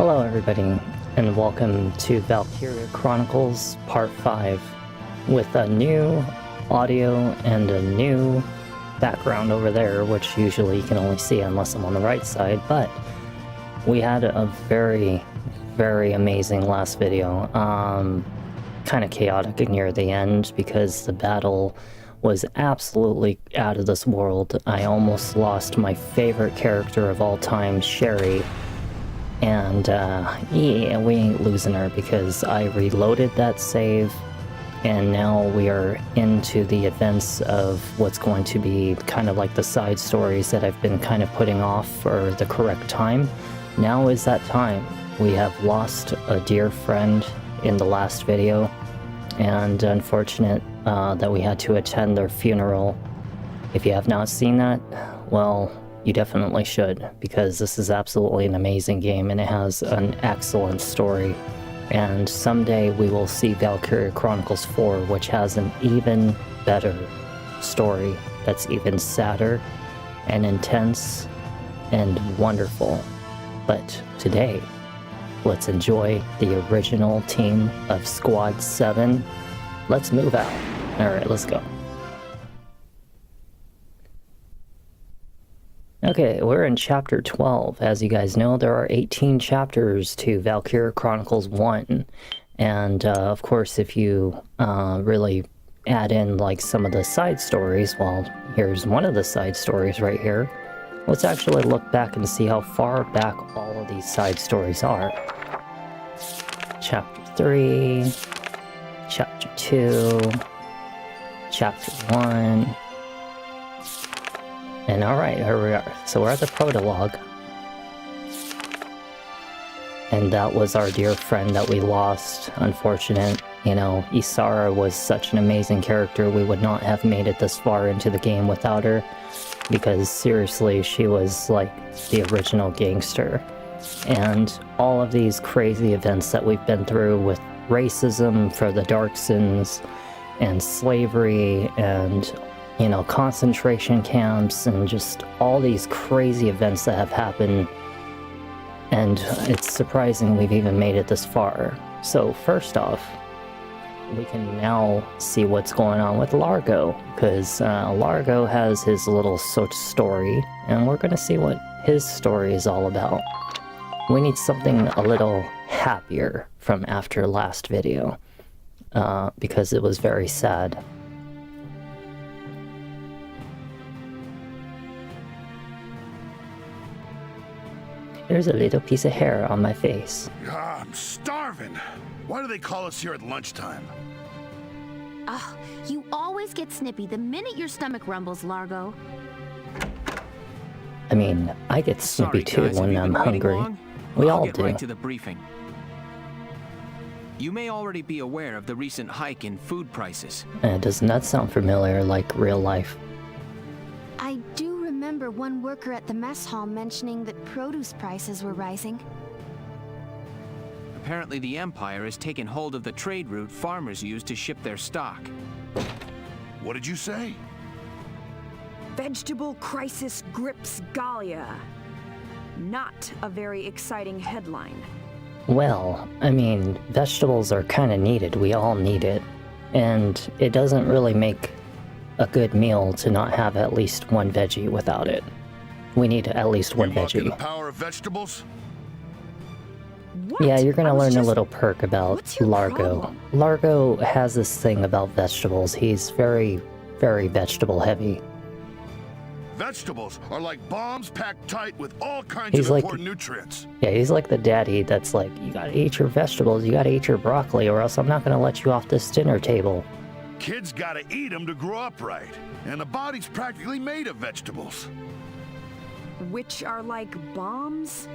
Hello everybody, and welcome to Valkyria Chronicles Part 5 with a new audio and a new background over there, which usually you can only see unless I'm on the right side, but we had a very amazing last video. Kind of chaotic near the end because the battle was absolutely out of this world. I almost lost my favorite character of all time, Sherry. And yeah, we ain't losing her because I reloaded that save, and now we are into the events of what's going to be kind of like the side stories that I've been kind of putting off for the correct time. Now is that time. We have lost a dear friend in the last video, and unfortunate that we had to attend their funeral. If you have not seen that, well, you definitely should, because this is absolutely an amazing game and it has an excellent story. And someday we will see Valkyria Chronicles 4, which has an even better story that's even sadder and intense and wonderful. But today, let's enjoy the original team of Squad 7. Let's move out. Alright, let's go. Okay, we're in Chapter 12. As you guys know, there are 18 chapters to Valkyria Chronicles 1. And, of course, if you really add in, like, some of the side stories, well, here's one of the side stories right here. Let's actually look back and see how far back all of these side stories are. Chapter 3, Chapter 2, Chapter 1... And alright, here we are. So we're at the prologue. And that was our dear friend that we lost. Unfortunate. You know, Isara was such an amazing character. We would not have made it this far into the game without her. Because seriously, she was like the original gangster. And all of these crazy events that we've been through with racism for the Darksons and slavery and, you know, concentration camps and just all these crazy events that have happened. And it's surprising we've even made it this far. So first off, we can now see what's going on with Largo, because Largo has his little story, and we're going to see what his story is all about. We need something a little happier from after last video, because it was very sad. There's a little piece of hair on my face. I'm starving. Why do they call us here at lunchtime? Ugh, you always get snippy the minute your stomach rumbles, Largo. I mean, I get snippy too when I'm hungry. We all do. Right to the briefing. You may already be aware of the recent hike in food prices. Does not sound familiar like real life. I do remember one worker at the mess hall mentioning that produce prices were rising. Apparently the Empire has taken hold of the trade route farmers use to ship their stock. What did you say? Vegetable crisis grips Gallia. Not a very exciting headline. Well, I mean, vegetables are kind of needed. We all need it. And it doesn't really make a good meal to not have at least one veggie without it. We need at least one veggie. The power of vegetables? What? Yeah, you're gonna learn a little perk about Largo. Problem? Largo has this thing about vegetables. He's very vegetable heavy. Vegetables are like bombs packed tight with all kinds He's of like, important nutrients. Yeah, he's like the daddy that's like, you gotta eat your vegetables, you gotta eat your broccoli, or else I'm not gonna let you off this dinner table. Kids gotta eat them to grow up right. And the body's practically made of vegetables. Which are like bombs?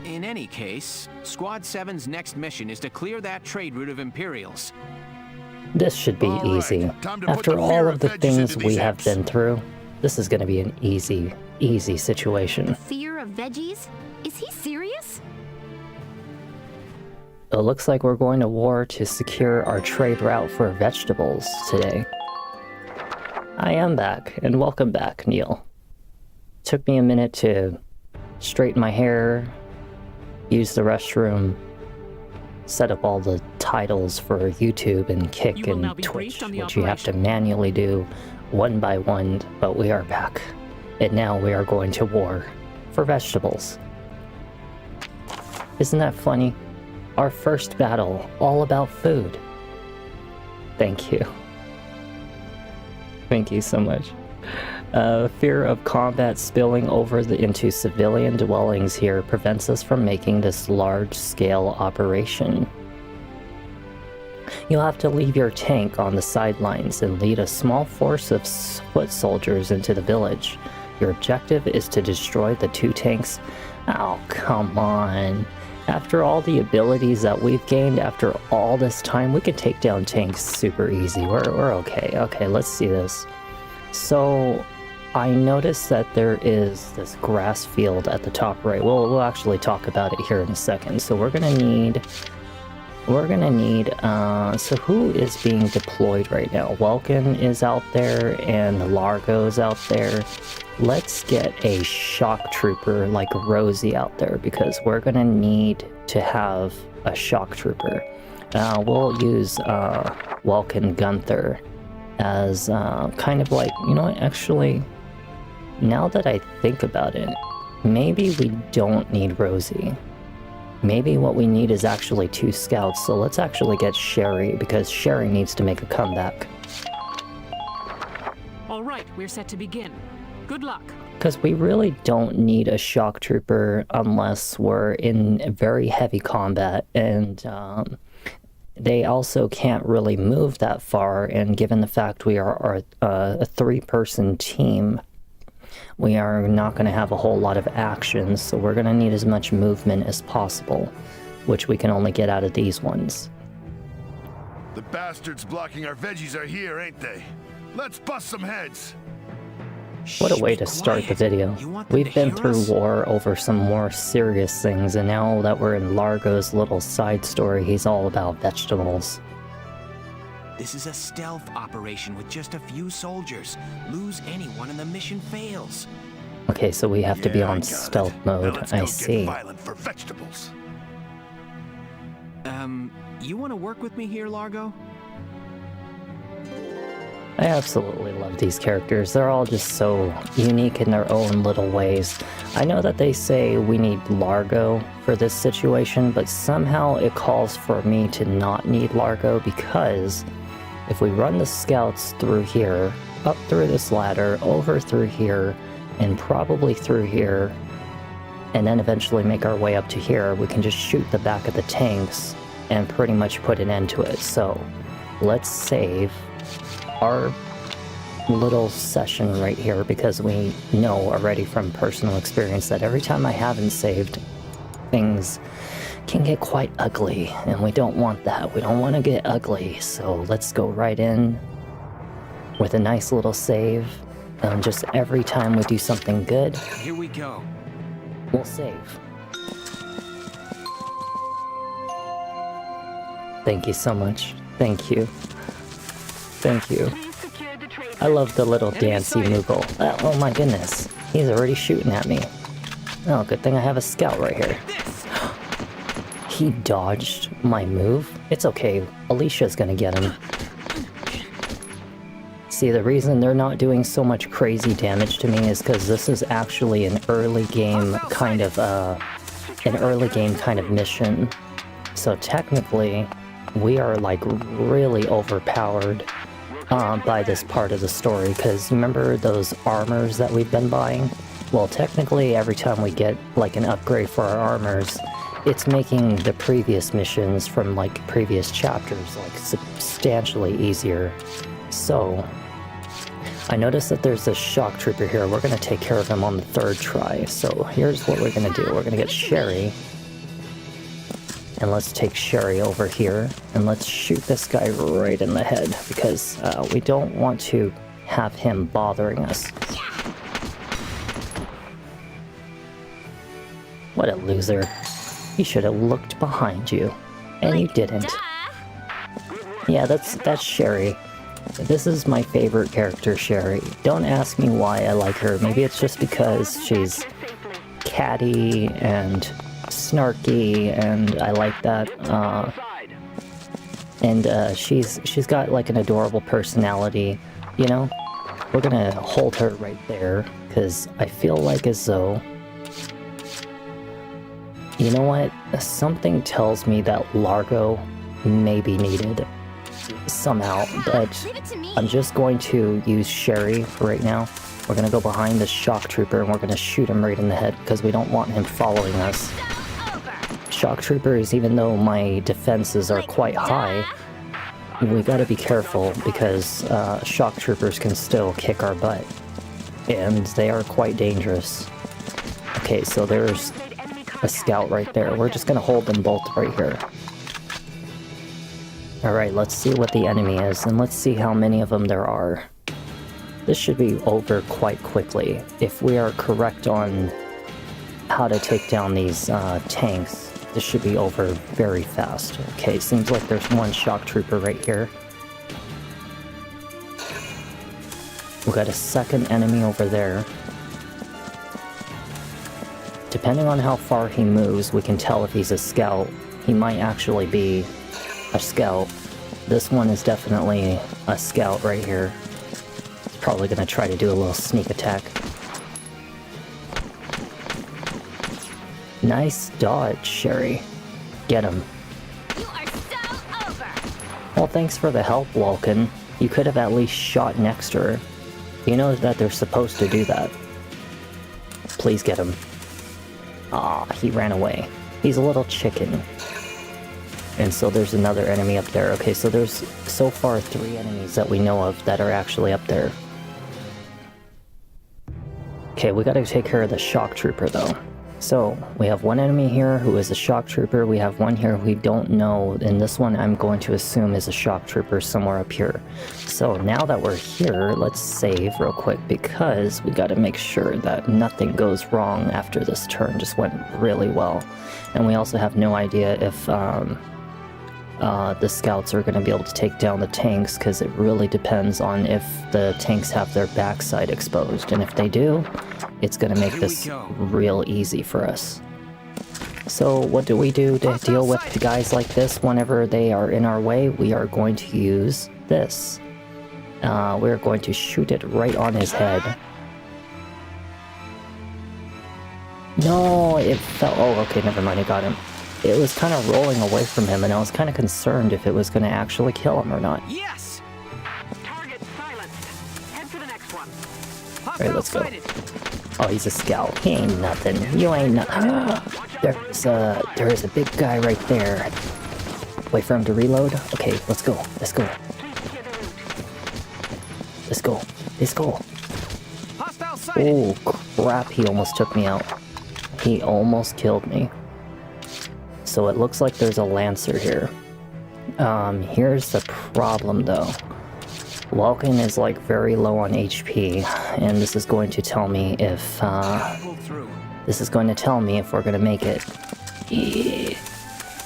In any case, Squad 7's next mission is to clear that trade route of Imperials. This should be All right, easy. time to put After the all fear of the of veggies things into we these have apps. been through, this is gonna be an easy situation. Fear of veggies? Is he serious? It looks like we're going to war to secure our trade route for vegetables today. I am back, and welcome back, Neil. Took me a minute to straighten my hair, use the restroom, set up all the titles for YouTube and Kick and Twitch, which you have to manually do one by one, but we are back. And now we are going to war for vegetables. Isn't that funny? Our first battle, all about food. Thank you. Thank you so much. Fear of combat spilling over into civilian dwellings here prevents us from making this large-scale operation. You'll have to leave your tank on the sidelines and lead a small force of foot soldiers into the village. Your objective is to destroy the 2 tanks. Oh, come on. After all the abilities that we've gained after all this time, we can take down tanks super easy. We're okay. Okay, let's see this. So, I noticed that there is this grass field at the top right. We'll actually talk about it here in a second. So we're gonna need, so who is being deployed right now? Welkin is out there and Largo's out there. Let's get a shock trooper like Rosie out there because we're gonna need to have a shock trooper. We'll use Welkin Gunther as kind of like, you know what, actually, now that I think about it, maybe we don't need Rosie. Maybe what we need is actually 2 scouts, so let's actually get Sherry, because Sherry needs to make a comeback. All right, we're set to begin. Good luck. Because we really don't need a shock trooper unless we're in very heavy combat, and they also can't really move that far, and given the fact we are a 3-person team, we are not going to have a whole lot of actions, so we're going to need as much movement as possible, which we can only get out of these ones. The bastards blocking our veggies are here, ain't they? Let's bust some heads. What a way to start the video. We've been through war over some more serious things, and now that we're in Largo's little side story, he's all about vegetables. This is a stealth operation with just a few soldiers. Lose anyone and the mission fails. Okay, so we have to be on stealth mode. I see. Violent for vegetables. You want to work with me here, Largo? I absolutely love these characters. They're all just so unique in their own little ways. I know that they say we need Largo for this situation, but somehow it calls for me to not need Largo because if we run the scouts through here, up through this ladder, over through here, and probably through here, and then eventually make our way up to here, we can just shoot the back of the tanks and pretty much put an end to it. So let's save our little session right here because we know already from personal experience that every time I haven't saved, things can get quite ugly, and we don't want that. We don't want to get ugly, so let's go right in with a nice little save, and just every time we do something good, Here we go. we'll save. Thank you so much. Thank you. Thank you. I love the little dancey Moogle. Oh my goodness. He's already shooting at me. Oh, good thing I have a scout right here. He dodged my move. It's okay. Alicia's gonna get him. See, the reason they're not doing so much crazy damage to me is because this is actually an early game kind of mission. So technically, we are like really overpowered by this part of the story, because remember those armors that we've been buying? Well, technically every time we get like an upgrade for our armors, it's making the previous missions from like previous chapters like substantially easier. So I noticed that there's a shock trooper here. We're going to take care of him on the 3rd try. So here's what we're going to do. We're going to get Sherry. And let's take Sherry over here, and let's shoot this guy right in the head, because we don't want to have him bothering us. What a loser. You should have looked behind you, and you didn't. Yeah, that's Sherry. This is my favorite character, Sherry. Don't ask me why I like her. Maybe it's just because she's catty and snarky, and I like that. She's got like an adorable personality, you know? We're gonna hold her right there, because I feel like as though... You know what? Something tells me that Largo may be needed somehow, but I'm just going to use Sherry for right now. We're gonna go behind the shock trooper and we're gonna shoot him right in the head because we don't want him following us. Shock troopers, even though my defenses are quite high, we gotta be careful because shock troopers can still kick our butt. And they are quite dangerous. Okay, so there's a scout right there. We're just gonna hold them both right here. Alright, let's see what the enemy is, and let's see how many of them there are. This should be over quite quickly. If we are correct on how to take down these tanks, this should be over very fast. Okay, seems like there's one shock trooper right here. We got a second enemy over there. Depending on how far he moves, we can tell if he's a scout. He might actually be a scout. This one is definitely a scout right here. He's probably gonna try to do a little sneak attack. Nice dodge, Sherry. Get him. You are so over. Well, thanks for the help, Vulcan. You could have at least shot next to her. You know that they're supposed to do that. Please get him. Aw, he ran away. He's a little chicken. And so there's another enemy up there. Okay, so there's so far 3 enemies that we know of that are actually up there. Okay, we gotta take care of the shock trooper though. So, we have one enemy here who is a shock trooper, we have one here we don't know, and this one I'm going to assume is a shock trooper somewhere up here. So now that we're here, let's save real quick because we gotta make sure that nothing goes wrong after this turn just went really well. And we also have no idea if the scouts are gonna be able to take down the tanks because it really depends on if the tanks have their backside exposed, and if they do, it's gonna make this real easy for us. So what do we do to deal with guys like this whenever they are in our way? We are going to use this. We're going to shoot it right on his head. No, it fell. Oh, okay, never mind, I got him. It was kind of rolling away from him, and I was kind of concerned if it was going to actually kill him or not. Yes! Target silenced. Head for the next one. Alright, let's go. Oh, he's a scout. He ain't nothing. You ain't nothing. There's a big guy right there. Wait for him to reload. Okay, let's go. Let's go. Let's go. Let's go. Oh, crap. He almost took me out. He almost killed me. So it looks like there's a Lancer here. Here's the problem though. Vulcan is like very low on HP, and this is going to tell me if we're gonna make it.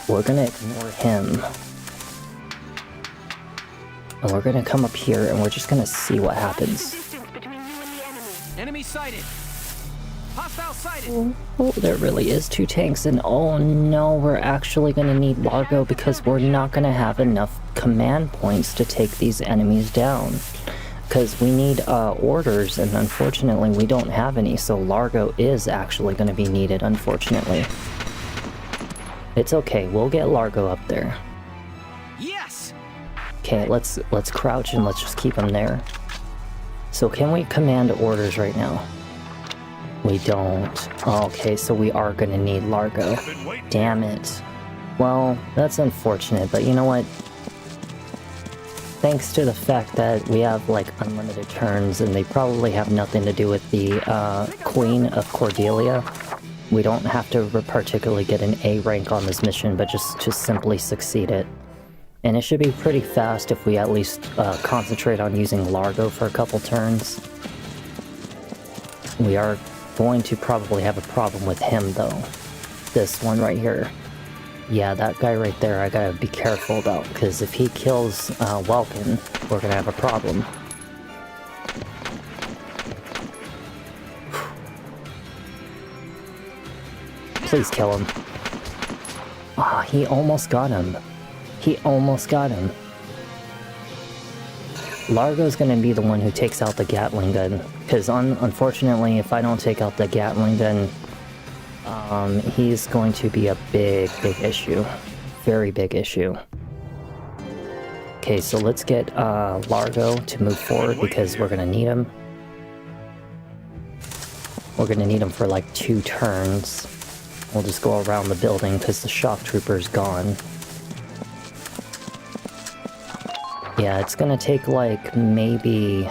We're gonna ignore him. And we're gonna come up here and we're just gonna see what happens. Enemy sighted. Hostile sighted. Oh, there really is 2 tanks, and oh no, we're actually gonna need Largo because we're not gonna have enough command points to take these enemies down. Because we need orders, and unfortunately we don't have any, so Largo is actually gonna be needed, unfortunately. It's okay, we'll get Largo up there. Yes. Okay, let's crouch and let's just keep him there. So can we command orders right now? We don't. Okay, so we are gonna need Largo. Damn it. Well, that's unfortunate, but you know what? Thanks to the fact that we have, like, unlimited turns, and they probably have nothing to do with the, Queen of Cordelia, we don't have to particularly get an A rank on this mission, but just to simply succeed it. And it should be pretty fast if we at least, concentrate on using Largo for a couple turns. We are going to probably have a problem with him though. This one right here. Yeah, that guy right there I gotta be careful about, because if he kills Vulcan, we're gonna have a problem. Please kill him. Ah, he almost got him. He almost got him. Largo's gonna be the one who takes out the Gatling gun. Because unfortunately, if I don't take out the Gatling gun, he's going to be a big issue. Very big issue. Okay, so let's get Largo to move forward because we're gonna need him. We're gonna need him for like 2 turns. We'll just go around the building because the shock trooper's gone. Yeah, it's gonna take like maybe...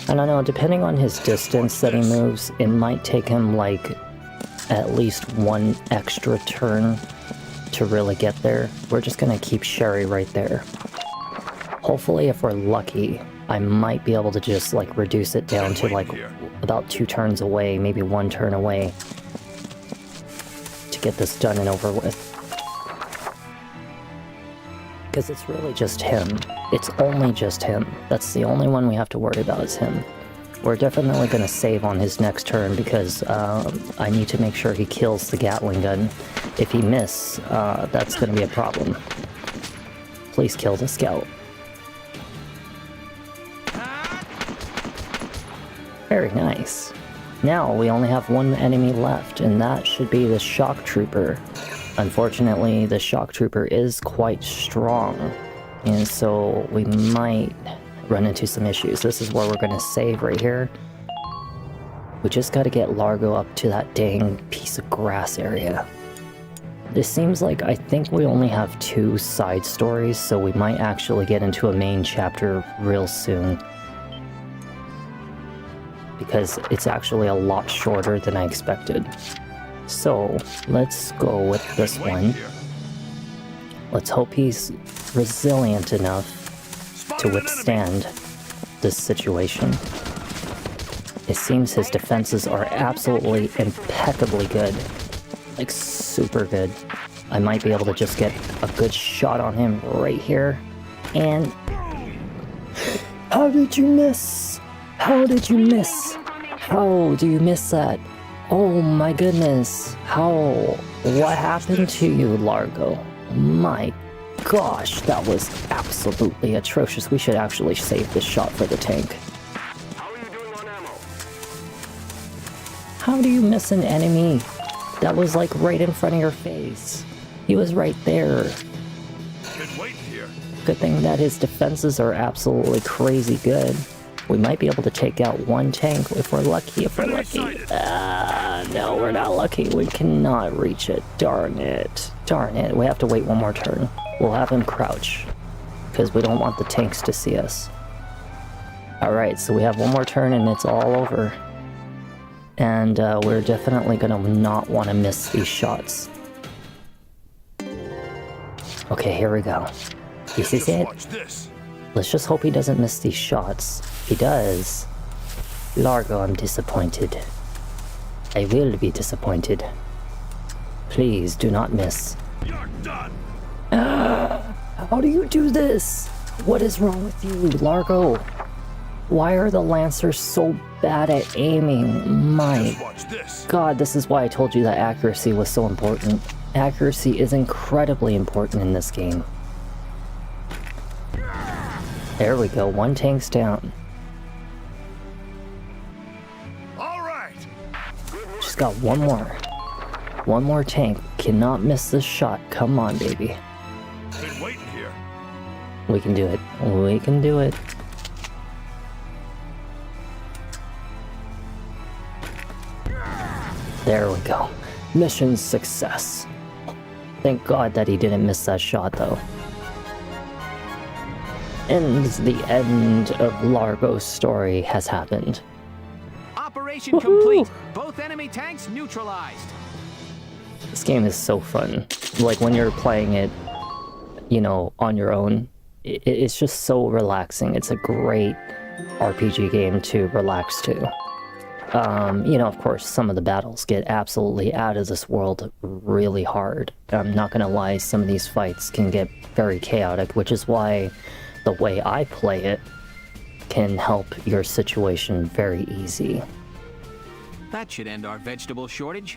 I don't know, depending on his distance that he moves, it might take him like at least 1 extra turn to really get there. We're just gonna keep Sherry right there. Hopefully, if we're lucky, I might be able to just like reduce it down to like about 2 turns away, maybe 1 turn away, to get this done and over with. Because it's really just him. It's only just him. That's the only one we have to worry about is him. We're definitely going to save on his next turn because I need to make sure he kills the Gatling gun. If he misses, that's going to be a problem. Please kill the scout. Very nice. Now we only have 1 enemy left, and that should be the shock trooper. Unfortunately, the shock trooper is quite strong, and so we might run into some issues. This is where we're going to save right here. We just got to get Largo up to that dang piece of grass area. This seems like I think we only have 2 side stories, so we might actually get into a main chapter real soon. Because it's actually a lot shorter than I expected. So, let's go with this one. Let's hope he's resilient enough to withstand this situation. It seems his defenses are absolutely impeccably good. Like, super good. I might be able to just get a good shot on him right here. And... how did you miss? How did you miss? How do you miss that? Oh my goodness. How? What happened to you, Largo? My gosh, that was absolutely atrocious. We should actually save this shot for the tank. How are you doing on ammo? How do you miss an enemy that was like right in front of your face? He was right there. Been waiting here. Good thing that his defenses are absolutely crazy good. We might be able to take out 1 tank if we're lucky, no, we're not lucky. We cannot reach it. Darn it. Darn it. We have to wait 1 more turn. We'll have him crouch, because we don't want the tanks to see us. Alright, so we have 1 more turn and it's all over. And we're definitely going to not want to miss these shots. Okay, here we go. This is it. Watch this. Let's just hope he doesn't miss these shots. If he does, Largo, I'm disappointed. I will be disappointed. Please do not miss. You're done. How do you do this? What is wrong with you, Largo? Why are the Lancers so bad at aiming? My Just watch this. God, this is why I told you that accuracy was so important. Accuracy is incredibly important in this game. There we go, 1 tank's down. All right. Just got 1 more. 1 more tank. Cannot miss this shot. Come on, baby. Been waiting here. We can do it. We can do it. There we go. Mission success. Thank God that he didn't miss that shot, though. And the end of Largo's story has happened. Operation complete. Both enemy tanks neutralized. This game is so fun. Like, when you're playing it, you know, on your own, it's just so relaxing. It's a great RPG game to relax to. You know, of course, some of the battles get absolutely out of this world really hard. I'm not gonna lie, some of these fights can get very chaotic, which is why the way I play it can help your situation very easy. That should end our vegetable shortage.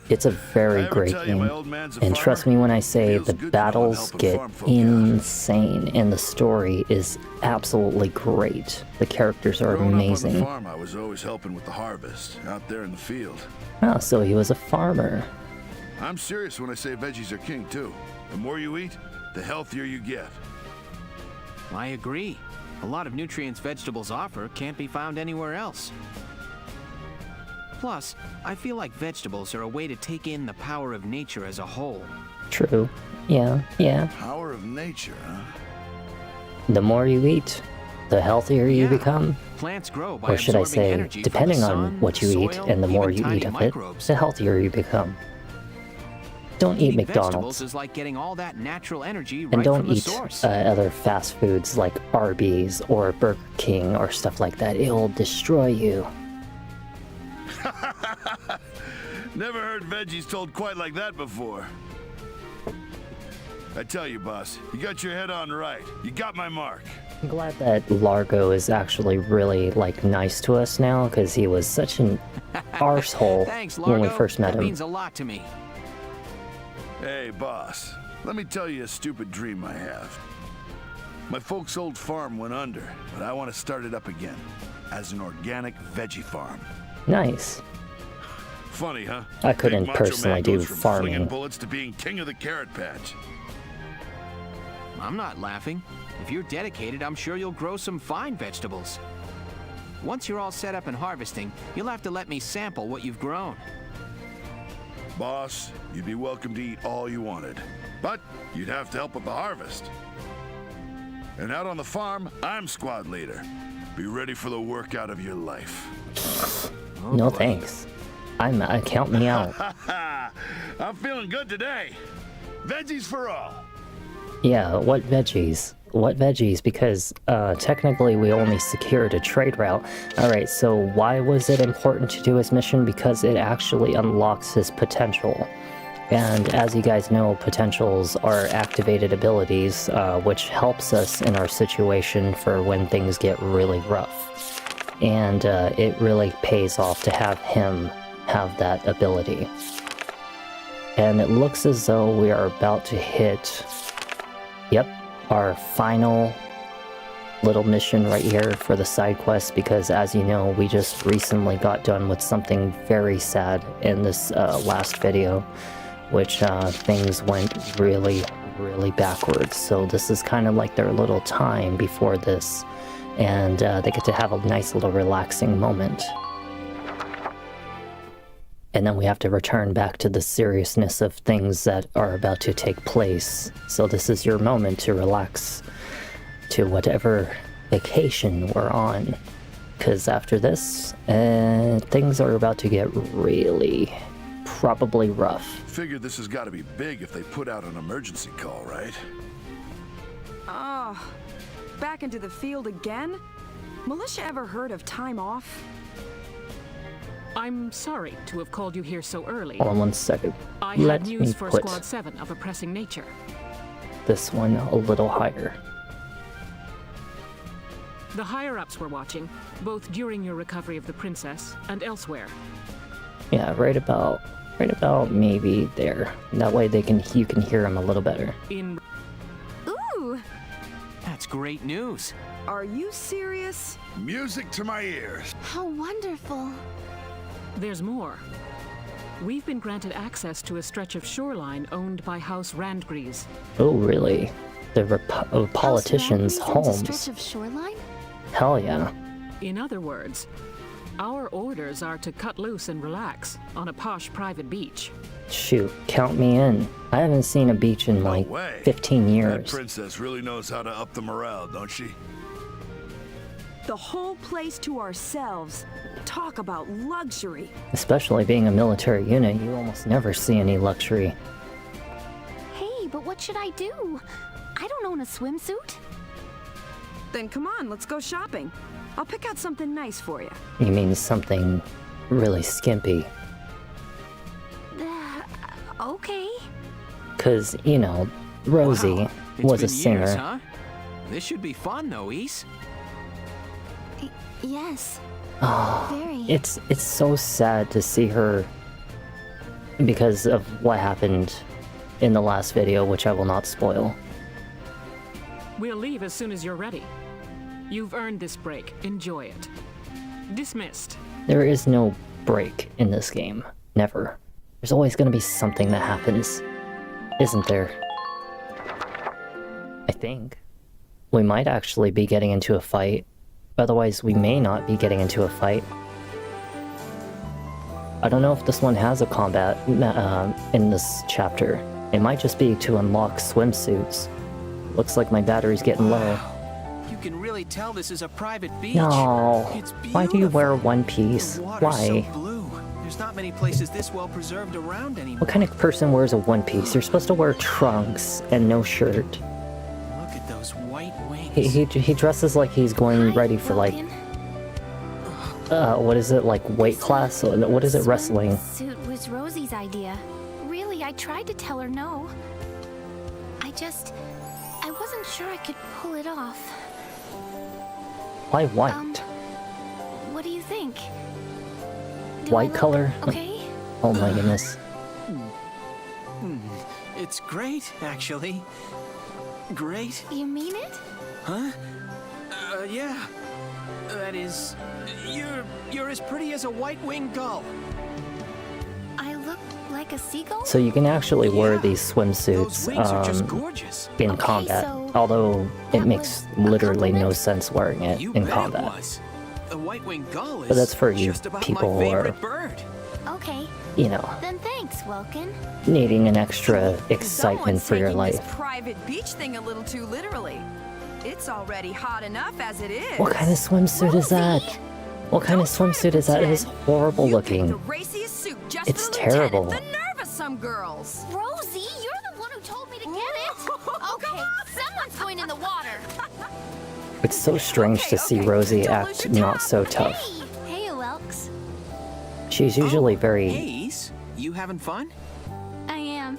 It's a very I ever great tell you my game. old man's a And trust farmer? me when I say Feels the good to know I'm battles helping get farm folk out. insane and the story is absolutely great. The characters are Growing up on the amazing. farm, I was always helping with the harvest, out there in the field. Oh, so he was a farmer. I'm serious when I say veggies are king, too. The more you eat, the healthier you get. I agree. A lot of nutrients vegetables offer can't be found anywhere else. Plus, I feel like vegetables are a way to take in the power of nature as a whole. True. Yeah, yeah. Power of nature, huh? The more you eat, the healthier you Yeah. become. Plants grow by Or should I absorbing say, energy from depending the on sun, what you eat soil, and the more even you tiny eat of microbes. it, the healthier you become. Don't eat Eating vegetables McDonald's. is like getting all that natural energy And right don't from the eat source. other fast foods like Arby's or Burger King or stuff like that. It'll destroy you. Never heard veggies told quite like that before. I tell you, boss, you got your head on right. You got my mark. I'm glad that Largo is actually really, nice to us now, because he was such an arsehole Thanks, Largo. when we first met that him. means a lot to me. Hey, boss, let me tell you a stupid dream I have. My folks' old farm went under, but I want to start it up again as an organic veggie farm. Nice. Funny, huh? I couldn't Big macho personally man do goes from farming. flinging bullets to being king of the carrot patch. I'm not laughing. If you're dedicated, I'm sure you'll grow some fine vegetables. Once you're all set up and harvesting, you'll have to let me sample what you've grown. Boss, you'd be welcome to eat all you wanted, but you'd have to help with the harvest. And out on the farm, I'm squad leader. Be ready for the workout of your life. No thanks. Count me out. I'm feeling good today. Veggies for all. Yeah, what veggies? What veggies? Because technically we only secured a trade route. Alright, so why was it important to do his mission? Because it actually unlocks his potential. And as you guys know, potentials are activated abilities, which helps us in our situation for when things get really rough. And it really pays off to have him have that ability. And it looks as though we are about to hit... Yep, our final little mission right here for the side quest, because as you know, we just recently got done with something very sad in this last video, which things went really backwards. So this is kind of like their little time before this, and they get to have a nice little relaxing moment. And then we have to return back to the seriousness of things that are about to take place. So this is your moment to relax to whatever vacation we're on. Because after this, things are about to get really, probably rough. Figured this has got to be big if they put out an emergency call, right? Oh, back into the field again? Militia ever heard of time off? I'm sorry to have called you here so early. Hold on one second. I Let had me news for put Squad 7 of a pressing nature. this one a little higher. The higher-ups were watching, both during your recovery of the princess and elsewhere. Yeah, right about maybe there. That way you can hear them a little better. In Ooh! That's great news. Are you serious? Music to my ears. How wonderful. There's more. We've been granted access to a stretch of shoreline owned by House Randgrease. Oh, really? The politicians' House Randgrease owns a homes. stretch of shoreline? Hell yeah. In other words, our orders are to cut loose and relax on a posh private beach. Shoot, count me in. I haven't seen a beach in No like way. 15 That years. princess really knows how to up the morale, don't she? The whole place to ourselves. Talk about luxury. Especially being a military unit, you almost never see any luxury. Hey, but what should I do? I don't own a swimsuit. Then come on, let's go shopping. I'll pick out something nice for you. You mean something really skimpy. Okay. Cause, you know, Rosie Wow, it's was a been singer. years, huh? This should be fun, though, Ys. Yes. Oh, Very. it's so sad to see her because of what happened in the last video, which I will not spoil. We'll leave as soon as you're ready. You've earned this break. Enjoy it. Dismissed. There is no break in this game. Never. There's always going to be something that happens. Isn't there? I think. We might actually be getting into a fight. Otherwise, we may not be getting into a fight. I don't know if this one has a combat in this chapter. It might just be to unlock swimsuits. Looks like my battery's getting low. You can really tell this is a private beach. No. It's Why do you wear beautiful. one piece? The water's Why? so blue. There's not many places this well preserved around anymore. What kind of person wears a one piece? You're supposed to wear trunks and no shirt. Look at those white wings. He dresses like he's going ready for like what is it, like weight class? What is it, wrestling? Suit was Rosie's idea. Really, I tried to tell her no. I wasn't sure I could pull it off. Why white? What do you think? Do White I look color? Okay. Oh my goodness. It's great, actually. Great? You mean it? Huh? Yeah. That is, you're as pretty as a white-winged gull. I look like a seagull? So you can actually wear Yeah. these Those swimsuits wings are just gorgeous. in Okay, combat. so Although it that makes was a literally no compliment? sense wearing it You in bet combat. it was. The white-winged gull is But that's for you just about people my who are- favorite bird. Okay, You know, then thanks, Welkin. needing an extra excitement Someone's for your taking life. this private beach thing a little too literally. It's already hot enough as it is. What kind of swimsuit is that? Rosie! What kind of Don't try to swimsuit is that? It is pretend. horrible You picked looking. the raciest suit just It's for the lieutenant. terrible. The nerve of some girls. Rosie, you're the one who told me to get it. Come Okay, on. someone's going in the water. It's so strange to see okay. Rosie Don't lose act your not top. so tough. Hey, Welks. She's usually Oh, very... Haze, you having fun? I am.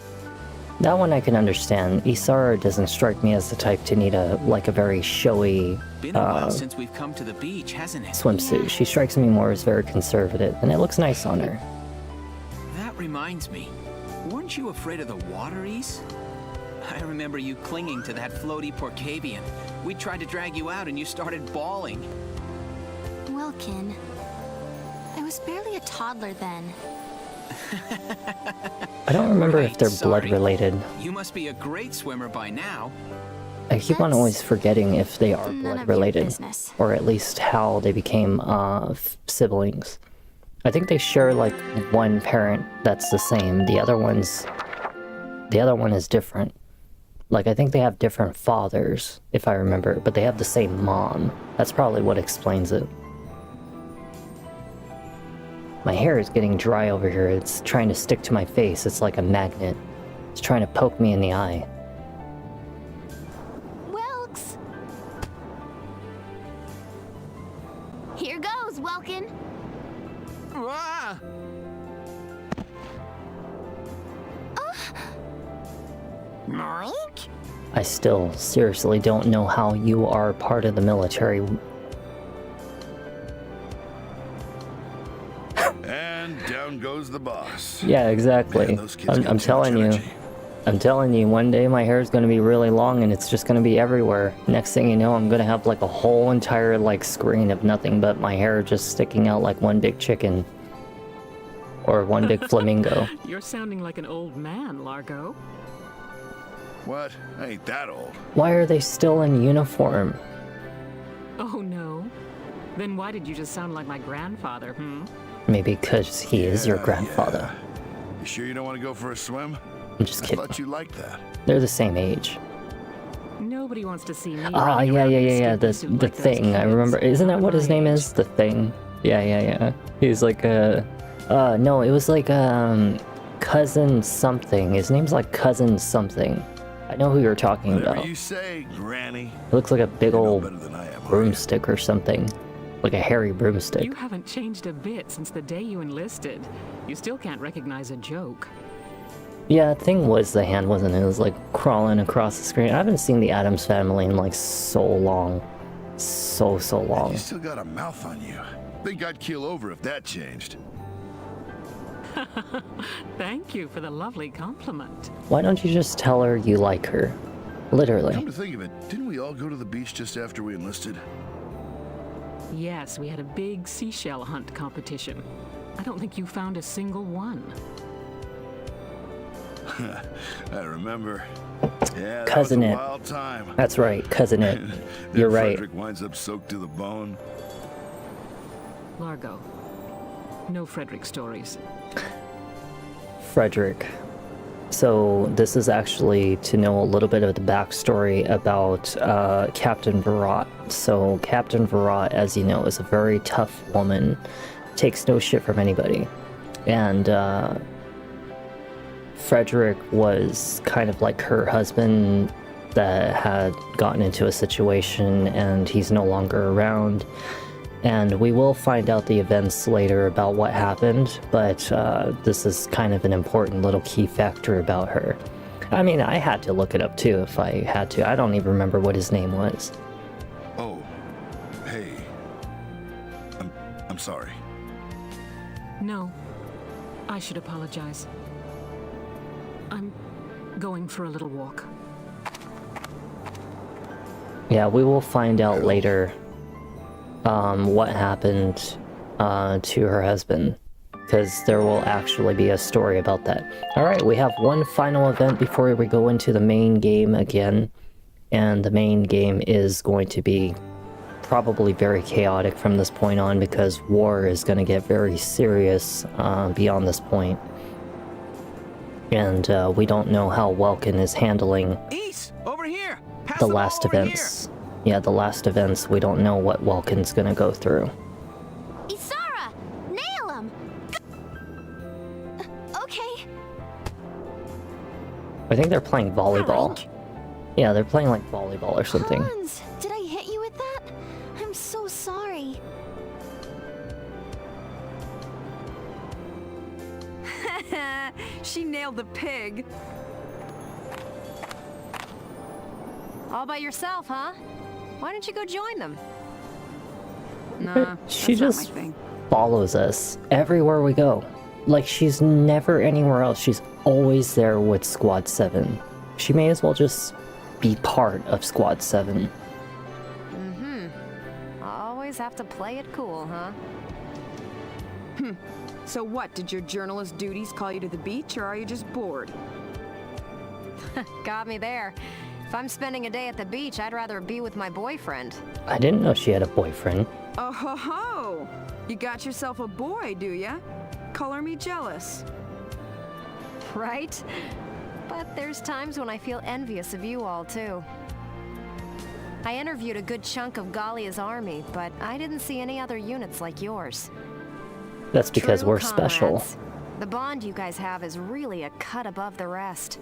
That one I can understand. Isara doesn't strike me as the type to need a very showy Been a while since we've come to the beach, hasn't it? swimsuit. Yeah. She strikes me more as very conservative, and it looks nice on her. That reminds me. Weren't you afraid of the water, Ys? I remember you clinging to that floaty Porcavian. We tried to drag you out and you started bawling. Welkin. I was barely a toddler then. I don't remember if Right, they're sorry. blood related. You must be a great swimmer by now. I keep on That's always forgetting if they are none blood of your related, business. or at least how they became siblings. I think they share like one parent that's the same. The other one is different. Like I think they have different fathers, if I remember, but they have the same mom. That's probably what explains it. My hair is getting dry over here. It's trying to stick to my face. It's like a magnet. It's trying to poke me in the eye. Welks! Here goes, Welkin. Ah! I still seriously don't know how you are part of the military. And down goes the boss. Yeah, exactly. Man, those kids got I'm too telling much you. energy. I'm telling you, one day my hair is going to be really long and it's just going to be everywhere. Next thing you know, I'm going to have like a whole entire like screen of nothing but my hair just sticking out like one big chicken. Or one big flamingo. You're sounding like an old man, Largo. What? I ain't that old. Why are they still in uniform? Oh no. Then why did you just sound like my grandfather, hmm? Maybe because he is your Yeah, grandfather. yeah. You sure you don't want to go for a swim? I'm just I kidding. thought you liked that. They're the same age. Nobody wants to see me. Ah, running yeah, around yeah, in a yeah, yeah. skimpy The suit the like those thing. I kids. remember. Isn't that Not what his my name age. is? The thing. Yeah, yeah, yeah. He's like no, it was like cousin something. His name's like cousin something. I know who you're talking Whatever about. you say, Granny. It looks like a big You know old better than I am, Maria. broomstick or something. Like a hairy broomstick. You haven't changed a bit since the day you enlisted. You still can't recognize a joke. Yeah, thing was the hand, wasn't it? It was like crawling across the screen. I haven't seen the Addams Family in like so long. So long. You still got a mouth on you. Think I'd keel over if that changed. Thank you for the lovely compliment. Why don't you just tell her you like her? Literally. Come to think of it, didn't we all go to the beach just after we enlisted? Yes, we had a big seashell hunt competition. I don't think you found a single one. I remember. Yeah, that Cousin was a it. wild time. That's right, cousin it. Then You're right. Frederick winds up soaked to the bone. Largo. No Frederick stories. Frederick. So this is actually to know a little bit of the backstory about Captain Virat. So Captain Virat, as you know, is a very tough woman. Takes no shit from anybody. And Frederick was kind of like her husband that had gotten into a situation and he's no longer around. And we will find out the events later about what happened, but this is kind of an important little key factor about her. I mean, I had to look it up too if I had to. I don't even remember what his name was. Oh, hey. I'm sorry. No, I should apologize. I'm going for a little walk. Yeah, we will find out later what happened to her husband, because there will actually be a story about that. Alright, we have one final event before we go into the main game again, and the main game is going to be probably very chaotic from this point on, because war is going to get very serious beyond this point. And we don't know how Welkin is handling East, over here. Pass the ball last over events. Yeah, the last events, we don't know what Welkin's gonna go through. Isara! Nail him! Okay. I think they're playing volleyball. Frank. Yeah, they're playing like volleyball or something. Hans, did I hit you with that? I'm so sorry. She nailed the pig. All by yourself, huh? Why don't you go join them? Nah, She that's not just my thing. follows us everywhere we go. Like, she's never anywhere else. She's always there with Squad 7. She may as well just be part of Squad 7. Always have to play it cool, huh? So what, did your journalist duties call you to the beach, or are you just bored? Got me there. If I'm spending a day at the beach, I'd rather be with my boyfriend. I didn't know she had a boyfriend. Oh ho ho! You got yourself a boy, do ya? Color me jealous. Right? But there's times when I feel envious of you all, too. I interviewed a good chunk of Galia's army, but I didn't see any other units like yours. That's because True we're special. comrades. The bond you guys have is really a cut above the rest.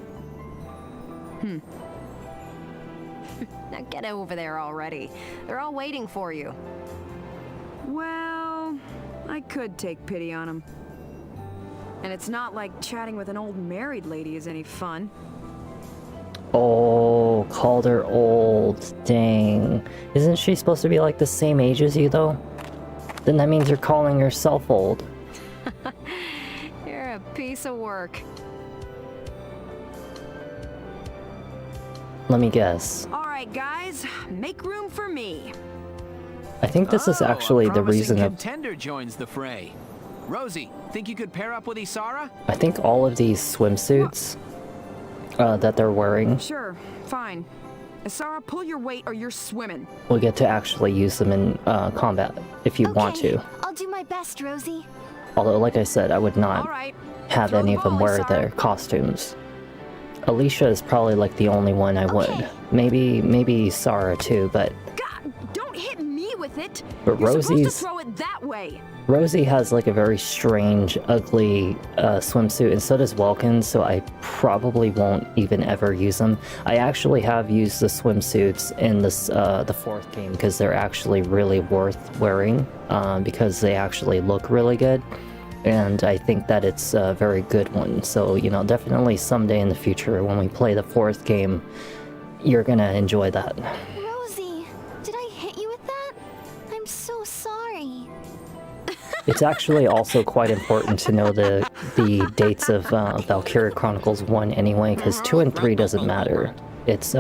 Now get over there already. They're all waiting for you. Well, I could take pity on him. And it's not like chatting with an old married lady is any fun. Oh, called her old. Dang. Isn't she supposed to be like the same age as you, though? Then that means you're calling yourself old. You're a piece of work. Let me guess. All right, guys, make room for me. I think this is Oh, actually a the promising reason of... contender joins the fray. Rosie, think you could pair up with Isara? I think all of these swimsuits that they're wearing, Sure, fine. Isara, pull your weight or you're swimming. we'll get to actually use them in combat if you want Okay, to. I'll do my best, Rosie. Although, like I said, I would All not right. have throw any the of them ball, wear Isara. their costumes. Alicia is probably like the only one I would. Okay. Maybe Sarah too, but God, don't hit me with it. But You're supposed Rosie's- to throw it that way. Rosie has like a very strange, ugly swimsuit, and so does Welkin, so I probably won't even ever use them. I actually have used the swimsuits in this the fourth game because they're actually really worth wearing because they actually look really good. And I think that it's a very good one. So, you know, definitely someday in the future when we play the fourth game, you're gonna enjoy that. Rosie, did I hit you with that? I'm so sorry. It's actually also quite important to know the the dates of Valkyria Chronicles 1 anyway, because 2 and 3 doesn't matter. It's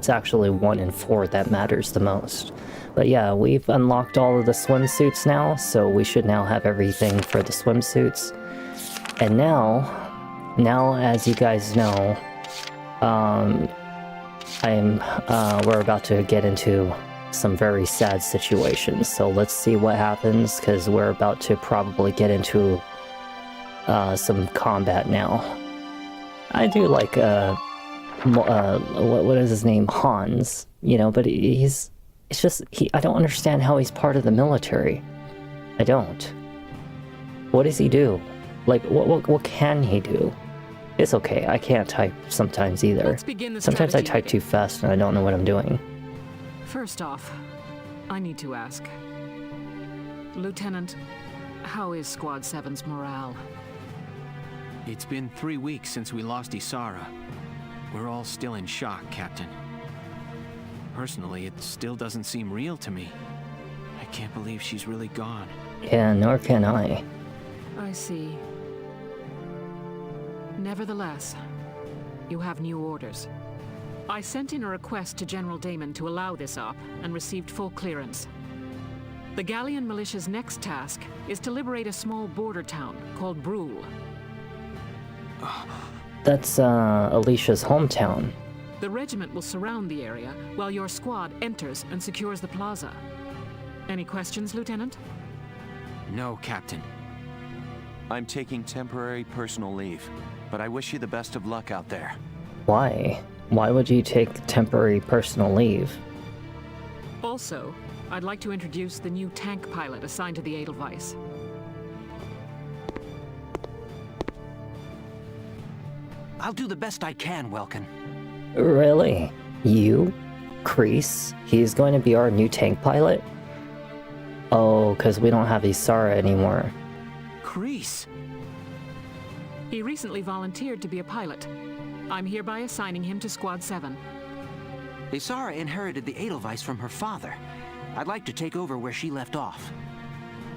actually 1 and 4 that matters the most. But yeah, we've unlocked all of the swimsuits now, so we should now have everything for the swimsuits. And now, as you guys know, we're about to get into some very sad situations. So let's see what happens, because we're about to probably get into some combat now. I do like what is his name, Hans, you know, but I don't understand how he's part of the military. I don't. What does he do? Like, what can he do? It's okay, I can't type sometimes either. Let's begin the Sometimes I strategy type too fast and I don't know what I'm doing. First off, I need to ask. Lieutenant, how is Squad 7's morale? It's been 3 weeks since we lost Isara. We're all still in shock, Captain. Personally, it still doesn't seem real to me. I can't believe she's really gone. Yeah, nor can I. I see. Nevertheless, you have new orders. I sent in a request to General Damon to allow this op and received full clearance. The Gallian militia's next task is to liberate a small border town called Brule. That's Alicia's hometown. The regiment will surround the area while your squad enters and secures the plaza. Any questions, Lieutenant? No, Captain. I'm taking temporary personal leave, but I wish you the best of luck out there. Why? Why would you take temporary personal leave? Also, I'd like to introduce the new tank pilot assigned to the Edelweiss. I'll do the best I can, Welkin. Really? You? Kreese? He's going to be our new tank pilot? Oh, because we don't have Isara anymore. Kreese? He recently volunteered to be a pilot. I'm hereby assigning him to Squad 7. Isara inherited the Edelweiss from her father. I'd like to take over where she left off.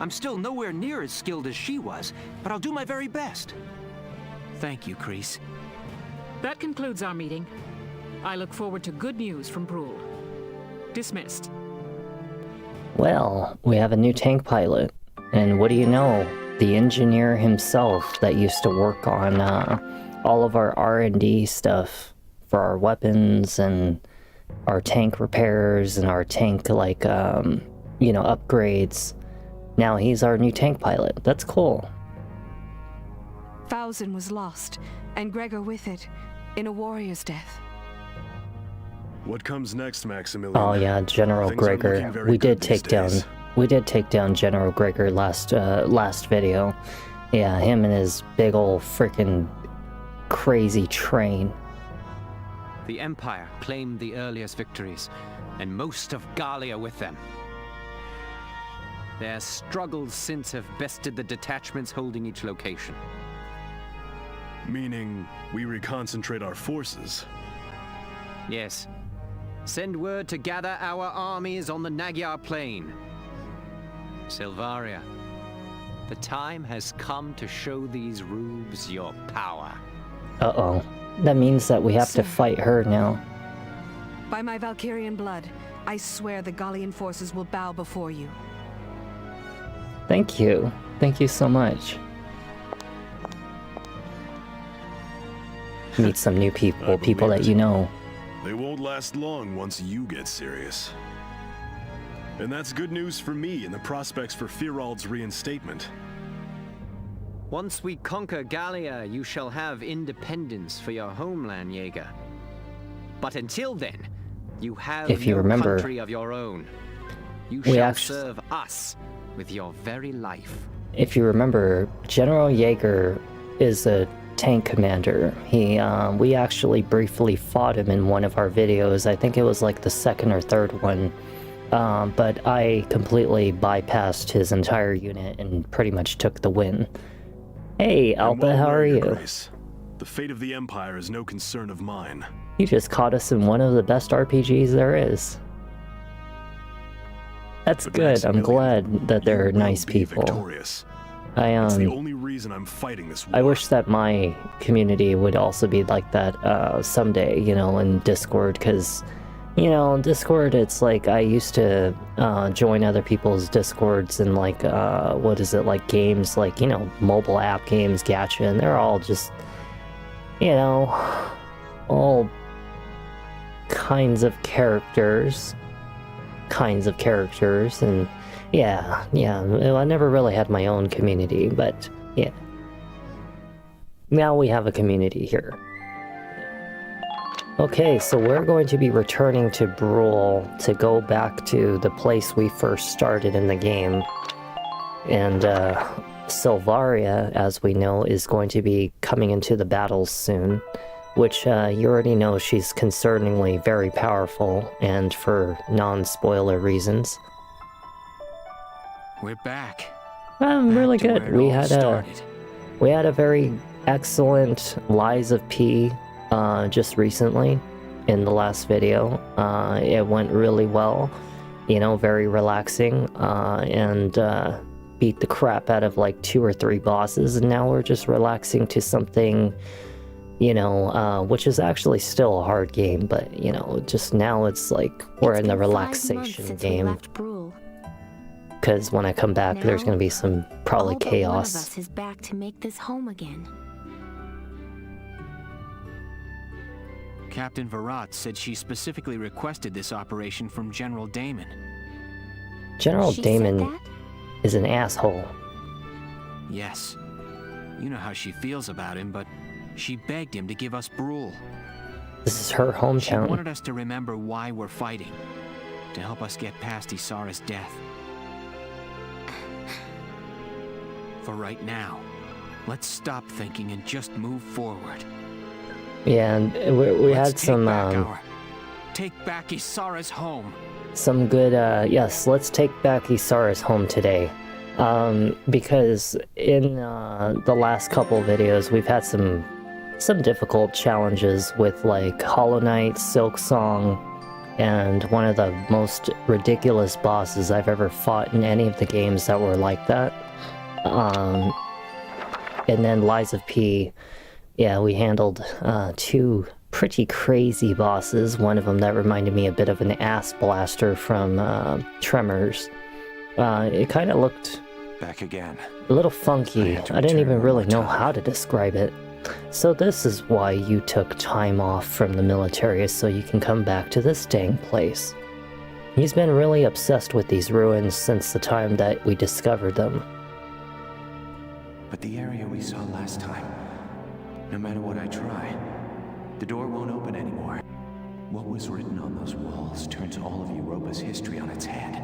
I'm still nowhere near as skilled as she was, but I'll do my very best. Thank you, Kreese. That concludes our meeting. I look forward to good news from Brule. Dismissed. Well, we have a new tank pilot. And what do you know? The engineer himself that used to work on all of our R&D stuff for our weapons and our tank repairs and our tank, like, upgrades. Now he's our new tank pilot. That's cool. Fausen was lost, and Gregor with it, in a warrior's death. What comes next, Maximilian? Oh yeah, General Things aren't looking Gregor. very We good did these days. take down General Gregor last video. Yeah, him and his big ol' freaking crazy train. The Empire claimed the earliest victories, and most of Gallia with them. Their struggles since have bested the detachments holding each location. Meaning, we reconcentrate our forces. Yes. Send word to gather our armies on the Magyar Plain. Selvaria, the time has come to show these rubes your power. Uh-oh. That means that we have to fight her now. By my Valkyrian blood, I swear the Gallian forces will bow before you. Thank you. Thank you so much. Meet some new people, people that you know. They won't last long once you get serious. And that's good news for me and the prospects for Firald's reinstatement. Once we conquer Gallia, you shall have independence for your homeland, Jaeger. But until then, you have If you no remember, country of your own. You we shall actually serve us with your very life. If you remember, General Jaeger is a tank commander. We actually briefly fought him in one of our videos. I think it was like the second or third one. But I completely bypassed his entire unit and pretty much took the win. Hey, Alba, how are you? Grace. The fate of the Empire is no concern of mine. You just caught us in one of the best RPGs there is. That's good. I'm glad that they're nice people. Victorious. It's the only reason I'm fighting this war. I wish that my community would also be like that someday, you know, in Discord, because, you know, in Discord, it's like I used to join other people's Discords and like, what is it, like games, like, you know, mobile app games, gacha, and they're all just, you know, all kinds of characters, and yeah, I never really had my own community, but yeah. Now we have a community here. Okay, so we're going to be returning to Brule to go back to the place we first started in the game. And Selvaria, as we know, is going to be coming into the battles soon, which you already know she's concerningly very powerful, and for non-spoiler reasons. We're back. Really good. We had a very excellent Lies of P just recently in the last video. It went really well, you know, very relaxing, and beat the crap out of like 2 or 3 bosses, and now we're just relaxing to something, you know, which is actually still a hard game, but you know, just now it's like we're in the relaxation game. Because when I come back, there's going to be some probably chaos. One of us is back to make this home again. Captain Virat said she specifically requested this operation from General Damon. General Damon is an asshole. Yes. You know how she feels about him, but she begged him to give us Brule. This is her hometown. She wanted us to remember why we're fighting, to help us get past Isara's death. For right now, let's stop thinking and just move forward. Yeah, and we had some take back Isara's home. Some good yes, let's take back Isara's home today. Because in the last couple videos we've had some difficult challenges with like Hollow Knight, Silk Song, and one of the most ridiculous bosses I've ever fought in any of the games that were like that. And then Lies of P, yeah, we handled 2 pretty crazy bosses. One of them that reminded me a bit of an ass blaster from Tremors. It kind of looked back again. A little funky. I didn't even really know how to describe it. So this is why you took time off from the military, so you can come back to this dang place. He's been really obsessed with these ruins since the time that we discovered them. But the area we saw last time, no matter what I try, the door won't open anymore. What was written on those walls turns all of Europa's history on its head.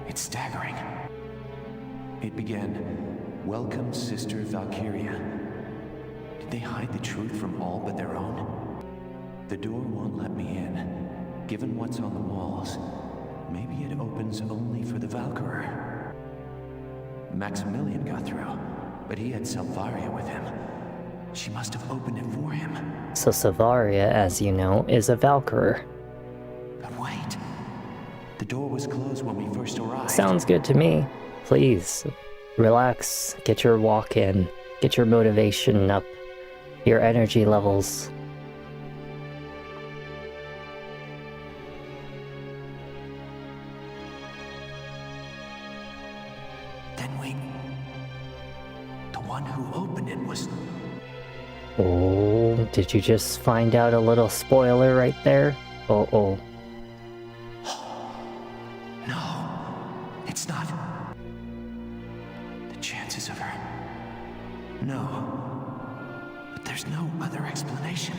It's staggering. It began, "Welcome, Sister Valkyria." Did they hide the truth from all but their own? The door won't let me in. Given what's on the walls, maybe it opens only for the Valkyrie. Maximilian got through, but he had Selvaria with him. She must have opened it for him. So Selvaria, as you know, is a Valkyrie. But wait, the door was closed when we first arrived. Sounds good to me. Please, relax, get your walk in, get your motivation up, your energy levels. Then wait, the one who opened it was... Oh, did you just find out a little spoiler right there? Uh-oh. No, it's not. The chances of her... No. But there's no other explanation.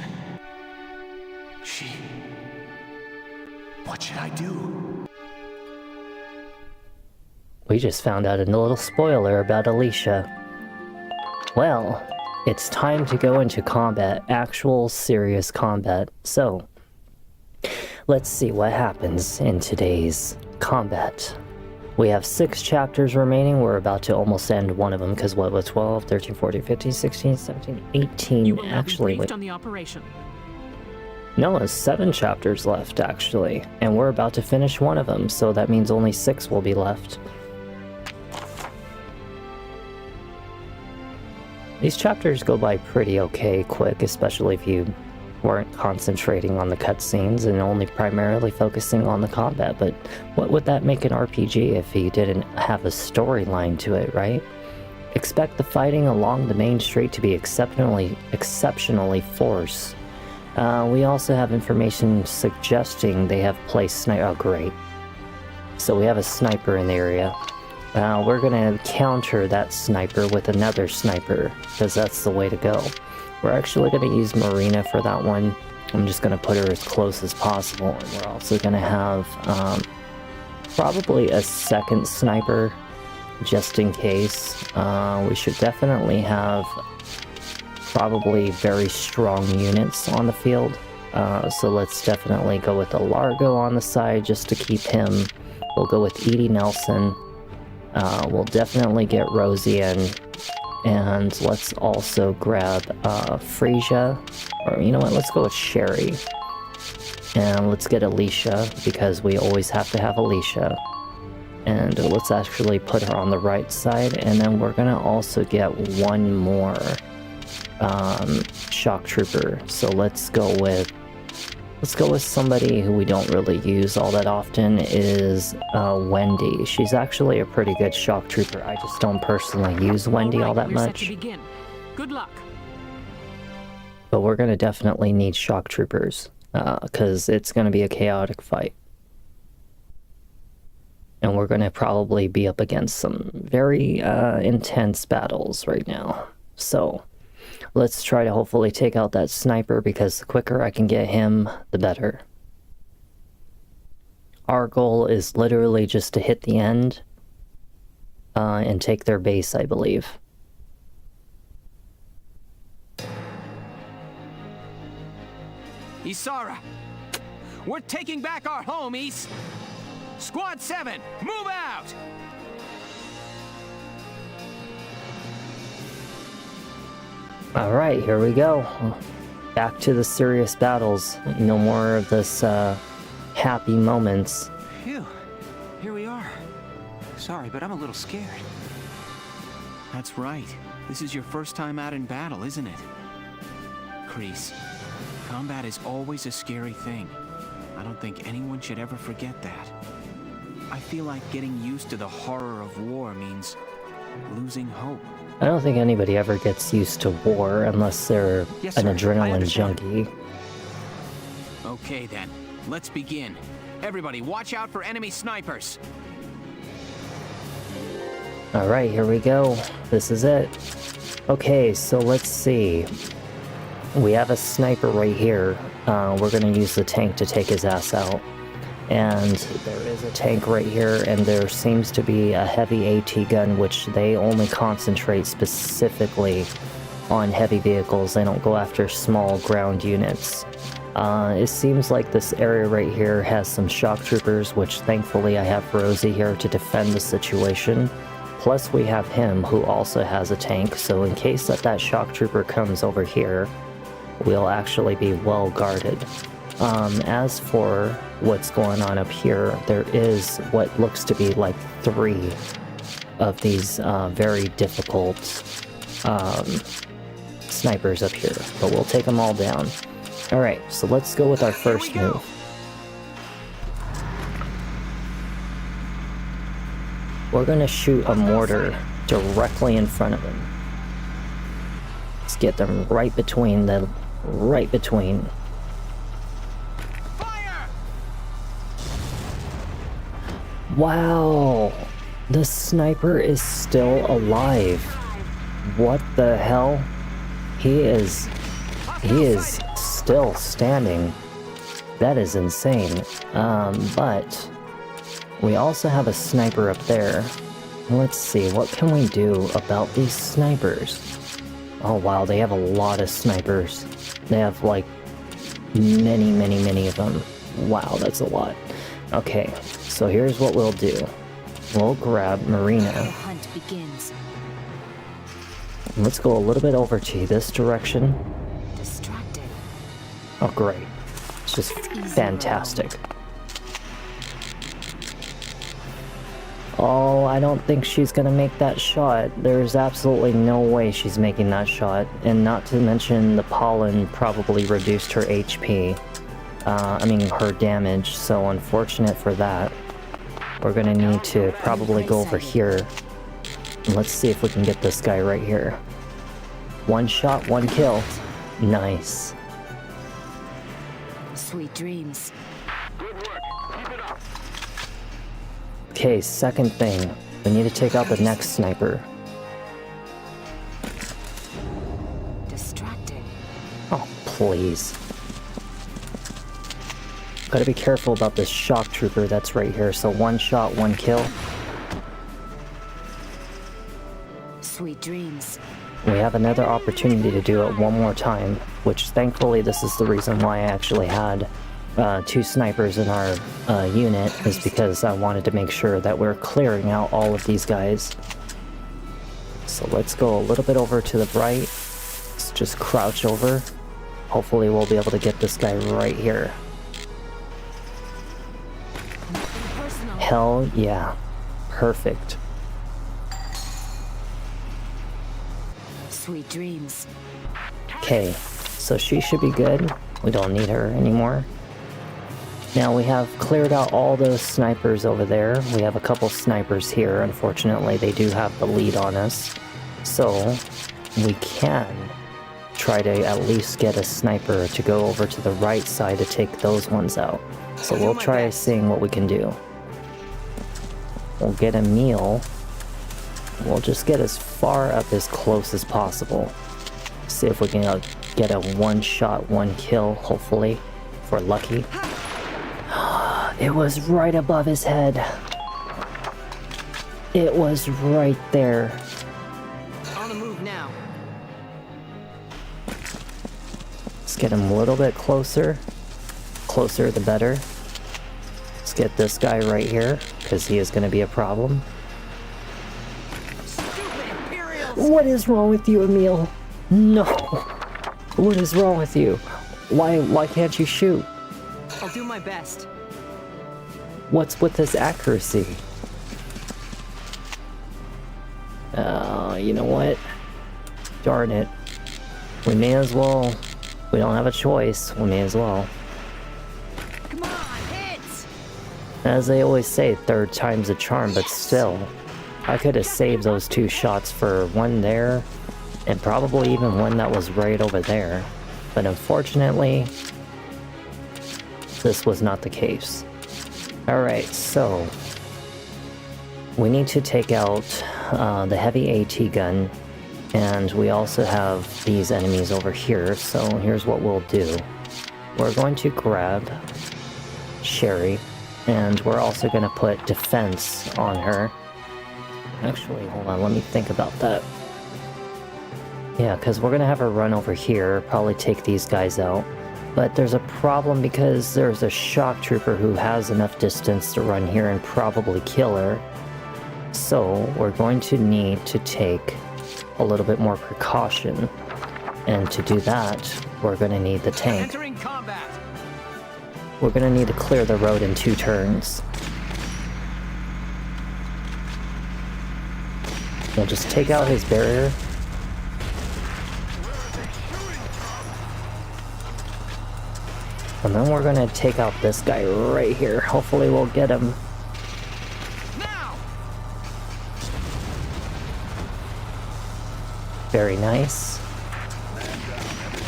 She... What should I do? We just found out a little spoiler about Alicia. Well, it's time to go into combat, actual serious combat. So, let's see what happens in today's combat. We have 6 chapters remaining. We're about to almost end one of them, because what was 12, 13, 14, 15, 16, 17, 18 You will actually. Be briefed on the operation. No, it's 7 chapters left, actually. And we're about to finish one of them, so that means only 6 will be left. These chapters go by pretty okay quick, especially if you weren't concentrating on the cutscenes and only primarily focusing on the combat. But what would that make an RPG if you didn't have a storyline to it, right? Expect the fighting along the main street to be exceptionally forced. We also have information suggesting they have placed sniper. Oh, great. So we have a sniper in the area. We're gonna counter that sniper with another sniper, because that's the way to go. We're actually gonna use Marina for that one. I'm just gonna put her as close as possible, and we're also gonna have probably a second sniper, just in case. We should definitely have probably very strong units on the field. So let's definitely go with a Largo on the side just to keep him. We'll go with Edie Nelson. We'll definitely get Rosie in. And let's also grab Frisia. Or you know what, let's go with Sherry. And let's get Alicia, because we always have to have Alicia. And let's actually put her on the right side. And then we're gonna also get one more shock trooper. So let's go with somebody who we don't really use all that often, is Wendy. She's actually a pretty good shock trooper. I just don't personally use Wendy all that much. Set to begin. Good luck. But we're gonna definitely need shock troopers, because it's gonna be a chaotic fight. And we're gonna probably be up against some very intense battles right now. So let's try to hopefully take out that sniper, because the quicker I can get him, the better. Our goal is literally just to hit the end and take their base, I believe. Isara! We're taking back our home, Is! Squad 7, move out! Alright, here we go. Back to the serious battles. No more of this happy moments. Phew, here we are. Sorry, but I'm a little scared. That's right. This is your first time out in battle, isn't it? Kreese, combat is always a scary thing. I don't think anyone should ever forget that. I feel like getting used to the horror of war means losing hope. I don't think anybody ever gets used to war unless they're an adrenaline junkie. Okay then, let's begin. Everybody, watch out for enemy snipers. Alright, here we go. This is it. Okay, so let's see. We have a sniper right here. We're gonna use the tank to take his ass out. And there is a tank right here, and there seems to be a heavy AT gun, which they only concentrate specifically on heavy vehicles. They don't go after small ground units. It seems like this area right here has some shock troopers, which thankfully I have Rosie here to defend the situation. Plus we have him, who also has a tank, so in case that shock trooper comes over here, we'll actually be well guarded. As for what's going on up here, there is what looks to be like 3 of these very difficult snipers up here, but we'll take them all down. Alright, so let's go with our first move. We're gonna shoot a mortar directly in front of him. Let's get them right between. Wow, the sniper is still alive. What the hell? He is still standing. That is insane. But we also have a sniper up there. Let's see, what can we do about these snipers? Oh wow, they have a lot of snipers. They have like many of them. Wow, that's a lot. Okay, so here's what we'll do. We'll grab Marina. The hunt begins. Let's go a little bit over to this direction. Distracted. Oh great. It's just fantastic. Oh, I don't think she's gonna make that shot. There's absolutely no way she's making that shot. And not to mention the pollen probably reduced her HP. I mean, her damage, so unfortunate for that. We're gonna need to probably go over here. Let's see if we can get this guy right here. One shot, one kill. Nice. Sweet dreams. Good work. Keep it up. Okay, second thing. We need to take out the next sniper. Distracting. Oh, please. Gotta be careful about this shock trooper that's right here. So one shot, one kill. Sweet dreams. We have another opportunity to do it one more time, which thankfully this is the reason why I actually had 2 snipers in our unit, is because I wanted to make sure that we're clearing out all of these guys. So let's go a little bit over to the right. Let's just crouch over. Hopefully we'll be able to get this guy right here. Hell yeah. Perfect. Sweet dreams. Okay, so she should be good. We don't need her anymore. Now we have cleared out all those snipers over there. We have a couple snipers here. Unfortunately, they do have the lead on us. So we can try to at least get a sniper to go over to the right side to take those ones out. So we'll try seeing what we can do. We'll get a meal. We'll just get as far up as close as possible. See if we can get a one shot, one kill, hopefully, if we're lucky. It was right above his head. It was right there. On the move now. Let's get him a little bit closer. Closer the better. Let's get this guy right here, because he is going to be a problem. What is wrong with you, Emil? No. What is wrong with you? Why can't you shoot? I'll do my best. What's with this accuracy? You know what? Darn it. We may as well. We don't have a choice. We may as well. Come on, hits! As they always say, third time's a charm, but still. I could have saved those 2 shots for one there, and probably even one that was right over there. But unfortunately, this was not the case. Alright, so we need to take out the heavy AT gun, and we also have these enemies over here, so here's what we'll do. We're going to grab Sherry, and we're also going to put defense on her. Actually, hold on, let me think about that. Yeah, because we're going to have her run over here, probably take these guys out. But there's a problem because there's a shock trooper who has enough distance to run here and probably kill her. So we're going to need to take a little bit more precaution. And to do that, we're going to need the tank. Entering combat. We're going to need to clear the road in 2 turns. We'll just take out his barrier. And then we're gonna take out this guy right here. Hopefully we'll get him. Now. Very nice.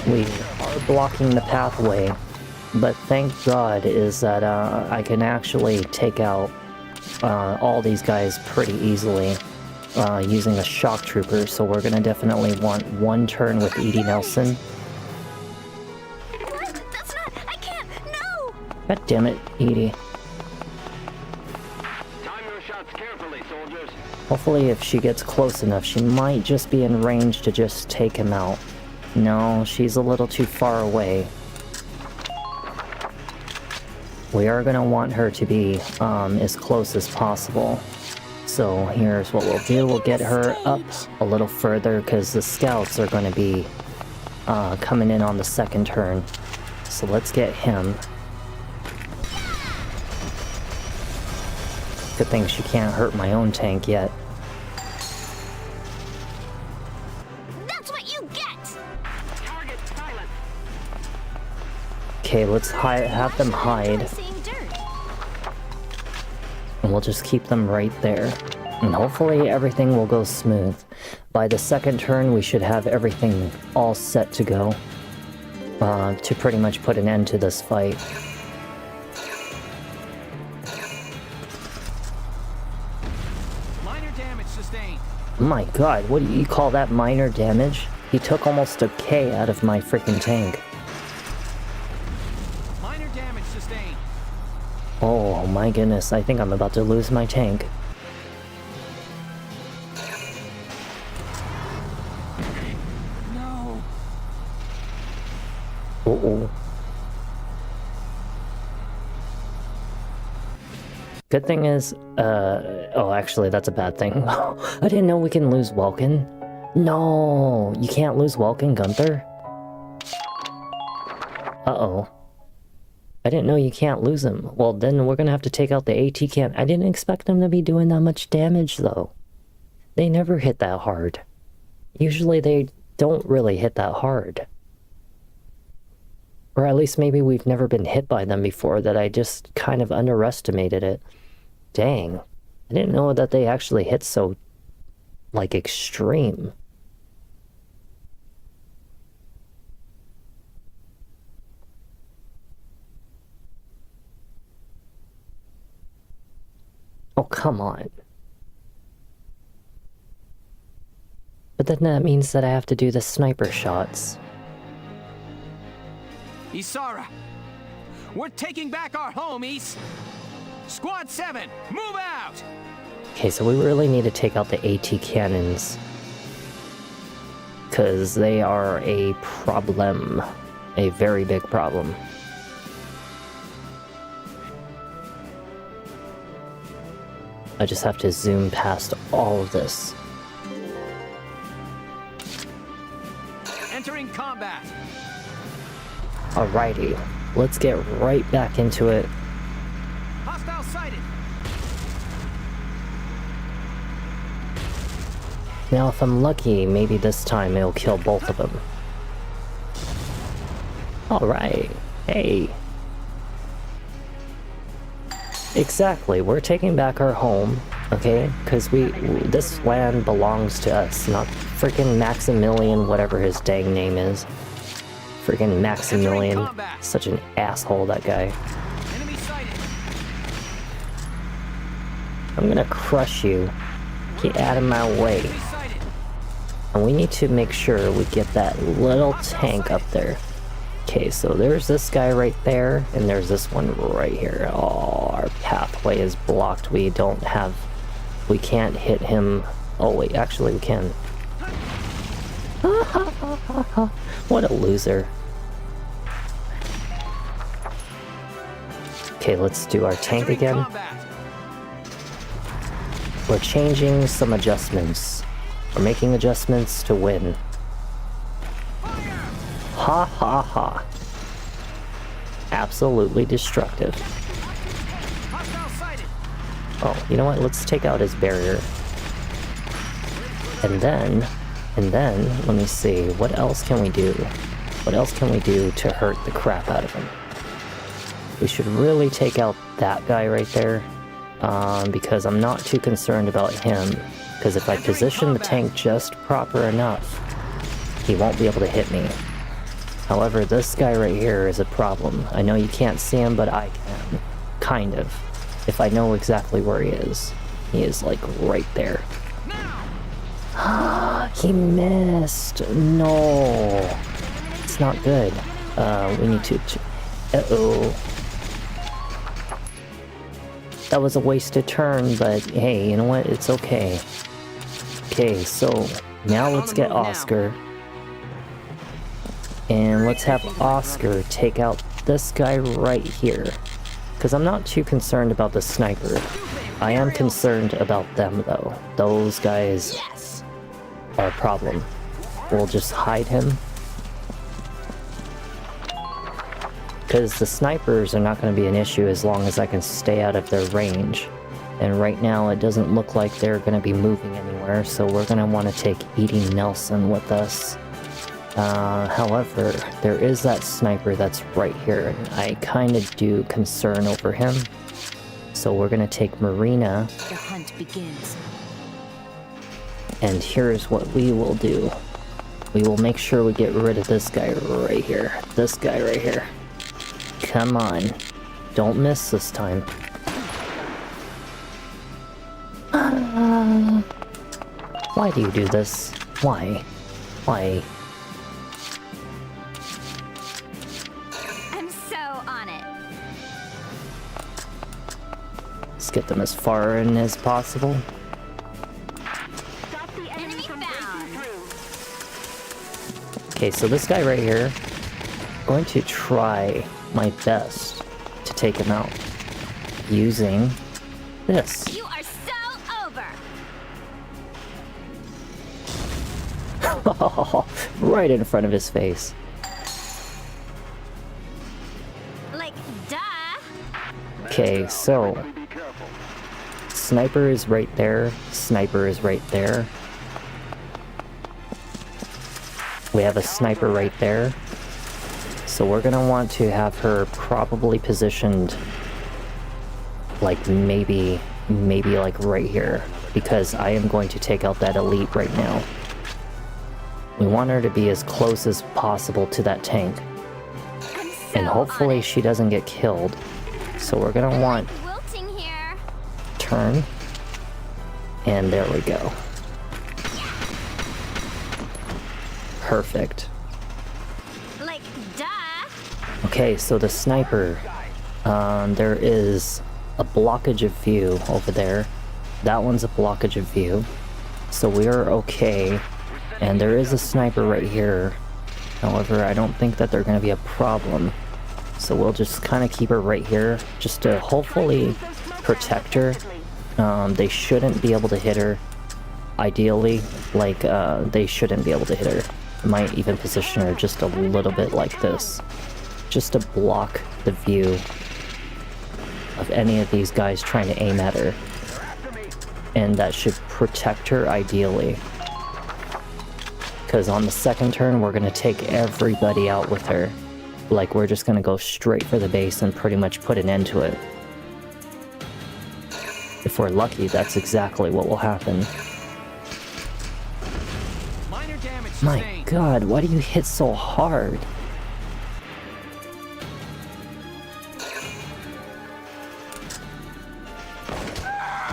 We are blocking the pathway, but thank God is that I can actually take out all these guys pretty easily. Using a shock trooper, so we're gonna definitely want 1 turn with Edie Nelson. That's not. I can't. No. God damn it, Edie. Time your shots carefully, soldiers. Hopefully, if she gets close enough, she might just be in range to just take him out. No, she's a little too far away. We are gonna want her to be as close as possible. So here's what we'll do. We'll get her up a little further because the scouts are going to be coming in on the 2nd turn. So let's get him. Good thing she can't hurt my own tank yet. That's what you get! Target silent. Okay, let's have them hide. And we'll just keep them right there. And hopefully everything will go smooth. By the second turn, we should have everything all set to go. To pretty much put an end to this fight. Minor damage sustained. My god, what do you call that minor damage? He took almost a K out of my freaking tank. Minor damage sustained. Oh my goodness, I think I'm about to lose my tank. No. Uh-oh. Good thing is, oh, actually, that's a bad thing. I didn't know we can lose Welkin. No, you can't lose Welkin, Gunther. Uh-oh. I didn't know you can't lose him. Well, then we're gonna have to take out the AT can. I didn't expect them to be doing that much damage, though. They never hit that hard. Usually they don't really hit that hard. Or at least maybe we've never been hit by them before, that I just kind of underestimated it. Dang. I didn't know that they actually hit so, like, extreme. Oh, come on. But then that means that I have to do the sniper shots. Isara! We're taking back our home, Is! Squad 7, move out! Okay, so we really need to take out the AT cannons. Because they are a problem. A very big problem. I just have to zoom past all of this. Entering combat! Alrighty, let's get right back into it. Hostile sighted! Now if I'm lucky, maybe this time it'll kill both of them. Alright, hey. Exactly, we're taking back our home, okay? Because this land belongs to us, not freaking Maximilian, whatever his dang name is. Freaking Maximilian, such an asshole, that guy. Enemy sighted! I'm gonna crush you. Get out of my way. Enemy sighted! And we need to make sure we get that little tank up there. Okay, so there's this guy right there, and there's this one right here. Oh, our pathway is blocked. We can't hit him. Oh wait, actually we can. What a loser. Okay, let's do our tank again. We're changing some adjustments. We're making adjustments to win. Ha ha ha. Absolutely destructive. Oh, you know what? Let's take out his barrier. And then, let me see. What else can we do? What else can we do to hurt the crap out of him? We should really take out that guy right there. Because I'm not too concerned about him. Because if I position the tank just proper enough, he won't be able to hit me. However, this guy right here is a problem. I know you can't see him, but I can. Kind of. If I know exactly where he is. He is, like, right there. He missed! No! It's not good. We need to... Uh-oh. That was a wasted turn, but hey, you know what? It's okay. Okay, so now let's get Oscar. And let's have Oscar take out this guy right here. Because I'm not too concerned about the sniper. I am concerned about them, though. Those guys are a problem. We'll just hide him. Because the snipers are not going to be an issue as long as I can stay out of their range. And right now it doesn't look like they're going to be moving anywhere, so we're going to want to take Edie Nelson with us. However, there is that sniper that's right here, and I kind of do concern over him. So we're going to take Marina. The hunt begins. And here's what we will do. We will make sure we get rid of this guy right here. This guy right here. Come on. Don't miss this time. Why do you do this? Why? Why? I'm so on it. Let's get them as far in as possible. Stop the enemy found. Okay, so this guy right here, I'm going to try my best to take him out using this. You are so over. Right in front of his face. Like, duh. Okay, so sniper is right there. Sniper is right there. We have a sniper right there. So we're gonna want to have her probably positioned like maybe like right here, because I am going to take out that elite right now. We want her to be as close as possible to that tank. And hopefully she doesn't get killed. So we're gonna want Wilting here. turn. And there we go. Perfect. Like, duh. Okay, so the sniper, there is a blockage of view over there. That one's a blockage of view. So we are okay. And there is a sniper right here. However, I don't think that they're going to be a problem. So we'll just kind of keep her right here, just to hopefully protect her. They shouldn't be able to hit her. Ideally, like, they shouldn't be able to hit her. Might even position her just a little bit like this, just to block the view of any of these guys trying to aim at her. And that should protect her ideally. Because on the second turn, we're going to take everybody out with her. Like, we're just going to go straight for the base and pretty much put an end to it. If we're lucky, that's exactly what will happen. My god, why do you hit so hard?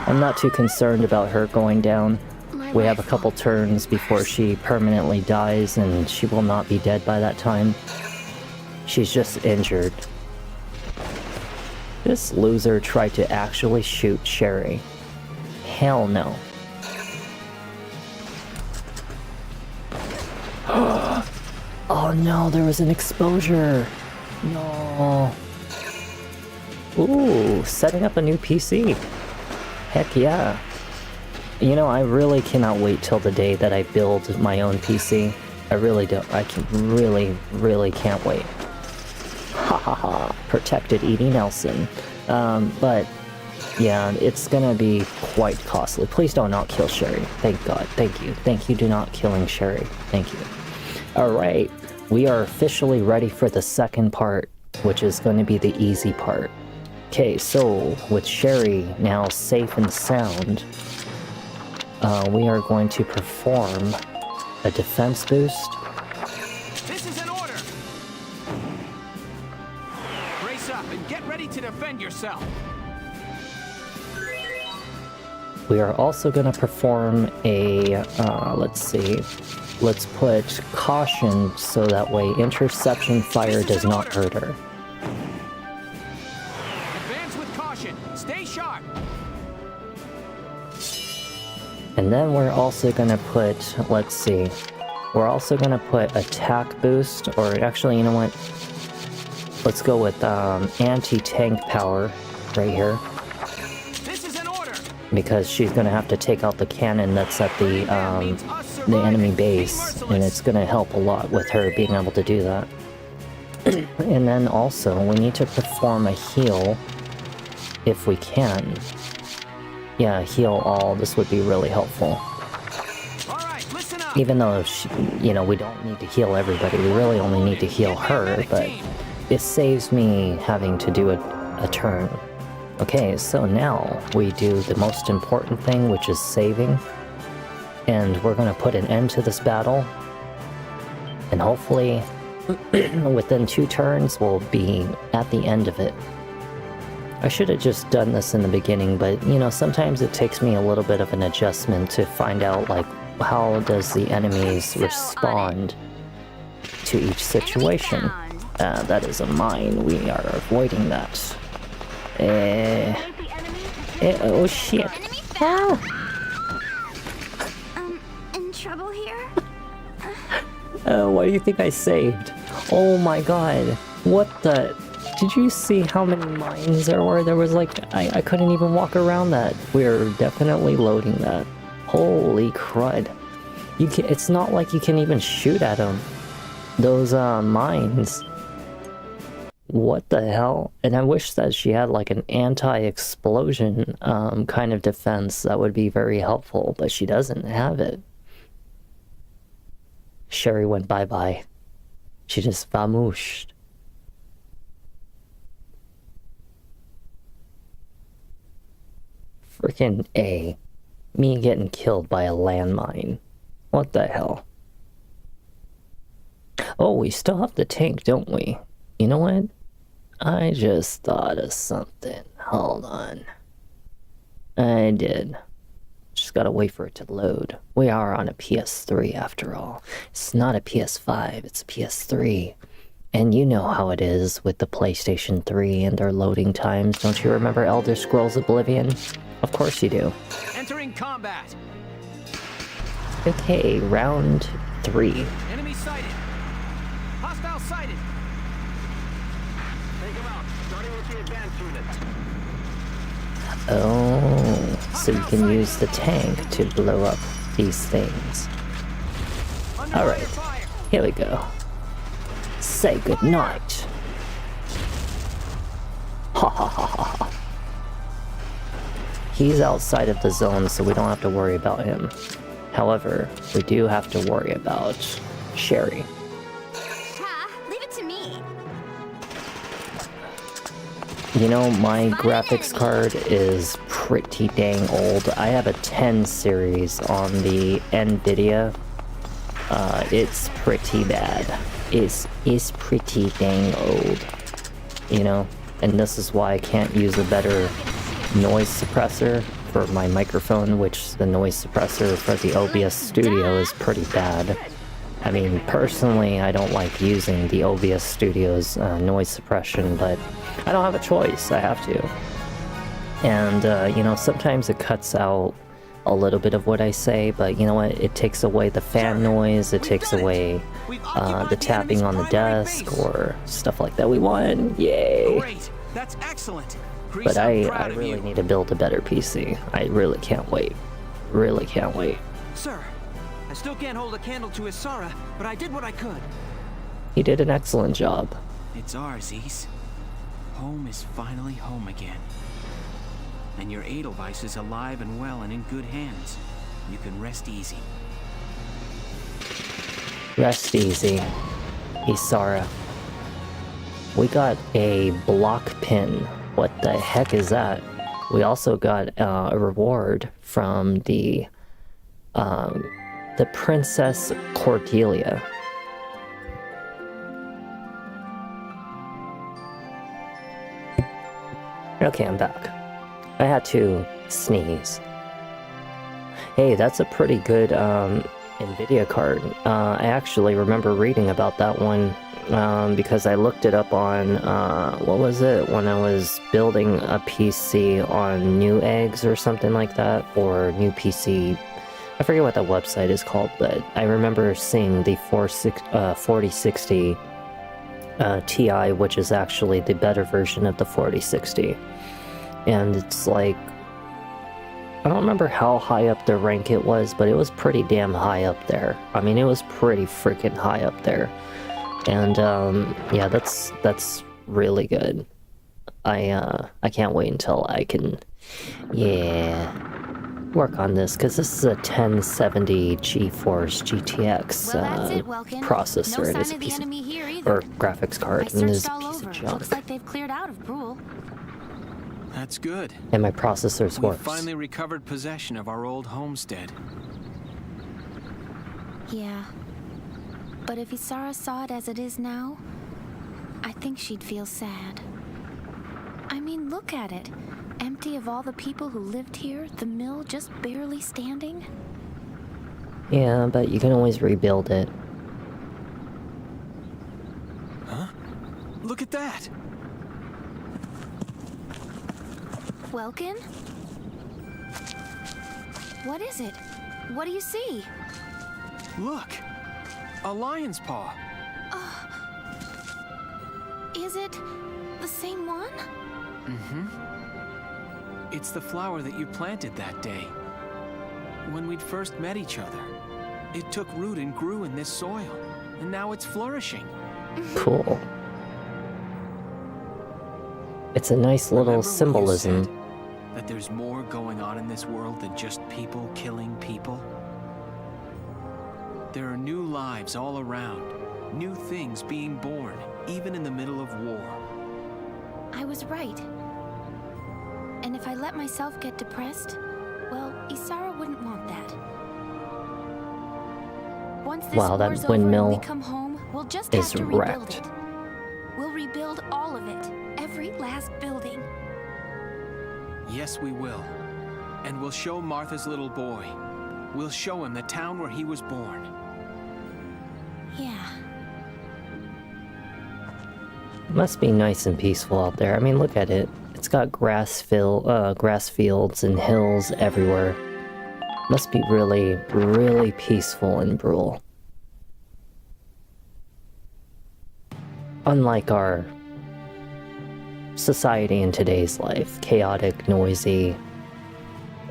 I'm not too concerned about her going down. We have a couple turns before she permanently dies, and she will not be dead by that time. She's just injured. This loser tried to actually shoot Sherry. Hell no. Oh no, there was an exposure. No. Ooh, setting up a new PC. Heck yeah. You know, I really cannot wait till the day that I build my own PC. I really don't. I can really can't wait. Ha ha ha. Protected Edie Nelson. But yeah, it's gonna be quite costly. Please do not kill Sherry. Thank God. Thank you. Thank you. Do not killing Sherry. Thank you. Alright, we are officially ready for the second part, which is going to be the easy part. Okay, so with Sherry now safe and sound, we are going to perform a defense boost. This is an order! Brace up and get ready to defend yourself! We are also going to perform a, let's see, let's put caution so that way interception fire does not hurt her. Advance with caution. Stay sharp. And then we're also going to put, let's see, we're also going to put attack boost, or actually, you know what? Let's go with anti-tank power right here. Because she's going to have to take out the cannon that's at the enemy base, and it's going to help a lot with her being able to do that. And then also, we need to perform a heal if we can. Yeah, heal all. This would be really helpful. Even though, you know, we don't need to heal everybody. We really only need to heal her, but it saves me having to do a turn. Okay, so now we do the most important thing, which is saving. And we're going to put an end to this battle. And hopefully, within 2 turns, we'll be at the end of it. I should have just done this in the beginning, but, you know, sometimes it takes me a little bit of an adjustment to find out, like, how does the enemies respond to each situation. That is a mine. We are avoiding that. Oh shit. Ah. In trouble here? What do you think I saved? Oh my god. What the... Did you see how many mines there were? There was like... I couldn't even walk around that. We're definitely loading that. Holy crud. It's not like you can even shoot at them. Those mines. What the hell? And I wish that she had like an anti-explosion kind of defense. That would be very helpful, but she doesn't have it. Sherry went bye-bye. She just vamooshed. Freaking A. Me getting killed by a landmine. What the hell? Oh, we still have the tank, don't we? You know what? I just thought of something. Hold on. I did. Just gotta wait for it to load. We are on a PS3 after all. It's not a PS5, it's a PS3. And you know how it is with the PlayStation 3 and their loading times. Don't you remember Elder Scrolls Oblivion? Of course you do. Entering combat. Okay, round 3. Enemy sighted. Hostile sighted. Take him out. Starting with the advanced unit. Oh, so you can use the tank to blow up these things. Alright, here we go. Say goodnight. Ha ha ha ha ha. He's outside of the zone, so we don't have to worry about him. However, we do have to worry about Sherry. Leave it to me. You know, my graphics card is pretty dang old. I have a 10 series on the NVIDIA. It's pretty bad. It's pretty dang old. You know? And this is why I can't use a better noise suppressor for my microphone, which the noise suppressor for the OBS Studio is pretty bad. I mean, personally, I don't like using the OBS Studio's noise suppression, but I don't have a choice. I have to. And, you know, sometimes it cuts out a little bit of what I say, but you know what? It takes away the fan noise, it takes away the tapping on the desk, or stuff like that. We won! Yay! Great. That's excellent. But I really need to build a better PC. I really can't wait. Really can't wait. Sir, I still can't hold a candle to Isara, but I did what I could. He did an excellent job. It's ours, Ys. Home is finally home again. And your Edelweiss is alive and well and in good hands. You can rest easy. Rest easy, Isara. We got a block pin. What the heck is that? We also got a reward from the Princess Cordelia. Okay, I'm back. I had to sneeze. Hey, that's a pretty good NVIDIA card. I actually remember reading about that one because I looked it up on, what was it, when I was building a PC on Neweggs or something like that, or New PC, I forget what that website is called, but I remember seeing the 4060 Ti, which is actually the better version of the 4060. And it's like, I don't remember how high up the rank it was, but it was pretty damn high up there. I mean, it was pretty freaking high up there. And yeah, that's really good. I can't wait until I can, work on this, because this is a 1070 GeForce GTX processor. No It sign is a of the piece enemy of, here or either. graphics card, I and it is searched a all piece over. of junk. Looks like they've cleared out of Brule. That's good. And my processor's We works. finally recovered possession of our old homestead. Yeah. But if Isara saw it as it is now, I think she'd feel sad. I mean, look at it. Empty of all the people who lived here, the mill just barely standing. Yeah, but you can always rebuild it. Huh? Look at that! Welkin? What is it? What do you see? Look! A lion's paw! Is it the same one? Mm-hmm. It's the flower that you planted that day. When we'd first met each other. It took root and grew in this soil. And now it's flourishing. Cool. It's a nice little symbolism. That there's more going on in this world than just people killing people. There are new lives all around. New things being born, even in the middle of war. I was right. And if I let myself get depressed, well, Isara wouldn't want that. Once this Wow, war's that over and windmill we come home, we'll just have is to rebuild wrecked. it. We'll rebuild all of it, every last building. Yes, we will. And we'll show Martha's little boy. We'll show him the town where he was born. Yeah. Must be nice and peaceful out there. I mean, look at it. It's got grass fields and hills everywhere. Must be really, really peaceful in Brule. Unlike our society in today's life, chaotic, noisy,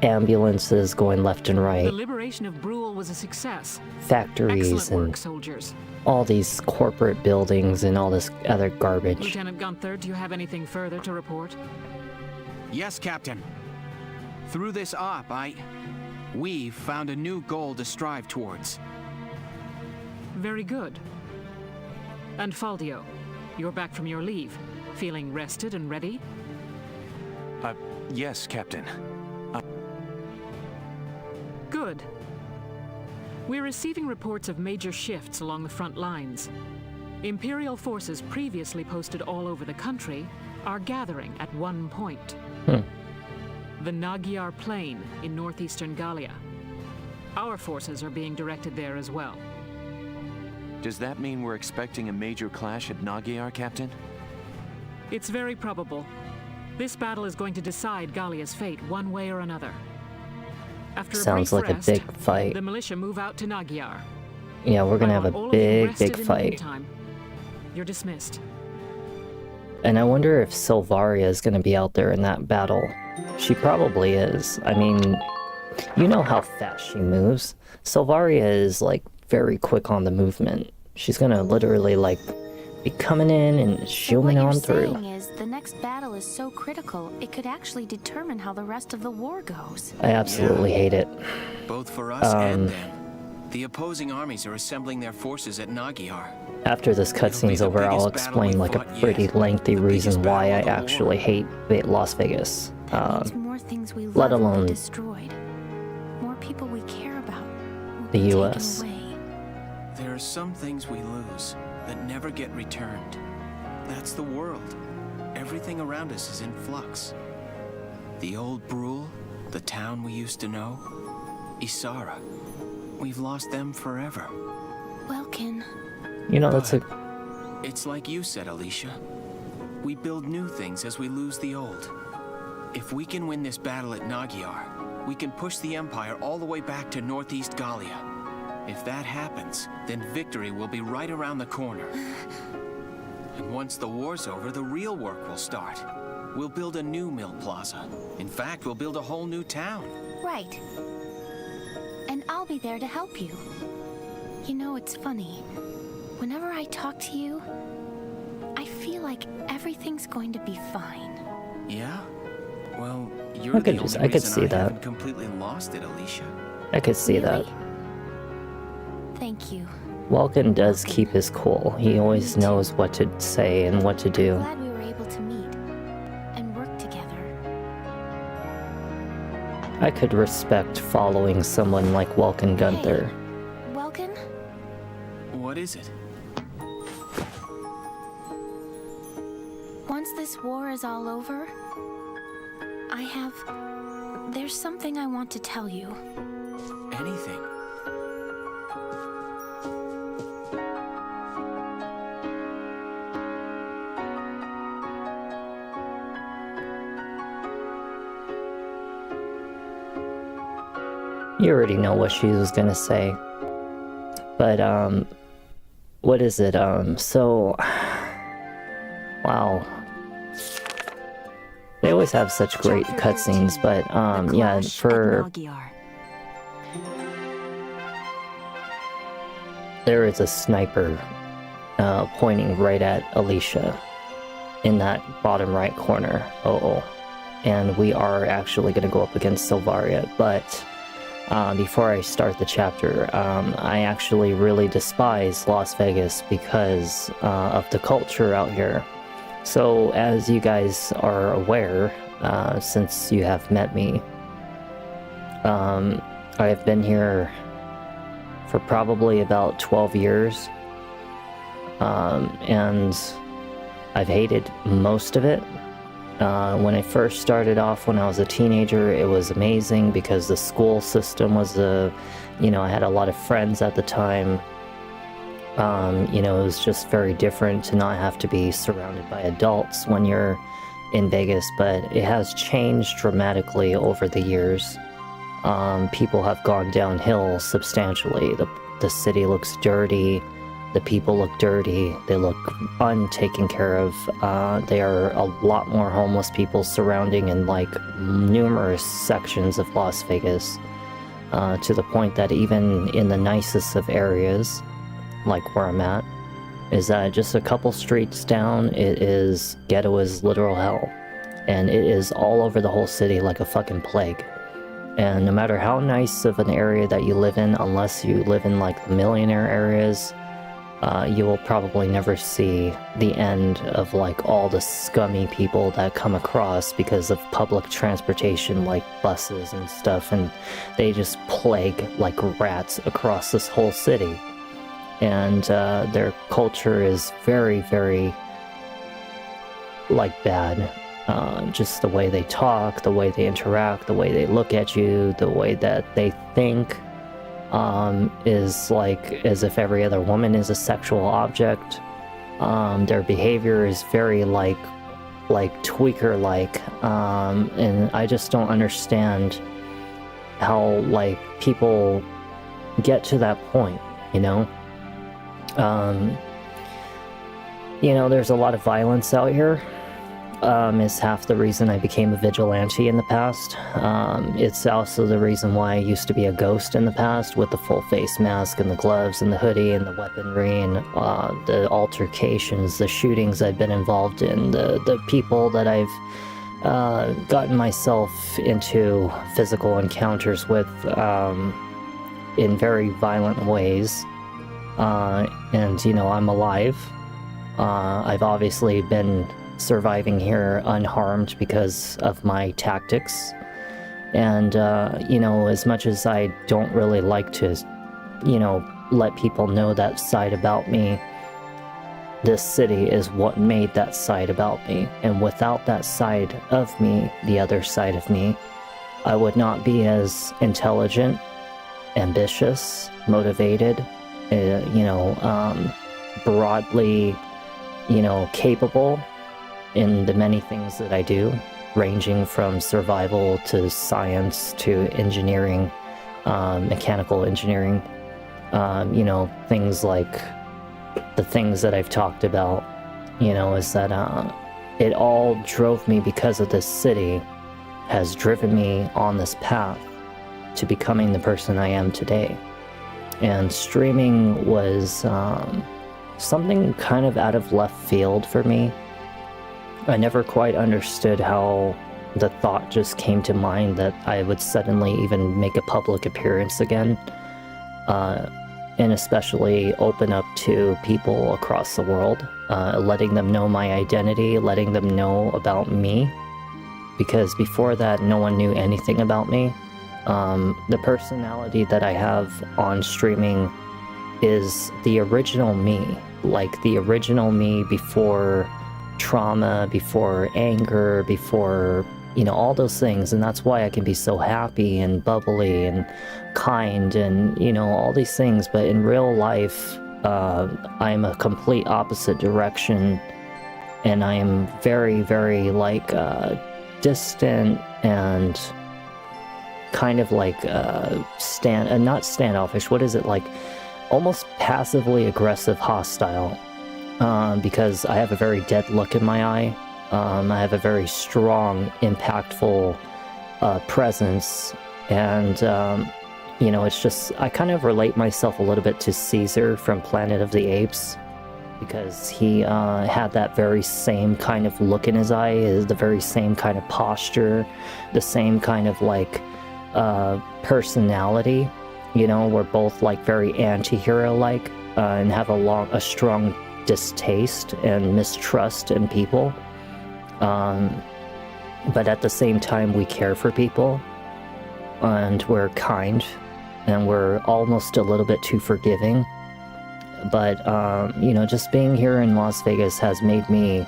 ambulances going left and right, The liberation of Brule was a success. factories Excellent and work, soldiers. all these corporate buildings and all this other garbage. Lieutenant Gunther, do you have anything further to report? Yes, Captain. Through this op, we've found a new goal to strive towards. Very good. And Faldio, you're back from your leave. Feeling rested and ready? Yes, Captain. Good. We're receiving reports of major shifts along the front lines. Imperial forces previously posted all over the country are gathering at one point. The Nagyar Plain in northeastern Gallia. Our forces are being directed there as well. Does that mean we're expecting a major clash at Nagyar, Captain? It's very probable. This battle is going to decide Gallia's fate one way or another. After Sounds a like brief a rest, big fight. the militia move out to Nagyar. Yeah, we're gonna I have want a all of you big, rested big in the fight. meantime. You're dismissed. And I wonder if Selvaria is gonna be out there in that battle. She probably is. I mean, you know how fast she moves. Selvaria is, like, very quick on the movement. She's gonna literally, like, be coming in and zooming on through. What you're saying is, the next battle is so critical, it could actually determine how the rest of the war goes. I absolutely hate it. Both for us and them. The opposing armies are assembling their forces at Nagyar. After this cutscene's over, I'll explain, like, a pretty lengthy reason why I actually hate Las Vegas. More things we Let love will be alone destroyed. More people we care about will the be taken US. away. There are some things we lose that never get returned. That's the world. Everything around us is in flux. The old Brule, the town we used to know, Isara. We've lost them forever. Welkin. You know, that's a... It's like you said, Alicia. We build new things as we lose the old. If we can win this battle at Nagyar, we can push the Empire all the way back to northeast Gallia. If that happens, then victory will be right around the corner. And once the war's over, the real work will start. We'll build a new mill plaza. In fact, we'll build a whole new town. Right. And I'll be there to help you. You know, it's funny. whenever I talk to you, I feel like everything's going to be fine. Yeah? Well, you're I could the only see reason I that. haven't completely lost it, Alicia. I could see that. Thank you. Vulcan does keep his cool. He always knows what to say and what to do. Glad we were able to meet and work together. I could respect following someone like Vulcan Gunther. Welcome? What is it? Once this war is all over, there's something I want to tell you. Anything? You already know what she was gonna say. But, what is it? Wow. They always have such great cutscenes, but, yeah, there is a sniper, pointing right at Alicia in that bottom right corner. And we are actually gonna go up against Selvaria, but before I start the chapter, I actually really despise Las Vegas because of the culture out here. So, as you guys are aware, since you have met me, I have been here for probably about 12 years, and I've hated most of it. When I first started off when I was a teenager, it was amazing because the school system was I had a lot of friends at the time. It was just very different to not have to be surrounded by adults when you're in Vegas, but it has changed dramatically over the years. People have gone downhill substantially. The city looks dirty. The people look dirty. They look untaken care of. There are a lot more homeless people surrounding in like numerous sections of Las Vegas, to the point that even in the nicest of areas, like where I'm at, is that just a couple streets down, ghetto is literal hell. And it is all over the whole city like a fucking plague. And no matter how nice of an area that you live in, unless you live in like the millionaire areas, you will probably never see the end of like all the scummy people that come across because of public transportation like buses and stuff, and they just plague like rats across this whole city. And their culture is very, very like bad. Just the way they talk, the way they interact, the way they look at you, the way that they think. Is like as if every other woman is a sexual object. Their behavior is very like tweaker-like, and I just don't understand how like people get to that point, there's a lot of violence out here. Is half the reason I became a vigilante in the past. It's also the reason why I used to be a ghost in the past, with the full face mask and the gloves and the hoodie and the weaponry and the altercations, the shootings I've been involved in, the people that I've gotten myself into physical encounters with in very violent ways. And I'm alive. I've obviously been surviving here unharmed because of my tactics. And, as much as I don't really like to, let people know that side about me, this city is what made that side about me. And without that side of me, the other side of me, I would not be as intelligent, ambitious, motivated, broadly, capable in the many things that I do, ranging from survival to science to engineering, mechanical engineering, things like the things that I've talked about, is that it all drove me because of this city, has driven me on this path to becoming the person I am today. And streaming was something kind of out of left field for me. I never quite understood how the thought just came to mind that I would suddenly even make a public appearance again, and especially open up to people across the world, letting them know my identity, letting them know about me, because before that, no one knew anything about me. The personality that I have on streaming is the original me, like the original me before trauma, before anger, before, all those things. And that's why I can be so happy and bubbly and kind and, all these things. But in real life, I'm a complete opposite direction. And I am very, very, distant and kind of not standoffish. What is it, almost passively aggressive, hostile, because I have a very dead look in my eye. I have a very strong, impactful presence, and it's just, I kind of relate myself a little bit to Caesar from Planet of the Apes, because he had that very same kind of look in his eye, the very same kind of posture, the same kind of personality. We're both very anti-hero-like, and have a strong distaste and mistrust in people. But at the same time, we care for people, and we're kind, and we're almost a little bit too forgiving. But, just being here in Las Vegas has made me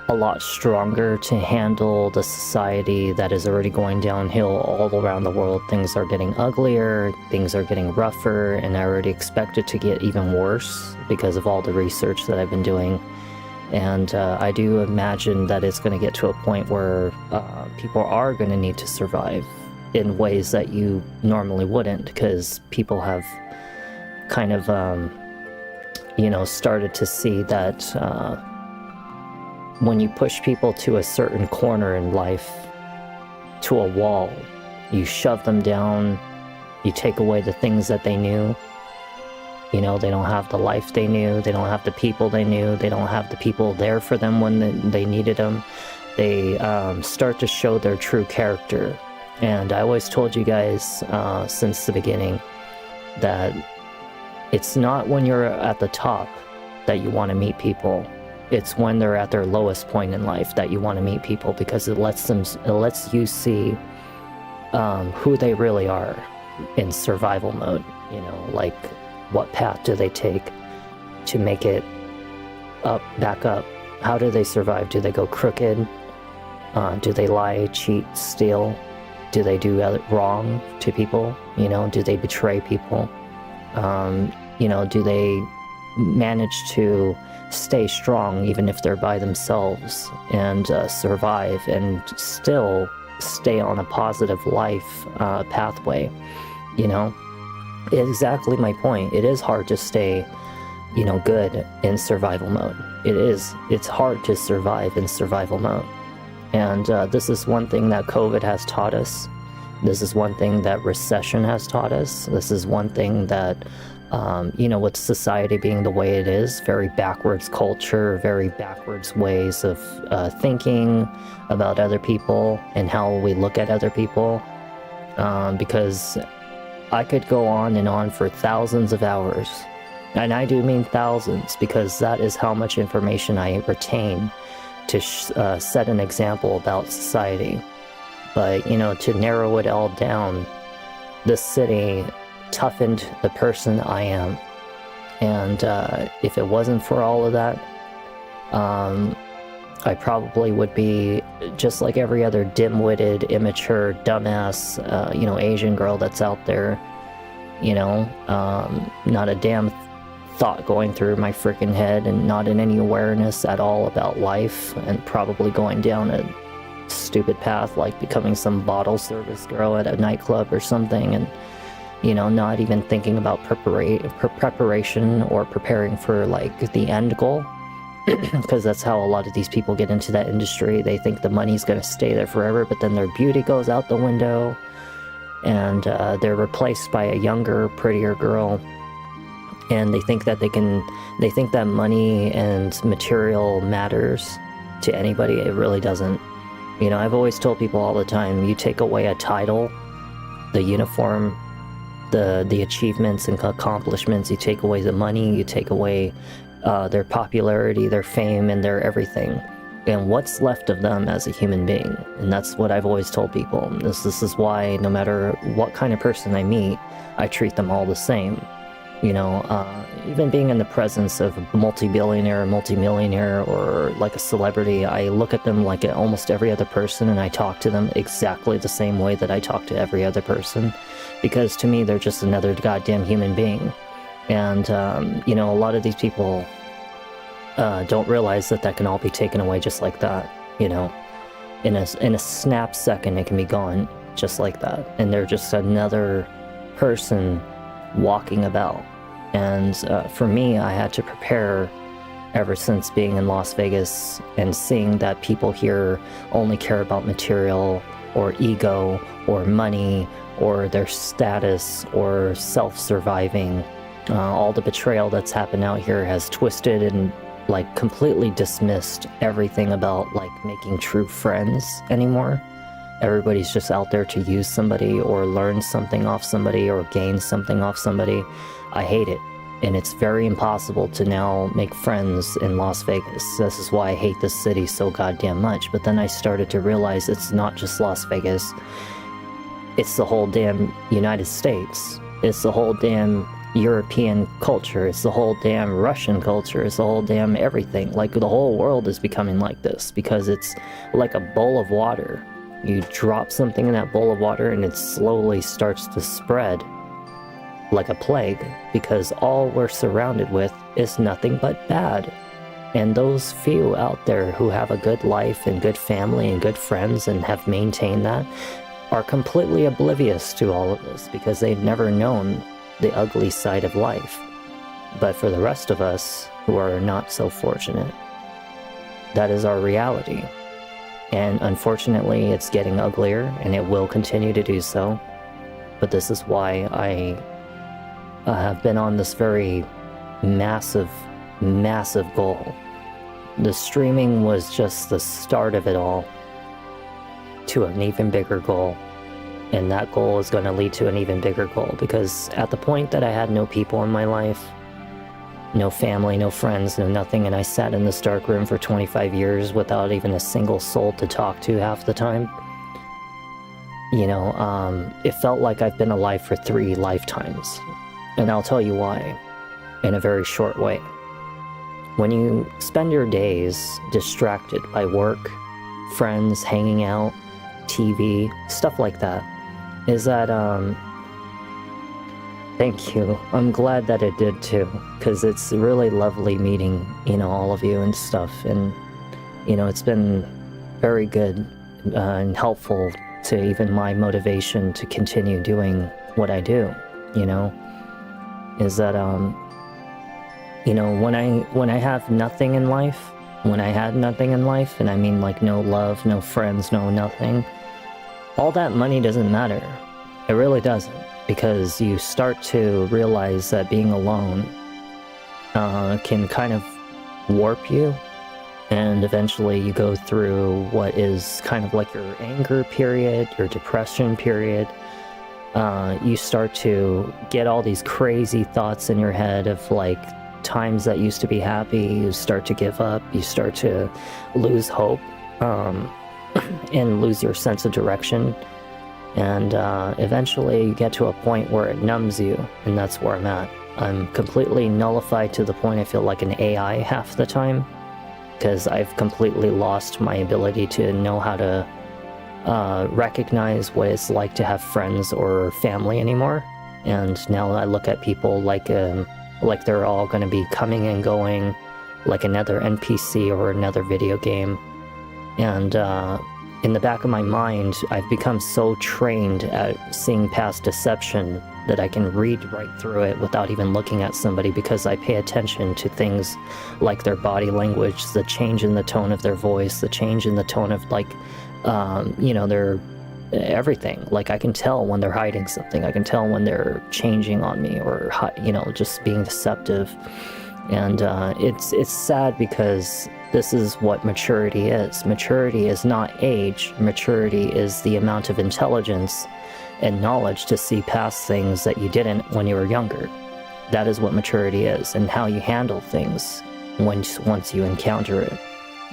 a lot stronger to handle the society that is already going downhill all around the world. Things are getting uglier, things are getting rougher, and I already expect it to get even worse because of all the research that I've been doing. And I do imagine that it's going to get to a point where people are going to need to survive in ways that you normally wouldn't, because people have kind of, started to see that when you push people to a certain corner in life, to a wall, you shove them down, you take away the things that they knew. They don't have the life they knew, they don't have the people they knew, they don't have the people there for them when they needed them. They start to show their true character. And I always told you guys since the beginning that it's not when you're at the top that you want to meet people. It's when they're at their lowest point in life that you want to meet people, because it lets you see who they really are in survival mode. What path do they take to make it back up? How do they survive? Do they go crooked? Do they lie, cheat, steal? Do they do wrong to people? Do they betray people? Do they manage to stay strong even if they're by themselves and survive and still stay on a positive life pathway? Exactly my point. It is hard to stay, good in survival mode. It's hard to survive in survival mode. And this is one thing that COVID has taught us. This is one thing that recession has taught us. This is one thing that, with society being the way it is, very backwards culture, very backwards ways of thinking about other people and how we look at other people. Because I could go on and on for thousands of hours. And I do mean thousands, because that is how much information I retain to set an example about society. But, to narrow it all down, this city toughened the person I am. And if it wasn't for all of that, I probably would be just like every other dim-witted, immature, dumbass, Asian girl that's out there, not a damn thought going through my freaking head, and not in any awareness at all about life, and probably going down a stupid path like becoming some bottle service girl at a nightclub or something, and not even thinking about preparation or preparing for the end goal. Because that's how a lot of these people get into that industry. They think the money's going to stay there forever, but then their beauty goes out the window, and they're replaced by a younger, prettier girl. and they think that they think that money and material matters to anybody. It really doesn't. You know, I've always told people all the time, you take away a title, the uniform, the achievements and accomplishments, you take away the money, you take away their popularity, their fame, and their everything. And what's left of them as a human being? And that's what I've always told people. This is why no matter what kind of person I meet, I treat them all the same. You know, even being in the presence of a multi-billionaire, multi-millionaire, or like a celebrity, I look at them like almost every other person, and I talk to them exactly the same way that I talk to every other person. Because to me, they're just another goddamn human being. And, you know, a lot of these people don't realize that that can all be taken away just like that. You know, in a snap second, it can be gone just like that. And they're just another person walking about. And for me, I had to prepare ever since being in Las Vegas and seeing that people here only care about material or ego or money or their status or self-surviving. All the betrayal that's happened out here has twisted and like completely dismissed everything about like making true friends anymore. Everybody's just out there to use somebody or learn something off somebody or gain something off somebody. I hate it. And it's very impossible to now make friends in Las Vegas. This is why I hate this city so goddamn much. But then I started to realize it's not just Las Vegas. It's the whole damn United States. It's the whole damn European culture. It's the whole damn Russian culture. It's the whole damn everything. Like the whole world is becoming like this because it's like a bowl of water. You drop something in that bowl of water and it slowly starts to spread like a plague because all we're surrounded with is nothing but bad. And those few out there who have a good life and good family and good friends and have maintained that are completely oblivious to all of this because they've never known the ugly side of life. But for the rest of us who are not so fortunate, that is our reality. And unfortunately, it's getting uglier, and it will continue to do so. But this is why I have been on this very massive, massive goal. The streaming was just the start of it all to an even bigger goal. And that goal is going to lead to an even bigger goal, because at the point that I had no people in my life, no family, no friends, no nothing, and I sat in this dark room for 25 years without even a single soul to talk to half the time, you know, it felt like I've been alive for 3 lifetimes. And I'll tell you why, in a very short way. When you spend your days distracted by work, friends, hanging out, TV, stuff like that, is that, thank you. I'm glad that it did too, because it's really lovely meeting, you know, all of you and stuff. And, you know, it's been very good and helpful to even my motivation to continue doing what I do, you know, is that, you know, when I have nothing in life, when I had nothing in life, and I mean like no love, no friends, no nothing, all that money doesn't matter. It really doesn't. Because you start to realize that being alone can kind of warp you, and eventually you go through what is kind of like your anger period, your depression period. You start to get all these crazy thoughts in your head of like times that used to be happy. You start to give up, you start to lose hope, and lose your sense of direction. And eventually you get to a point where it numbs you, and that's where I'm at. I'm completely nullified to the point I feel like an AI half the time, because I've completely lost my ability to know how to recognize what it's like to have friends or family anymore. And now I look at people like they're all going to be coming and going, like another NPC or another video game. And in the back of my mind, I've become so trained at seeing past deception that I can read right through it without even looking at somebody, because I pay attention to things like their body language, the change in the tone of their voice, the change in the tone of like, you know, their everything. Like, I can tell when they're hiding something. I can tell when they're changing on me or, you know, just being deceptive. And it's sad because this is what maturity is. Maturity is not age. Maturity is the amount of intelligence and knowledge to see past things that you didn't when you were younger. That is what maturity is, and how you handle things once you encounter it.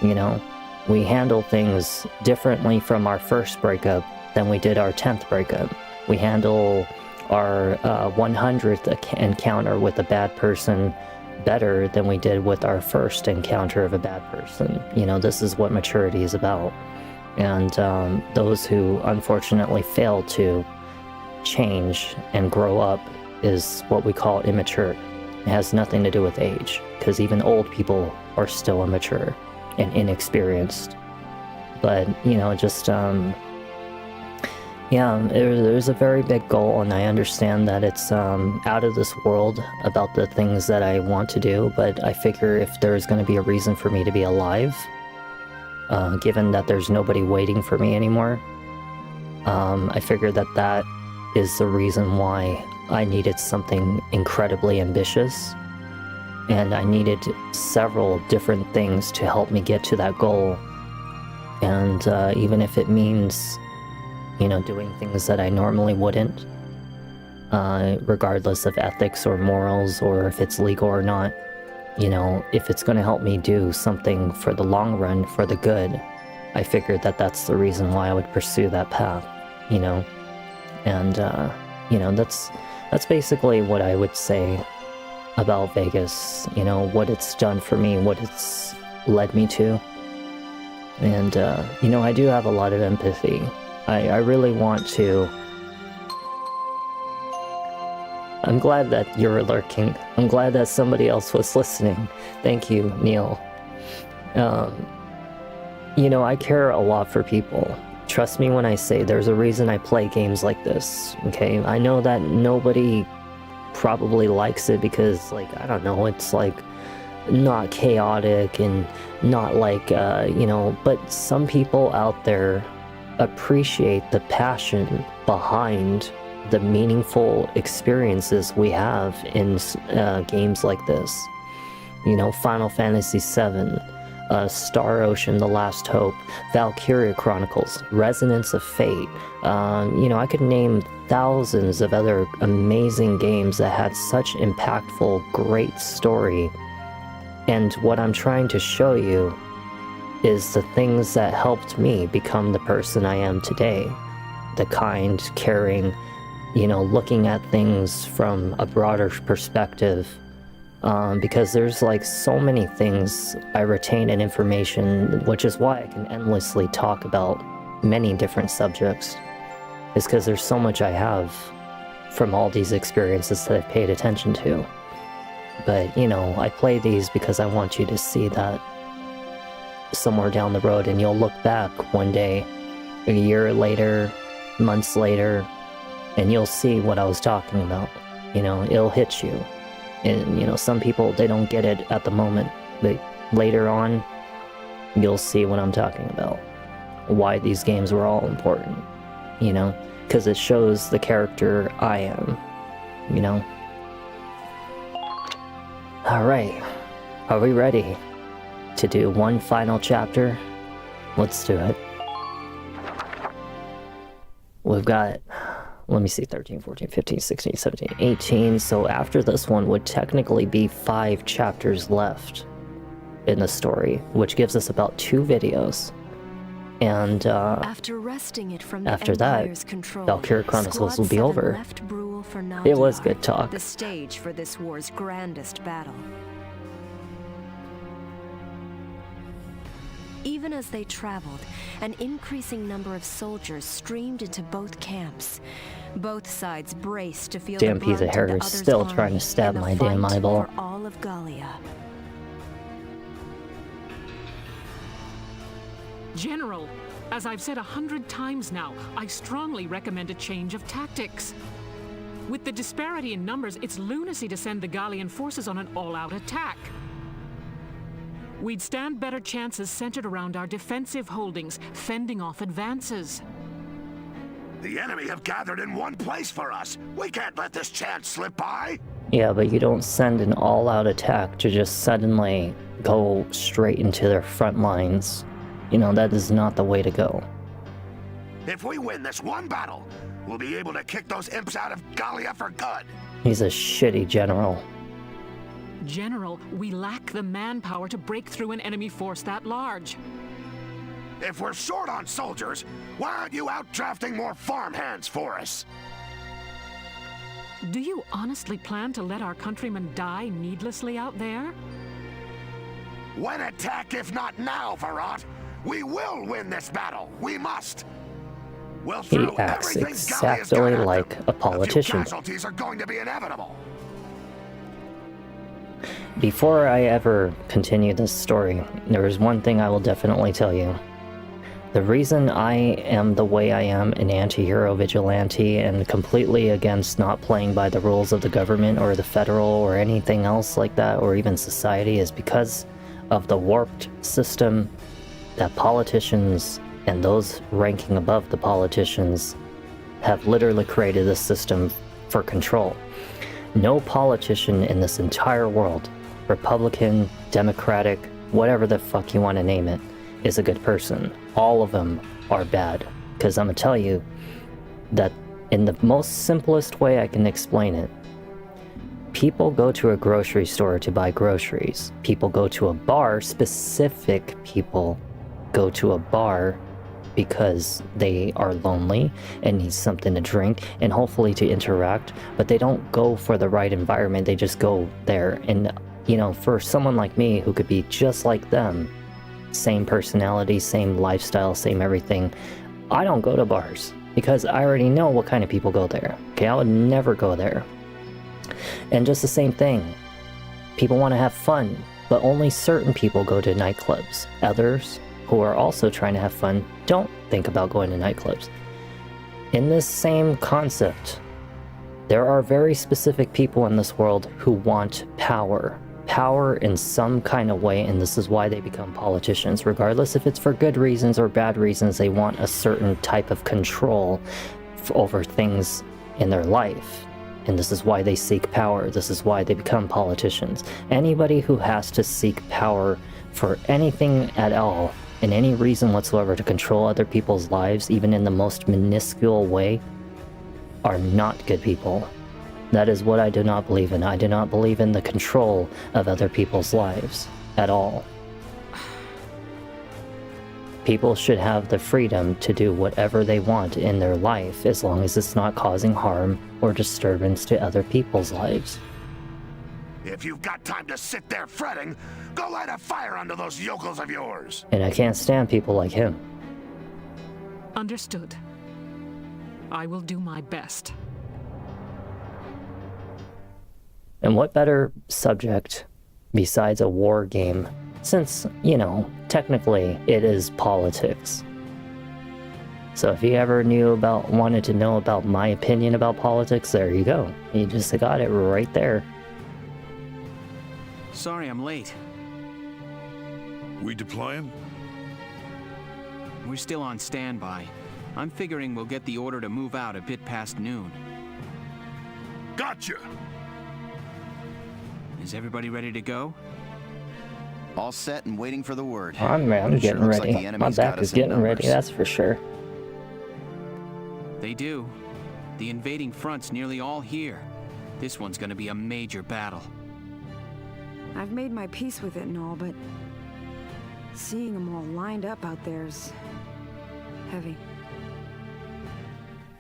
You know, we handle things differently from our first breakup than we did our 10th breakup. We handle our 100th encounter with a bad person better than we did with our first encounter of a bad person. You know, this is what maturity is about. And those who unfortunately fail to change and grow up is what we call immature. It has nothing to do with age, because even old people are still immature and inexperienced. But, you know, just yeah, there's a very big goal, and I understand that it's out of this world about the things that I want to do, but I figure if there's going to be a reason for me to be alive, given that there's nobody waiting for me anymore, I figure that that is the reason why I needed something incredibly ambitious, and I needed several different things to help me get to that goal. And even if it means, you know, doing things that I normally wouldn't, regardless of ethics or morals or if it's legal or not, you know, if it's going to help me do something for the long run, for the good, I figured that that's the reason why I would pursue that path, you know. And, you know, that's basically what I would say about Vegas, you know, what it's done for me, what it's led me to. And, you know, I do have a lot of empathy. I really want to. I'm glad that you're lurking. I'm glad that somebody else was listening. Thank you, Neil. You know, I care a lot for people. Trust me when I say there's a reason I play games like this, okay? I know that nobody probably likes it because, like, I don't know, it's like not chaotic and not like, you know, but some people out there appreciate the passion behind the meaningful experiences we have in games like this. You know, Final Fantasy VII, Star Ocean, The Last Hope, Valkyria Chronicles, Resonance of Fate. You know, I could name thousands of other amazing games that had such impactful, great story. And what I'm trying to show you is the things that helped me become the person I am today. The kind, caring, you know, looking at things from a broader perspective. Because there's like so many things I retain in information, which is why I can endlessly talk about many different subjects. Is because there's so much I have from all these experiences that I've paid attention to. But, you know, I play these because I want you to see that somewhere down the road, and you'll look back one day, a year later, months later, and you'll see what I was talking about. You know, it'll hit you. And, you know, some people, they don't get it at the moment, but later on, you'll see what I'm talking about. Why these games were all important, you know? Because it shows the character I am, you know? Alright, are we ready to do one final chapter? Let's do it. We've got, let me see, 13, 14, 15, 16, 17, 18. So after this one would technically be 5 chapters left in the story, which gives us about 2 videos. And after wresting it from the after that, Empire's control, Valkyria Chronicles will be Squad 7 over. left Brule for It was Naldiar, good talk. the stage for this war's grandest battle. Even as they traveled, an increasing number of soldiers streamed into both camps. Both sides braced to feel Damn the piece of brunt hair the is other's still army trying to stab in the my damn fight eyeball. for all of Gallia. General, as I've said 100 times now, I strongly recommend a change of tactics. With the disparity in numbers, it's lunacy to send the Gallian forces on an all-out attack. We'd stand better chances centered around our defensive holdings, fending off advances. The enemy have gathered in one place for us. We can't let this chance slip by. Yeah, but you don't send an all-out attack to just suddenly go straight into their front lines. You know, that is not the way to go. If we win this one battle, we'll be able to kick those imps out of Gallia for good. He's a shitty general. General, we lack the manpower to break through an enemy force that large. If we're short on soldiers, why aren't you out drafting more farmhands for us? Do you honestly plan to let our countrymen die needlessly out there? When attacked, if not now, Varrot, we will win this battle. We must. We'll He throw acts everything Gallia's got exactly at like them. a politician. A few casualties are going to be inevitable. Before I ever continue this story, there is one thing I will definitely tell you. The reason I am the way I am, an anti-hero vigilante, and completely against not playing by the rules of the government or the federal or anything else like that, or even society, is because of the warped system that politicians and those ranking above the politicians have literally created a system for control. No politician in this entire world, Republican, Democratic, whatever the fuck you want to name it, is a good person. All of them are bad. Because I'm gonna tell you that in the most simplest way I can explain it, people go to a grocery store to buy groceries. People go to a bar, specific people go to a bar because they are lonely and need something to drink and hopefully to interact, but they don't go for the right environment, they just go there. And, you know, for someone like me who could be just like them, same personality, same lifestyle, same everything, I don't go to bars because I already know what kind of people go there. Okay, I would never go there. And just the same thing, people want to have fun, but only certain people go to nightclubs. Others who are also trying to have fun don't think about going to nightclubs. In this same concept, there are very specific people in this world who want power. Power in some kind of way, and this is why they become politicians. Regardless if it's for good reasons or bad reasons, they want a certain type of control over things in their life. And this is why they seek power. This is why they become politicians. Anybody who has to seek power for anything at all, in any reason whatsoever, to control other people's lives, even in the most minuscule way, are not good people. That is what I do not believe in. I do not believe in the control of other people's lives at all. People should have the freedom to do whatever they want in their life as long as it's not causing harm or disturbance to other people's lives. If you've got time to sit there fretting, go light a fire under those yokels of yours. And I can't stand people like him. Understood. I will do my best. And what better subject besides a war game, since, you know, technically it is politics. So if you ever wanted to know about my opinion about politics, there you go. You just got it right there. Sorry I'm late. We deploying? We're still on standby. I'm figuring we'll get the order to move out a bit past noon. Gotcha! Is everybody ready to go? All set and waiting for the word. I'm getting ready. My back is getting ready, that's for sure. They do. The invading front's nearly all here. This one's gonna be a major battle. I've made my peace with it and all, but seeing them all lined up out there's heavy.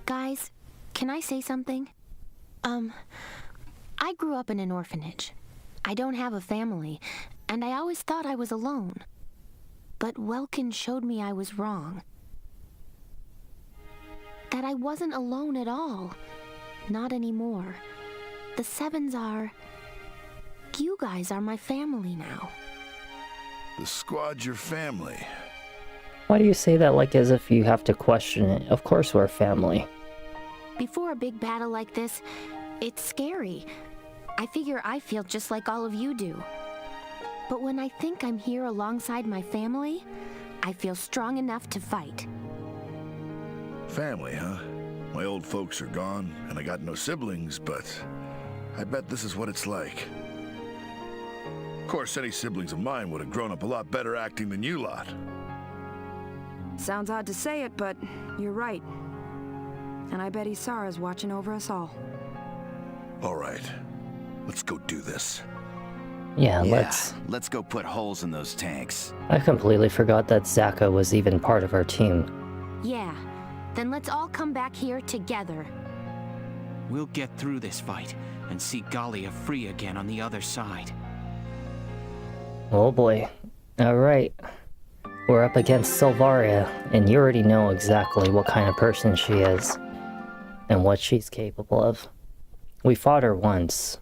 Guys, can I say something? I grew up in an orphanage. I don't have a family, and I always thought I was alone. But Welkin showed me I was wrong. That I wasn't alone at all. Not anymore. The Sevens are... You guys are my family now. The squad's your family. Why do you say that like as if you have to question it? Of course we're family. Before a big battle like this, it's scary. I figure I feel just like all of you do. But when I think I'm here alongside my family, I feel strong enough to fight. Family, huh? My old folks are gone, and I got no siblings, but I bet this is what it's like. Of course, any siblings of mine would have grown up a lot better acting than you lot. Sounds odd to say it, but you're right. And I bet Isara's watching over us all. All right, let's go do this. Yeah, let's go put holes in those tanks. I completely forgot that Zaka was even part of our team. Yeah, then let's all come back here together. We'll get through this fight and see Galia free again on the other side. Oh boy. Alright. We're up against Selvaria, and you already know exactly what kind of person she is. And what she's capable of. We fought her once,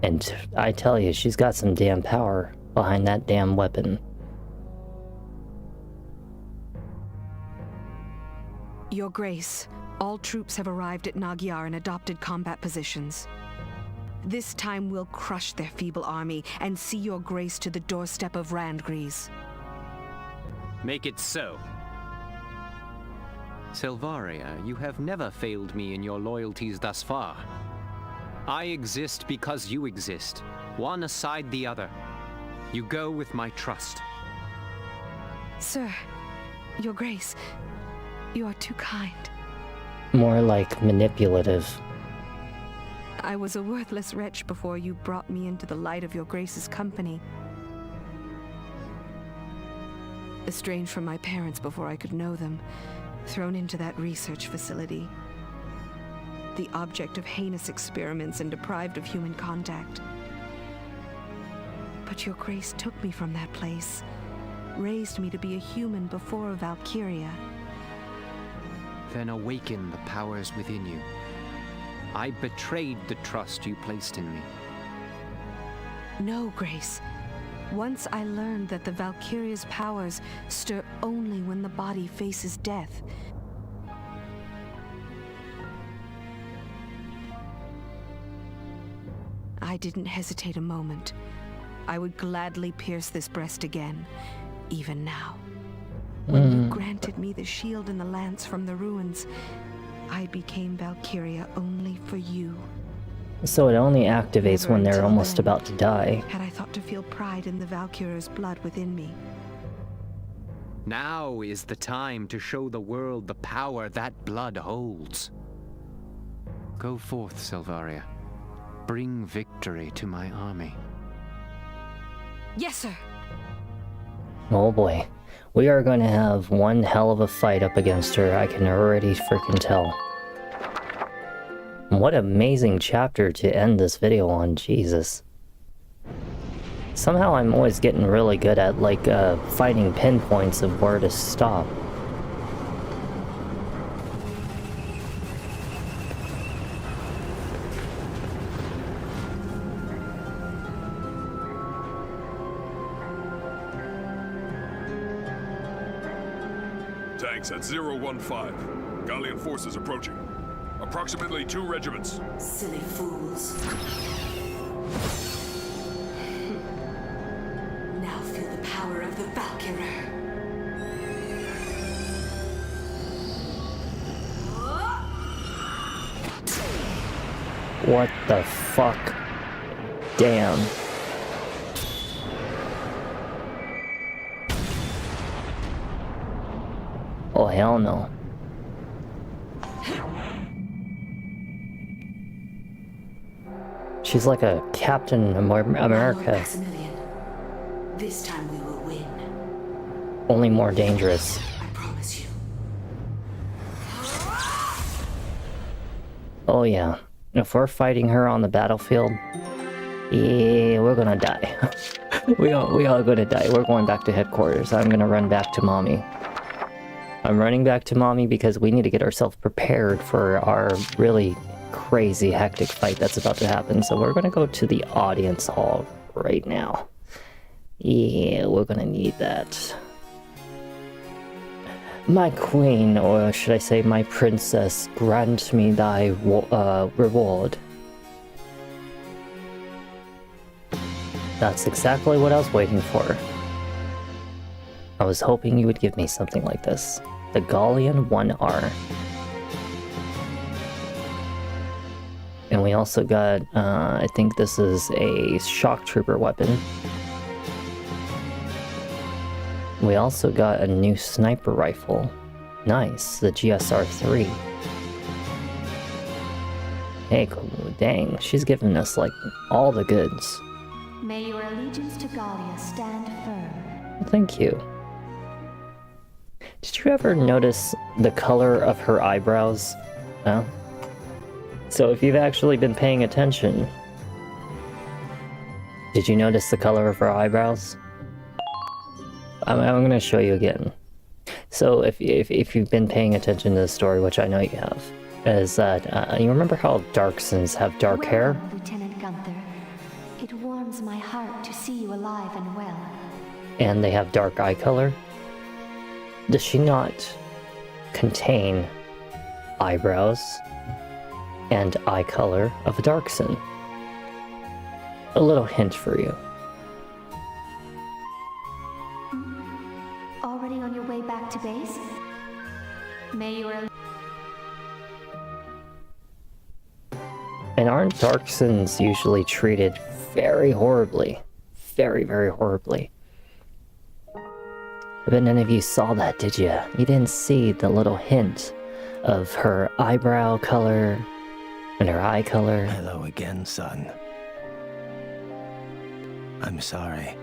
and I tell you, she's got some damn power behind that damn weapon. Your Grace, all troops have arrived at Nagyar in adopted combat positions. This time we'll crush their feeble army and see your Grace to the doorstep of Randgries. Make it so. Selvaria, you have never failed me in your loyalties thus far. I exist because you exist, one aside the other. You go with my trust. Sir, Your Grace, you are too kind. More like manipulative. I was a worthless wretch before you brought me into the light of your Grace's company. Estranged from my parents before I could know them, thrown into that research facility. The object of heinous experiments and deprived of human contact. But your Grace took me from that place, raised me to be a human before a Valkyria. Then awaken the powers within you. I betrayed the trust you placed in me. No, Grace. Once I learned that the Valkyria's powers stir only when the body faces death. I didn't hesitate a moment. I would gladly pierce this breast again, even now. When you granted me the shield and the lance from the ruins, I became Valkyria only for you. So it only activates when they're almost about to die. Had I thought to feel pride in the Valkyria's blood within me. Now is the time to show the world the power that blood holds. Go forth, Selvaria. Bring victory to my army. Yes, sir. Oh boy. We are going to have one hell of a fight up against her, I can already freaking tell. What an amazing chapter to end this video on, Jesus. Somehow I'm always getting really good at, like, finding pinpoints of where to stop. Tanks at 015. Gallian forces approaching. Approximately 2 regiments. Silly fools. Now feel the power of the Valkyria. What the fuck? Damn. Oh, hell no. She's like a Captain America. This time we will win. Only more dangerous. I promise you. Oh yeah. If we're fighting her on the battlefield, yeah, we're gonna die. we all gonna die. We're going back to headquarters. I'm gonna run back to mommy. I'm running back to mommy because we need to get ourselves prepared for our really crazy hectic fight that's about to happen. So we're gonna go to the audience hall right now. Yeah, we're gonna need that. My queen, or should I say my princess, grant me thy reward. That's exactly what I was waiting for. I was hoping you would give me something like this. The Gallian 1R. And we also got, I think this is a shock trooper weapon. We also got a new sniper rifle. Nice, the GSR-3. Hey, dang, she's giving us, like, all the goods. May your allegiance to Gallia stand firm. Thank you. Did you ever notice the color of her eyebrows? No? So if you've actually been paying attention, did you notice the color of her eyebrows? I'm going to show you again. So if you've been paying attention to the story, which I know you have, is that you remember how Darksons have dark hair? Lieutenant Gunther, it warms my heart to see you alive and well. And they have dark eye color? Does she not contain eyebrows and eye color of a Darkson? A little hint for you. Already on your way back to base? May your... And aren't Darksons usually treated very horribly? Very, very horribly. But none of you saw that, did you? You didn't see the little hint of her eyebrow color and her eye color. Hello again, son. I'm sorry,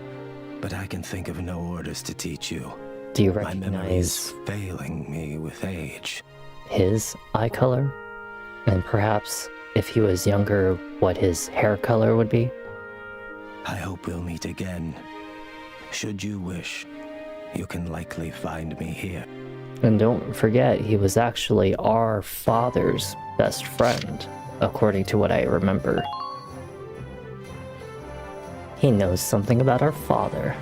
but I can think of no orders to teach you. Do you My memory is recognize failing me with age. his eye color? And perhaps, if he was younger, what his hair color would be? I hope we'll meet again. Should you wish, you can likely find me here. And don't forget, he was actually our father's best friend, according to what I remember. He knows something about our father.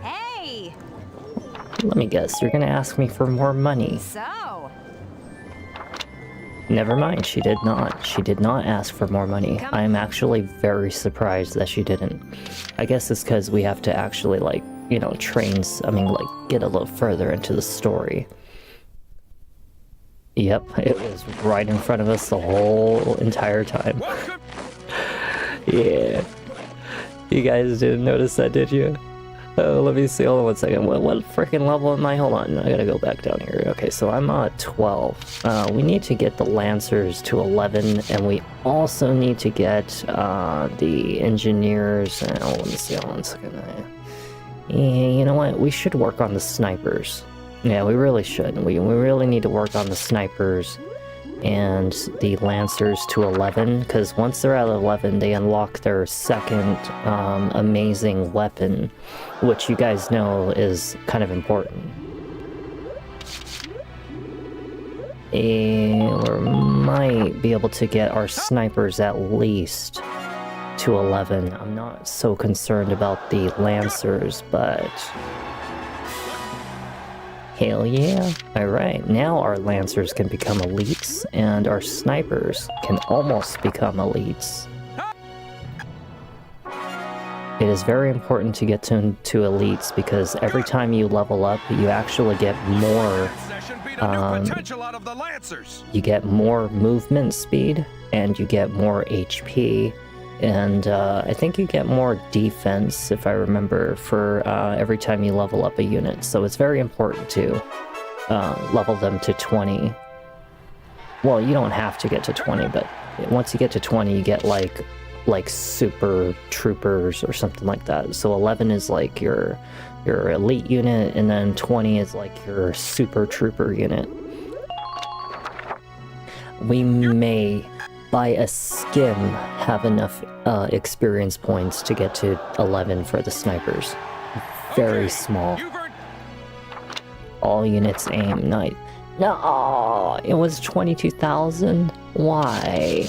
Hey! Let me guess, you're gonna ask me for more money. So? Never mind, she did not. She did not ask for more money. I am actually very surprised that she didn't. I guess it's because we have to actually, like, you know, get a little further into the story. Yep, it was right in front of us the whole entire time. Yeah. You guys didn't notice that, did you? Oh, let me see. Hold on one second. What freaking level am I? Hold on. I gotta go back down here. Okay, so I'm at 12. We need to get the Lancers to 11, and we also need to get the Engineers. Let me see. Hold on a second. Yeah, you know what? We should work on the Snipers. Yeah, we really should. We really need to work on the Snipers and the Lancers to 11, because once they're at 11, they unlock their second amazing weapon, which you guys know is kind of important. And we might be able to get our Snipers at least to 11. I'm not so concerned about the Lancers, but... Hell yeah. Alright, now our Lancers can become elites, and our Snipers can almost become elites. It is very important to get to elites, because every time you level up, you actually get more... you get more movement speed, and you get more HP, and I think you get more defense, if I remember, for every time you level up a unit. So it's very important to level them to 20. Well, you don't have to get to 20, but once you get to 20, you get like super troopers or something like that. So 11 is like your elite unit, and then 20 is like your super trooper unit. We may, by a skim, have enough experience points to get to 11 for the Snipers. Very small. All units aim. Night. No, it was 22,000. Why?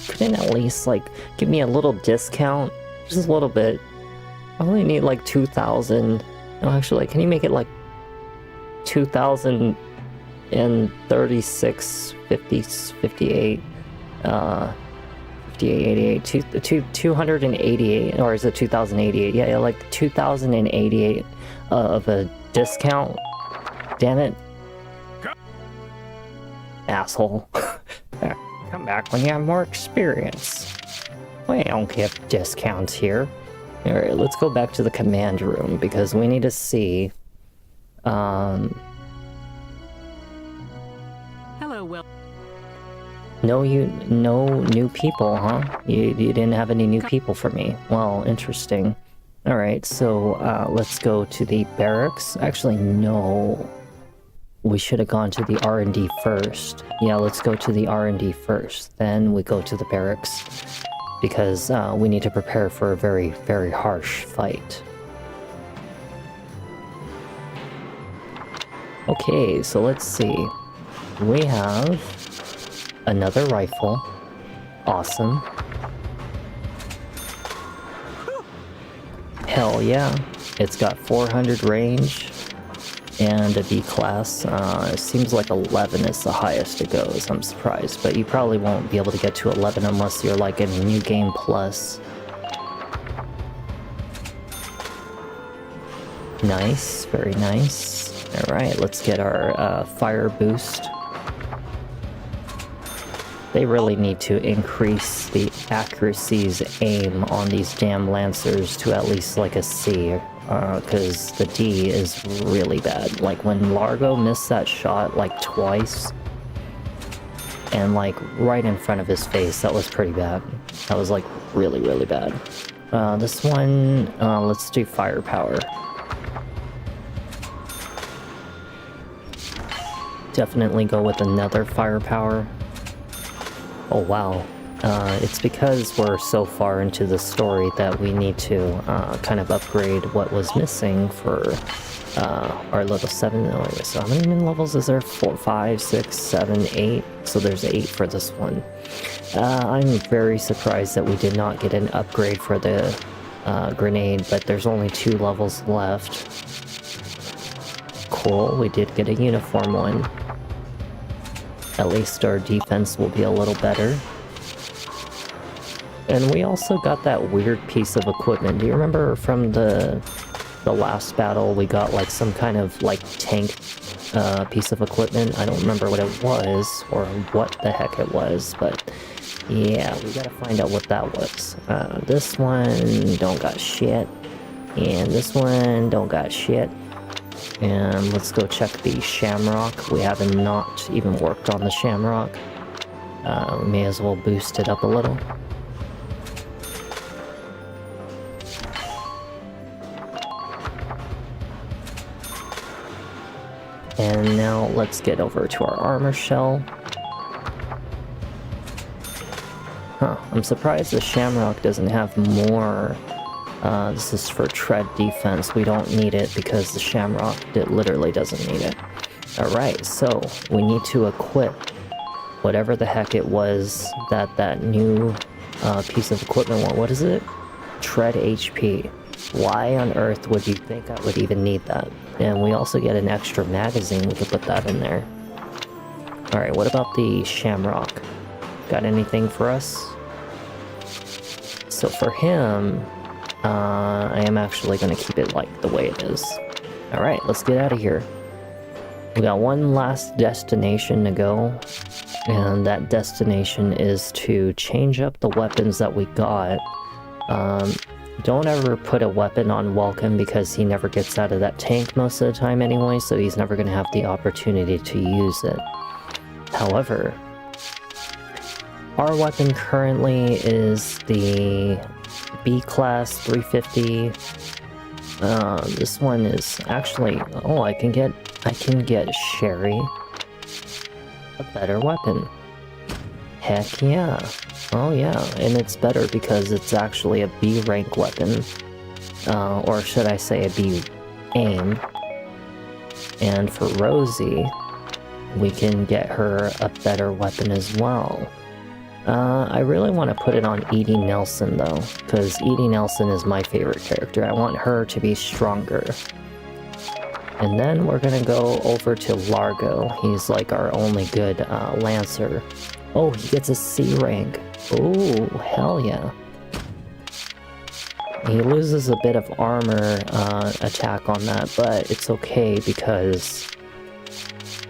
Couldn't at least like give me a little discount? Just a little bit. I only need like 2,000. No, actually, can you make it like 2,036, 50, 58, 58, 88, 288, or is it 2,088? Yeah, like 2,088 of a discount. Damn it. Asshole. come back when you have more experience. We don't give discounts here. Alright, let's go back to the command room because we need to see... Hello, Will. No new people, huh? You didn't have any new people for me. Well, interesting. Alright, so let's go to the barracks. Actually, no. We should have gone to the R&D first. Yeah, let's go to the R&D first. Then we go to the barracks. Because we need to prepare for a very, very harsh fight. Okay, so let's see. We have another rifle. Awesome. Hell yeah. It's got 400 range and a B class. It seems like 11 is the highest it goes. I'm surprised, but you probably won't be able to get to 11 unless you're like in New Game Plus. Nice, very nice. Alright, let's get our fire boost. They really need to increase the accuracy's aim on these damn Lancers to at least like a C, because the D is really bad. Like when Largo missed that shot like twice, and like right in front of his face, that was pretty bad. That was like really, really bad. This one, let's do firepower. Definitely go with another firepower. Oh wow, it's because we're so far into the story that we need to kind of upgrade what was missing for our level 7. Oh, so how many levels is there? 4, 5, 6, 7, 8. So there's 8 for this one. I'm very surprised that we did not get an upgrade for the grenade, but there's only 2 levels left. Cool, we did get a uniform one. At least our defense will be a little better. And we also got that weird piece of equipment. Do you remember from the last battle we got like some kind of like tank piece of equipment? I don't remember what it was or what the heck it was, but yeah, we gotta find out what that was. This one don't got shit, and this one don't got shit. And let's go check the Shamrock. We haven't not even worked on the Shamrock. We may as well boost it up a little. And now let's get over to our armor shell. Huh, I'm surprised the Shamrock doesn't have more. This is for tread defense. We don't need it because the Shamrock literally doesn't need it. Alright, so we need to equip whatever the heck it was that new piece of equipment. What is it? Tread HP. Why on earth would you think I would even need that? And we also get an extra magazine. We could put that in there. Alright, what about the Shamrock? Got anything for us? So for him... I am actually going to keep it like the way it is. Alright, let's get out of here. We got one last destination to go, and that destination is to change up the weapons that we got. Don't ever put a weapon on Welcome because he never gets out of that tank most of the time anyway, so he's never going to have the opportunity to use it. However, our weapon currently is the B-class 350. This one is actually... Oh, I can get Sherry a better weapon. Heck yeah. Oh yeah, and it's better because it's actually a B rank weapon. Or should I say a B aim. And for Rosie, we can get her a better weapon as well. I really want to put it on Edie Nelson though, because Edie Nelson is my favorite character. I want her to be stronger. And then we're gonna go over to Largo. He's like our only good Lancer. Oh, he gets a C rank. Oh, hell yeah. He loses a bit of armor attack on that, but it's okay because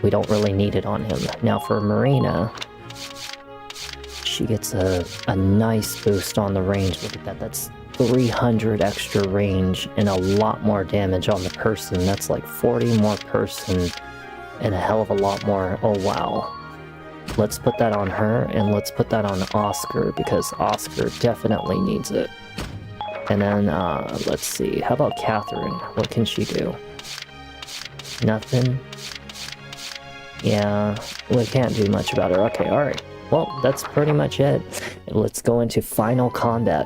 we don't really need it on him. Now for Marina, she gets a nice boost on the range. Look at that. That's 300 extra range and a lot more damage on the person. That's like 40 more person and a hell of a lot more. Oh, wow. Let's put that on her, and let's put that on Oscar, because Oscar definitely needs it. And then, let's see. How about Catherine? What can she do? Nothing? Yeah, we can't do much about her. Okay, alright. Well, that's pretty much it. Let's go into final combat.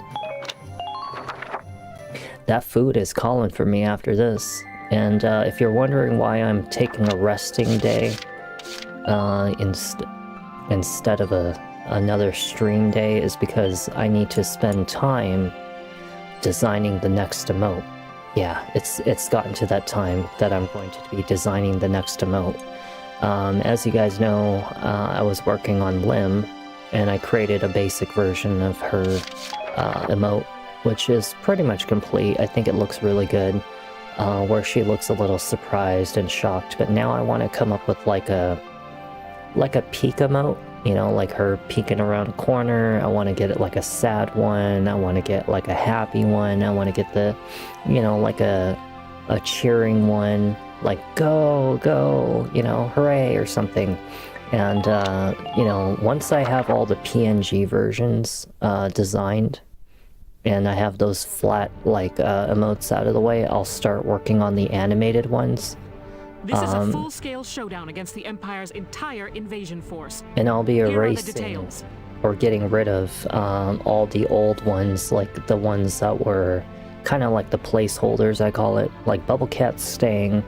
That food is calling for me after this. And if you're wondering why I'm taking a resting day instead of another stream day, is because I need to spend time designing the next emote. Yeah, it's gotten to that time that I'm going to be designing the next emote. As you guys know, I was working on Lim, and I created a basic version of her emote, which is pretty much complete. I think it looks really good, where she looks a little surprised and shocked. But now I want to come up with like a peek emote, you know, like her peeking around a corner. I want to get it like a sad one. I want to get like a happy one. I want to get the, you know, like a cheering one, like go, you know, hooray or something. And you know, once I have all the PNG versions designed, and I have those flat like emotes out of the way, I'll start working on the animated ones. This is a full-scale showdown against the Empire's entire invasion force. And I'll be Here are the erasing details. or getting rid of all the old ones, like the ones that were kind of like the placeholders, I call it. Like Bubble Cat's staying,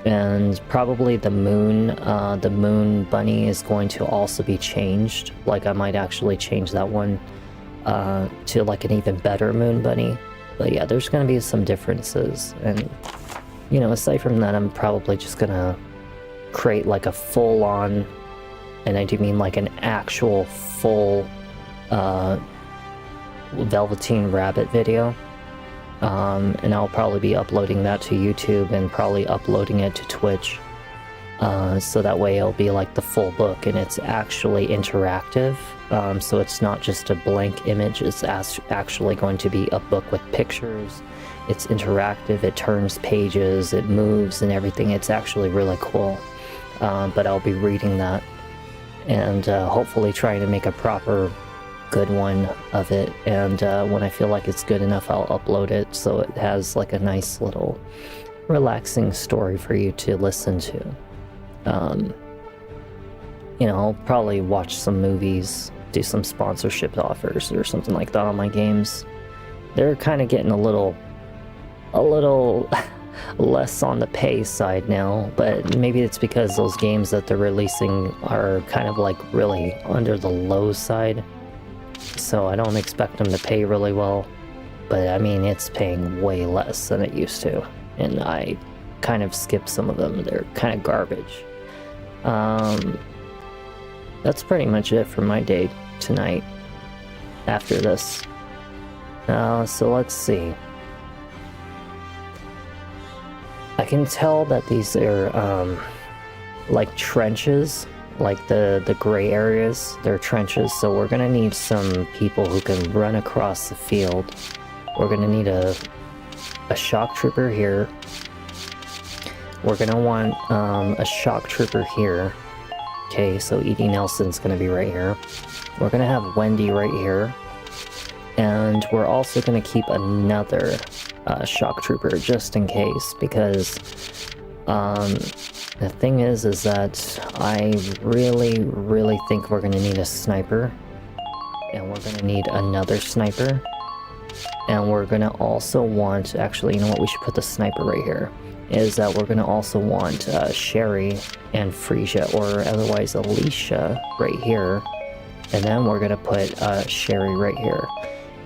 and probably the moon bunny is going to also be changed. Like I might actually change that one to like an even better moon bunny. But yeah, there's going to be some differences, and you know, aside from that, I'm probably just gonna create like a full-on, and I do mean like an actual full Velveteen Rabbit video. And I'll probably be uploading that to YouTube and probably uploading it to Twitch. So that way it'll be like the full book, and it's actually interactive. So it's not just a blank image, it's actually going to be a book with pictures. It's interactive, it turns pages, it moves and everything. It's actually really cool. But I'll be reading that and hopefully trying to make a proper good one of it. And when I feel like it's good enough, I'll upload it so it has like a nice little relaxing story for you to listen to. You know, I'll probably watch some movies, do some sponsorship offers or something like that on my games. They're kind of getting a little less on the pay side now, but maybe it's because those games that they're releasing are kind of like really under the low side. So I don't expect them to pay really well, but I mean, it's paying way less than it used to, and I kind of skipped some of them. They're kind of garbage. That's pretty much it for my day tonight after this. So let's see. I can tell that these are like trenches, like the gray areas, they're trenches, so we're gonna need some people who can run across the field. We're gonna need a shock trooper here. We're gonna want a shock trooper here. Okay, so E.D. Nelson's gonna be right here. We're gonna have Wendy right here. And we're also gonna keep another shock trooper just in case, because the thing is that I really think we're gonna need a sniper, and we're gonna need another sniper, and we're gonna also want, actually, you know what, we should put the sniper right here, is that we're gonna also want Sherry and Frisia, or otherwise Alicia, right here, and then we're gonna put Sherry right here.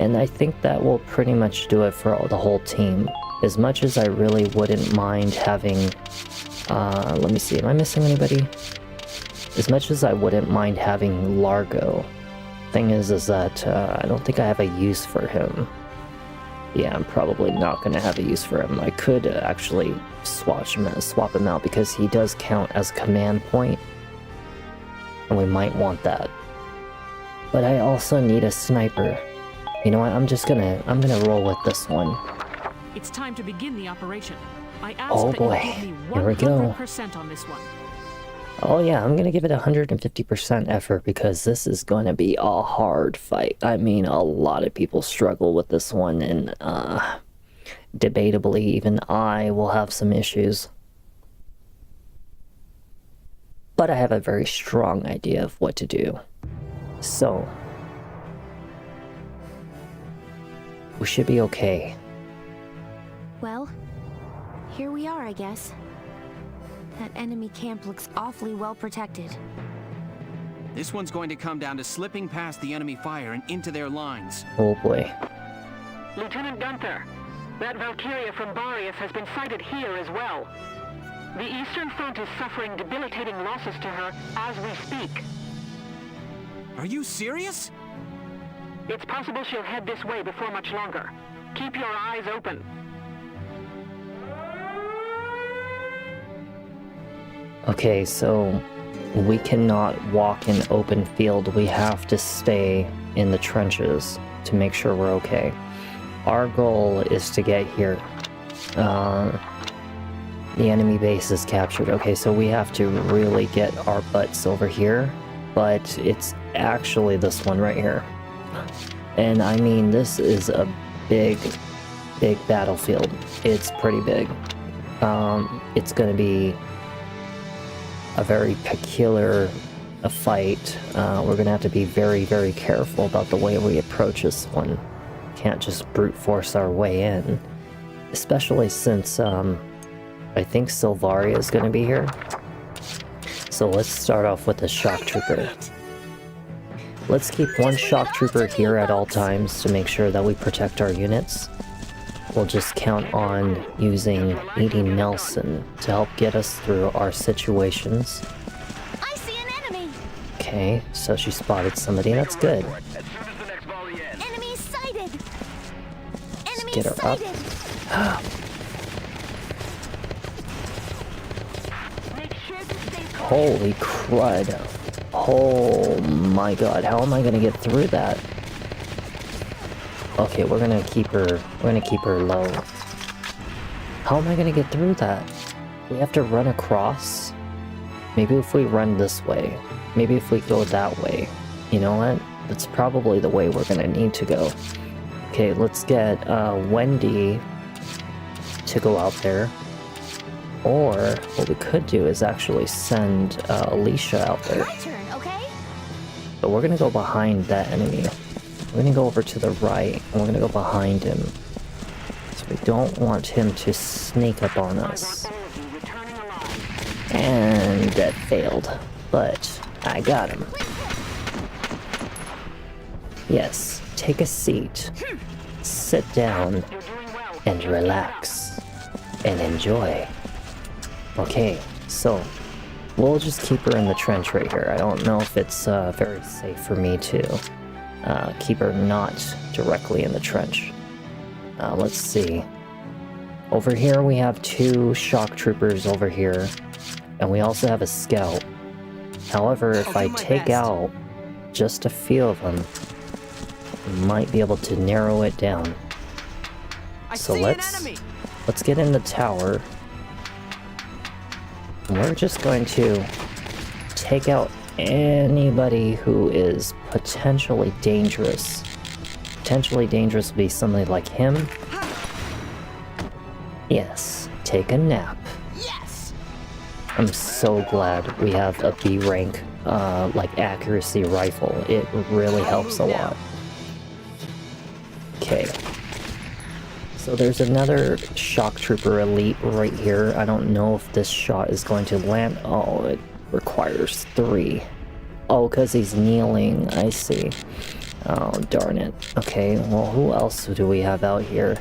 And I think that will pretty much do it for the whole team. As much as I really wouldn't mind having... let me see, am I missing anybody? As much as I wouldn't mind having Largo, thing is that I don't think I have a use for him. Yeah, I'm probably not going to have a use for him. I could actually swap him out, because he does count as a command point, and we might want that. But I also need a sniper. You know what? I'm gonna roll with this one. It's time to begin the operation. I ask Oh that boy, you give me here we go. 100% on this one. Oh yeah, I'm gonna give it 150% effort because this is gonna be a hard fight. I mean, a lot of people struggle with this one, and debatably, even I will have some issues. But I have a very strong idea of what to do. So, we should be okay. Well, here we are, I guess. That enemy camp looks awfully well protected. This one's going to come down to slipping past the enemy fire and into their lines. Oh boy. Lieutenant Gunther, that Valkyria from Boreas has been sighted here as well. The Eastern Front is suffering debilitating losses to her as we speak. Are you serious? It's possible she'll head this way before much longer. Keep your eyes open. Okay, so we cannot walk in open field. We have to stay in the trenches to make sure we're okay. Our goal is to get here. The enemy base is captured. Okay, so we have to really get our butts over here, but it's actually this one right here. And I mean, this is a big battlefield. It's pretty big. It's gonna be a very peculiar fight. We're gonna have to be very, very careful about the way we approach this one. Can't just brute force our way in, especially since I think Selvaria is gonna be here. So let's start off with a shock trooper. Let's keep one shock trooper here at all times to make sure that we protect our units. We'll just count on using Edie Nelson to help get us through our situations. I see an enemy! Okay, so she spotted somebody, that's good. Enemy sighted! Enemy Get her up. Holy crud. Oh my god, how am I gonna get through that? Okay, we're gonna keep her low. How am I gonna get through that? We have to run across? Maybe if we run this way. Maybe if we go that way. You know what? That's probably the way we're gonna need to go. Okay, let's get Wendy to go out there. Or what we could do is actually send Alicia out there. My turn, okay? But we're gonna go behind that enemy. We're gonna go over to the right, and we're gonna go behind him. So we don't want him to sneak up on us. And that failed. But I got him. Yes, take a seat. Sit down and relax. And enjoy. Okay, so we'll just keep her in the trench right here. I don't know if it's very safe for me to keep her not directly in the trench. Let's see. Over here we have 2 shock troopers over here, and we also have a scout. However, if I take out just a few of them, we might be able to narrow it down. So let's get in the tower. We're just going to take out anybody who is potentially dangerous. Potentially dangerous would be somebody like him. Yes, take a nap. Yes. I'm so glad we have a B rank like accuracy rifle. It really helps a lot. Okay. So there's another shock trooper elite right here. I don't know if this shot is going to land. Oh, it requires 3. Oh, because he's kneeling. I see. Oh, darn it. Okay, well, who else do we have out here?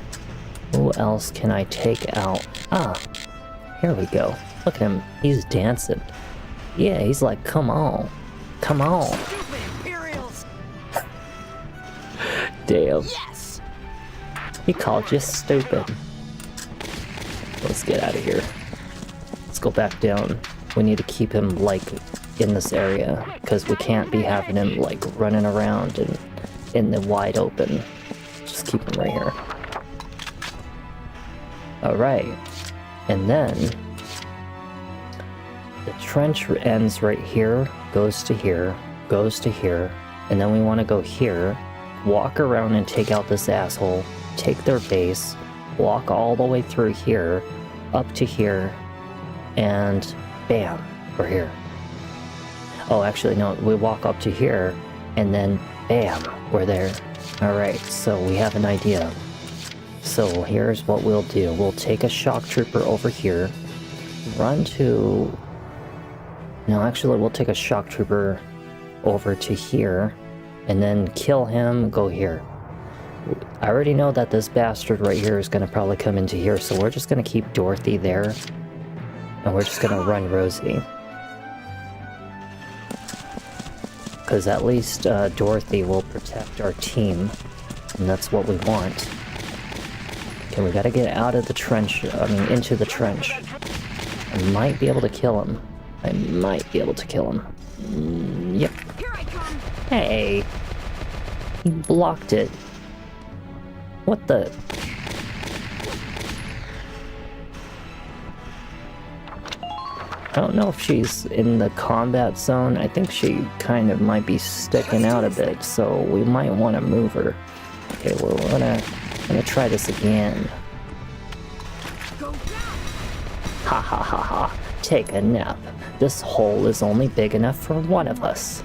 Who else can I take out? Ah, here we go. Look at him. He's dancing. Yeah, he's like, come on. Come on. Damn. Yes. He called you stupid. Let's get out of here. Let's go back down. We need to keep him, like, in this area, because we can't be having him like running around and in the wide open. Just keep him right here. Alright, and then the trench ends right here, goes to here, goes to here, and then we want to go here, walk around and take out this asshole, take their base, walk all the way through here, up to here, and bam, we're here. Oh, actually, no, we walk up to here, and then bam, we're there. Alright, so we have an idea. So here's what we'll do. We'll take a shock trooper over here, run to... No, actually, we'll take a shock trooper over to here, and then kill him, go here. I already know that this bastard right here is going to probably come into here, so we're just going to keep Dorothy there, and we're just going to run Rosie. Because at least Dorothy will protect our team, and that's what we want. Okay, we gotta get out of the trench, into the trench. I might be able to kill him. Yep. Hey! He blocked it. What the... I don't know if she's in the combat zone. I think she kind of might be sticking out a bit, so we might want to move her. Okay, we're gonna try this again. Ha ha ha ha. Take a nap. This hole is only big enough for one of us.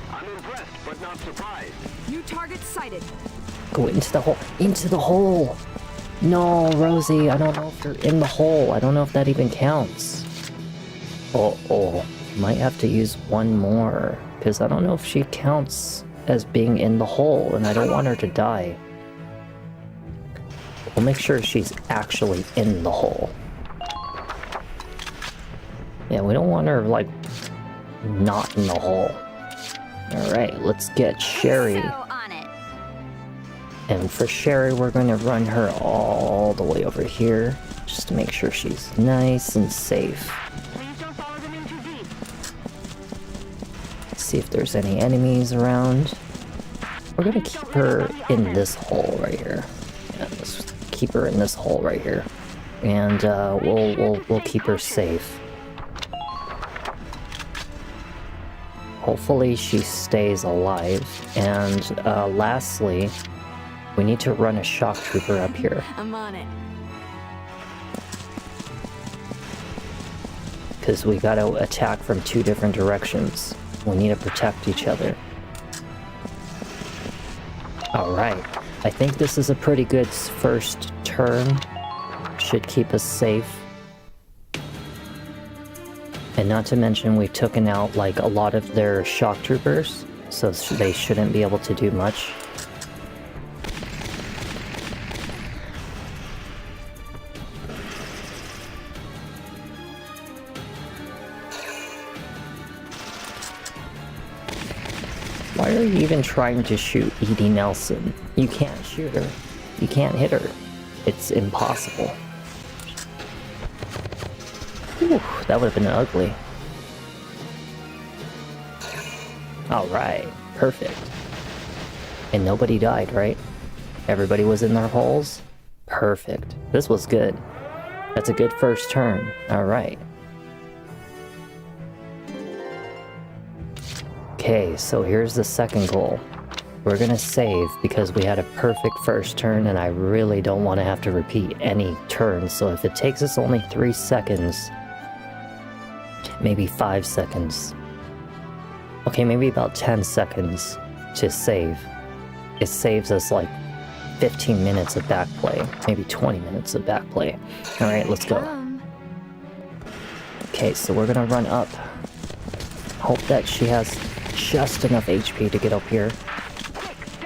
I'm impressed, but not surprised. New target sighted. Go into the hole. Into the hole! No, Rosie, I don't know if you're in the hole. I don't know if that even counts. Oh, might have to use one more, because I don't know if she counts as being in the hole, and I don't want her to die. We'll make sure she's actually in the hole. Yeah, we don't want her, like, not in the hole. Alright, let's get Sherry. And for Sherry, we're going to run her all the way over here, just to make sure she's nice and safe. See if there's any enemies around. We're gonna keep her in this hole right here. Yeah, let's keep her in this hole right here, and we'll keep her safe. Hopefully she stays alive. And lastly, we need to run a shock trooper up here. I'm on it. Because we gotta attack from two different directions. We need to protect each other. Alright, I think this is a pretty good first turn. Should keep us safe. And not to mention we've taken out like a lot of their shock troopers, so they shouldn't be able to do much. Why are you even trying to shoot Edie Nelson? You can't shoot her. You can't hit her. It's impossible. Whew, that would have been ugly. Alright, perfect. And nobody died, right? Everybody was in their holes? Perfect. This was good. That's a good first turn. Alright. Okay, so here's the second goal. We're gonna save because we had a perfect first turn and I really don't want to have to repeat any turns. So if it takes us only 3 seconds, maybe 5 seconds, okay, maybe about 10 seconds to save, it saves us like 15 minutes of backplay, maybe 20 minutes of backplay. Alright, let's go. Okay, so we're gonna run up. Hope that she has just enough HP to get up here.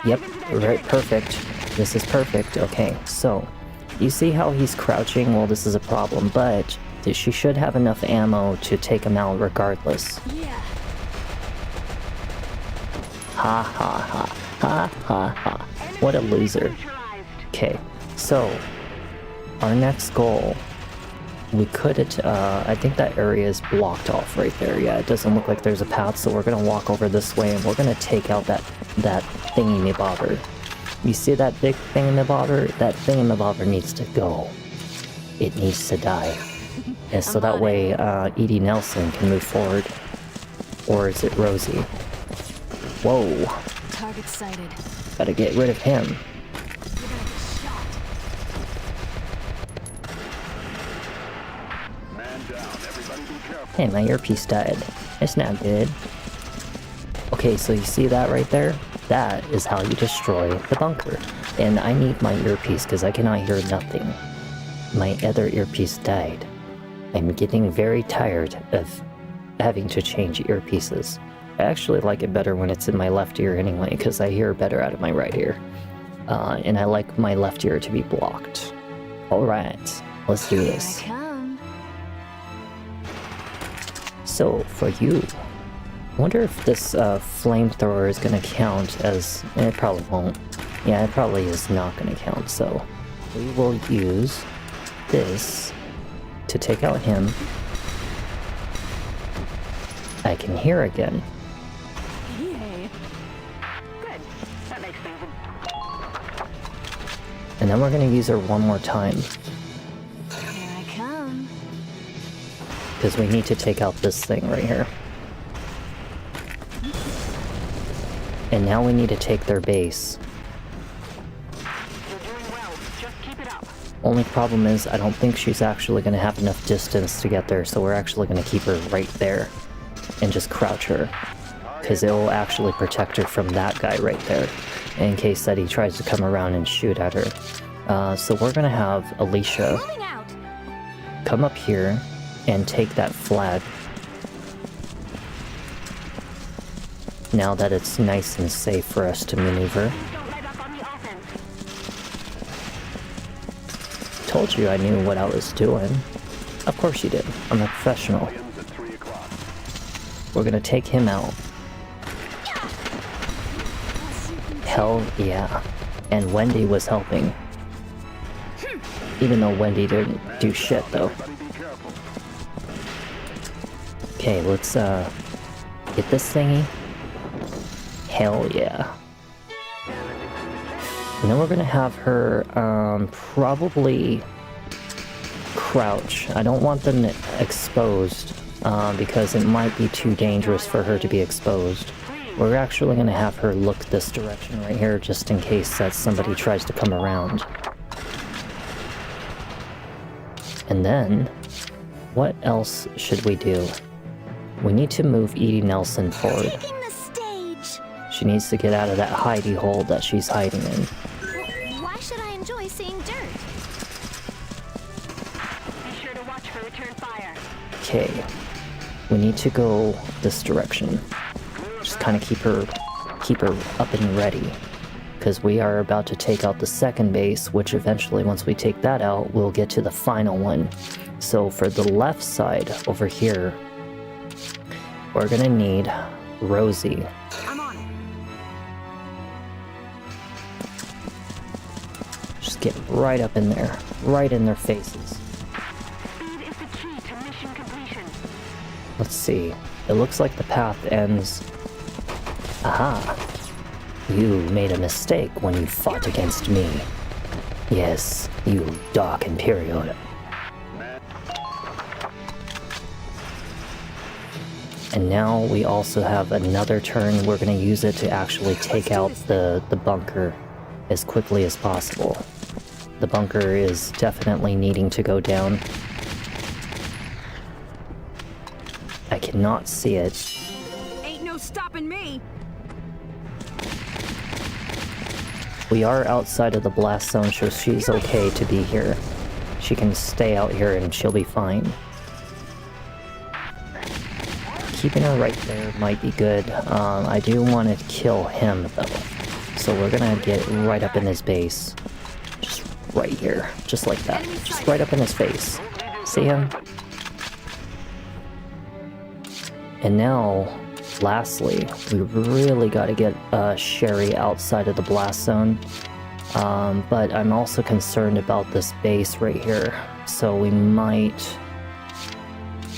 Yep, right, perfect. This is perfect. Okay, so you see how he's crouching? Well, this is a problem, but she should have enough ammo to take him out regardless. Ha ha ha. Ha ha ha. What a loser. Okay, so our next goal we could, I think that area is blocked off right there. Yeah, it doesn't look like there's a path, so we're gonna walk over this way and we're gonna take out that thingy-mabobber. You see that big thingy-mabobber? That thingy-mabobber needs to go. It needs to die. And so that way, Edie Nelson can move forward. Or is it Rosie? Whoa. Target sighted. Gotta get rid of him. Hey, my earpiece died. It's not good. Okay, so you see that right there? That is how you destroy the bunker. And I need my earpiece because I cannot hear nothing. My other earpiece died. I'm getting very tired of having to change earpieces. I actually like it better when it's in my left ear anyway because I hear better out of my right ear. And I like my left ear to be blocked. Alright, let's do this. So, for you, I wonder if this flamethrower is going to count as... It probably won't. Yeah, it probably is not going to count, so we will use this to take out him. I can hear again. Yay. Good. That makes things... And then we're going to use her one more time. Here I come. Because we need to take out this thing right here. And now we need to take their base. You're doing well. Just keep it up. Only problem is I don't think she's actually going to have enough distance to get there, so we're actually going to keep her right there and just crouch her. Because it will actually protect her from that guy right there, in case that he tries to come around and shoot at her. So we're going to have Alicia come up here and take that flag. Now that it's nice and safe for us to maneuver. Told you I knew what I was doing. Of course you did. I'm a professional. We're gonna take him out. Hell yeah. And Wendy was helping. Even though Wendy didn't do shit though. Okay, let's get this thingy. Hell yeah. And then we're gonna have her probably crouch. I don't want them exposed because it might be too dangerous for her to be exposed. We're actually gonna have her look this direction right here just in case that somebody tries to come around. And then, what else should we do? We need to move Edie Nelson forward. She needs to get out of that hidey hole that she's hiding in. Why should I enjoy seeing dirt? Be sure to watch for return fire. Okay. We need to go this direction. Just kind of keep her up and ready. Because we are about to take out the second base, which eventually, once we take that out, we'll get to the final one. So for the left side over here, we're gonna need Rosie. I'm on it. Just get right up in there, right in their faces. Speed is the key to mission completion. Let's see. It looks like the path ends. Aha! You made a mistake when you fought against me. Yes, you Dark Imperial. And now we also have another turn. We're going to use it to actually take out the bunker as quickly as possible. The bunker is definitely needing to go down. I cannot see it. Ain't no stopping me. We are outside of the blast zone, so she's okay to be here. She can stay out here and she'll be fine. Keeping her right there might be good. I do want to kill him though. So we're gonna get right up in his base. Just right here. Just like that. Just right up in his face. See him? And now, lastly, we really gotta get Sherry outside of the blast zone. But I'm also concerned about this base right here. So we might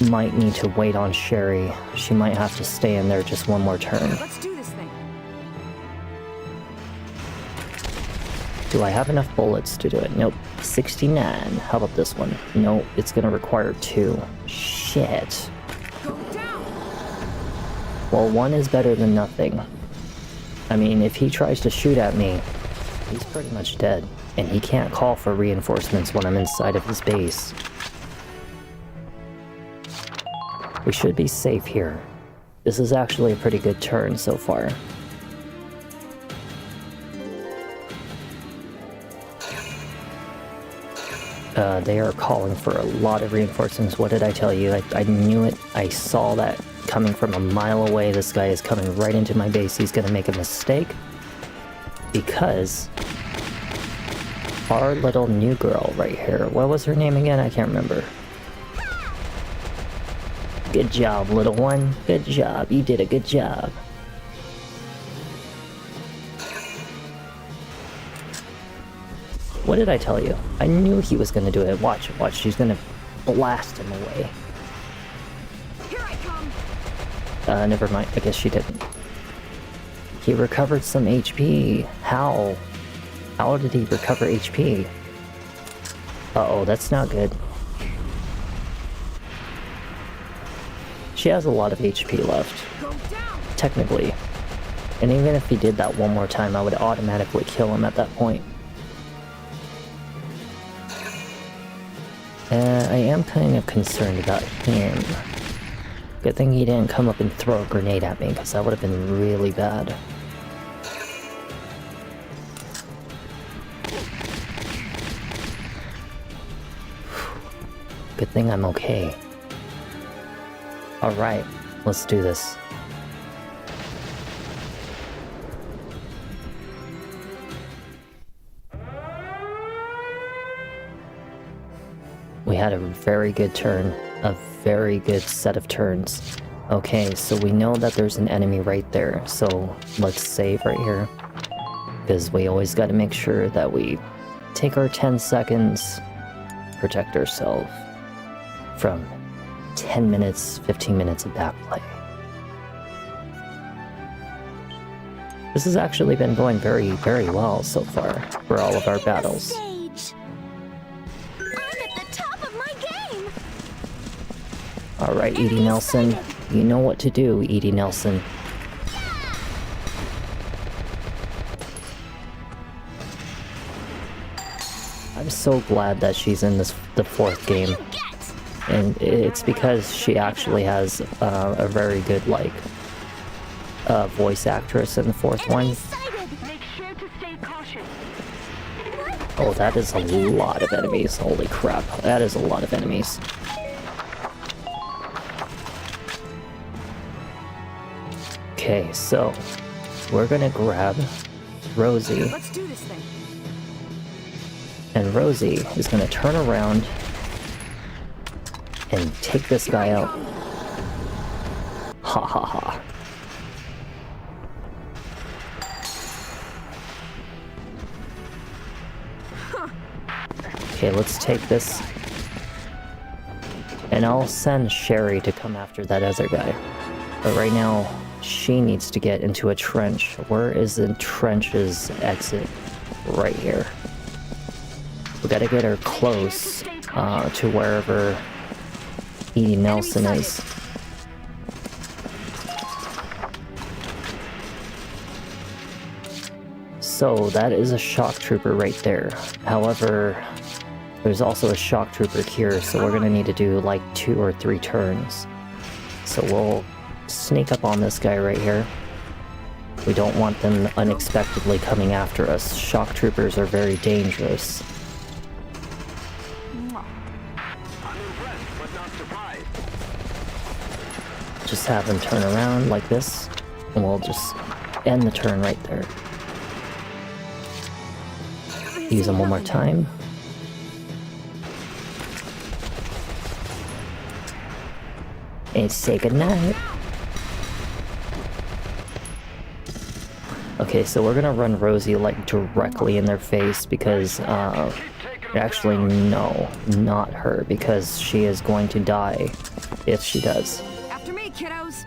need to wait on Sherry. She might have to stay in there just one more turn. Let's do this thing. Do I have enough bullets to do it? Nope. 69. How about this one? Nope, it's gonna require 2. Shit. Well, 1 is better than nothing. I mean, if he tries to shoot at me, he's pretty much dead. And he can't call for reinforcements when I'm inside of his base. We should be safe here. This is actually a pretty good turn so far. They are calling for a lot of reinforcements. What did I tell you? I knew it. I saw that coming from a mile away. This guy is coming right into my base. He's gonna make a mistake. Because our little new girl right here, what was her name again? I can't remember. Good job, little one. Good job. You did a good job. What did I tell you? I knew he was gonna do it. Watch, watch. She's gonna blast him away. Here I come. Never mind. I guess she didn't. He recovered some HP. How? How did he recover HP? Uh-oh, that's not good. She has a lot of HP left. Technically. And even if he did that one more time, I would automatically kill him at that point. I am kind of concerned about him. Good thing he didn't come up and throw a grenade at me, because that would have been really bad. Good thing I'm okay. Alright, let's do this. We had a very good turn, a very good set of turns. Okay, so we know that there's an enemy right there, so let's save right here. Because we always got to make sure that we take our 10 seconds, protect ourselves from 10 minutes, 15 minutes of backplay. This has actually been going very, very well so far for all of our battles. Alright, Edie Nelson. You know what to do, Edie Nelson. I'm so glad that she's in the 4th game. And it's because she actually has a very good, voice actress in the 4th one. Oh, that is a lot of enemies. Holy crap. That is a lot of enemies. Okay, so we're gonna grab Rosie. Let's do this thing. And Rosie is gonna turn around and take this guy out. Ha ha ha. Okay, let's take this. And I'll send Sherry to come after that other guy. But right now, she needs to get into a trench. Where is the trench's exit? Right here. We gotta get her close to wherever Edie Nelson is. So that is a shock trooper right there. However, there's also a shock trooper here, so we're gonna need to do like 2 or 3 turns. So we'll sneak up on this guy right here. We don't want them unexpectedly coming after us. Shock troopers are very dangerous. Just have them turn around like this, and we'll just end the turn right there. Use them one more time. And say goodnight. Okay, so we're gonna run Rosie like directly in their face because Actually, no, not her, because she is going to die if she does. After me, kiddos.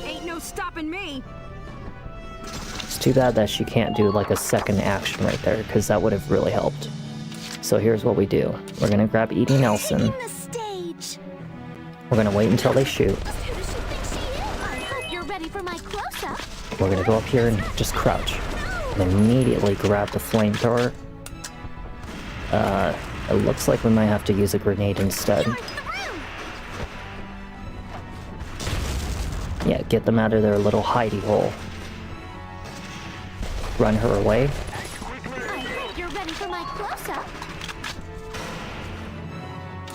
Ain't no stopping me. It's too bad that she can't do like a second action right there, because that would have really helped. So here's what we do. We're gonna grab Edie Nelson. We're gonna wait until they shoot. You're ready for my close-up. We're gonna go up here and just crouch. And immediately grab the flamethrower. It looks like we might have to use a grenade instead. Yeah, get them out of their little hidey hole. Run her away. I hope you're ready for my close-up.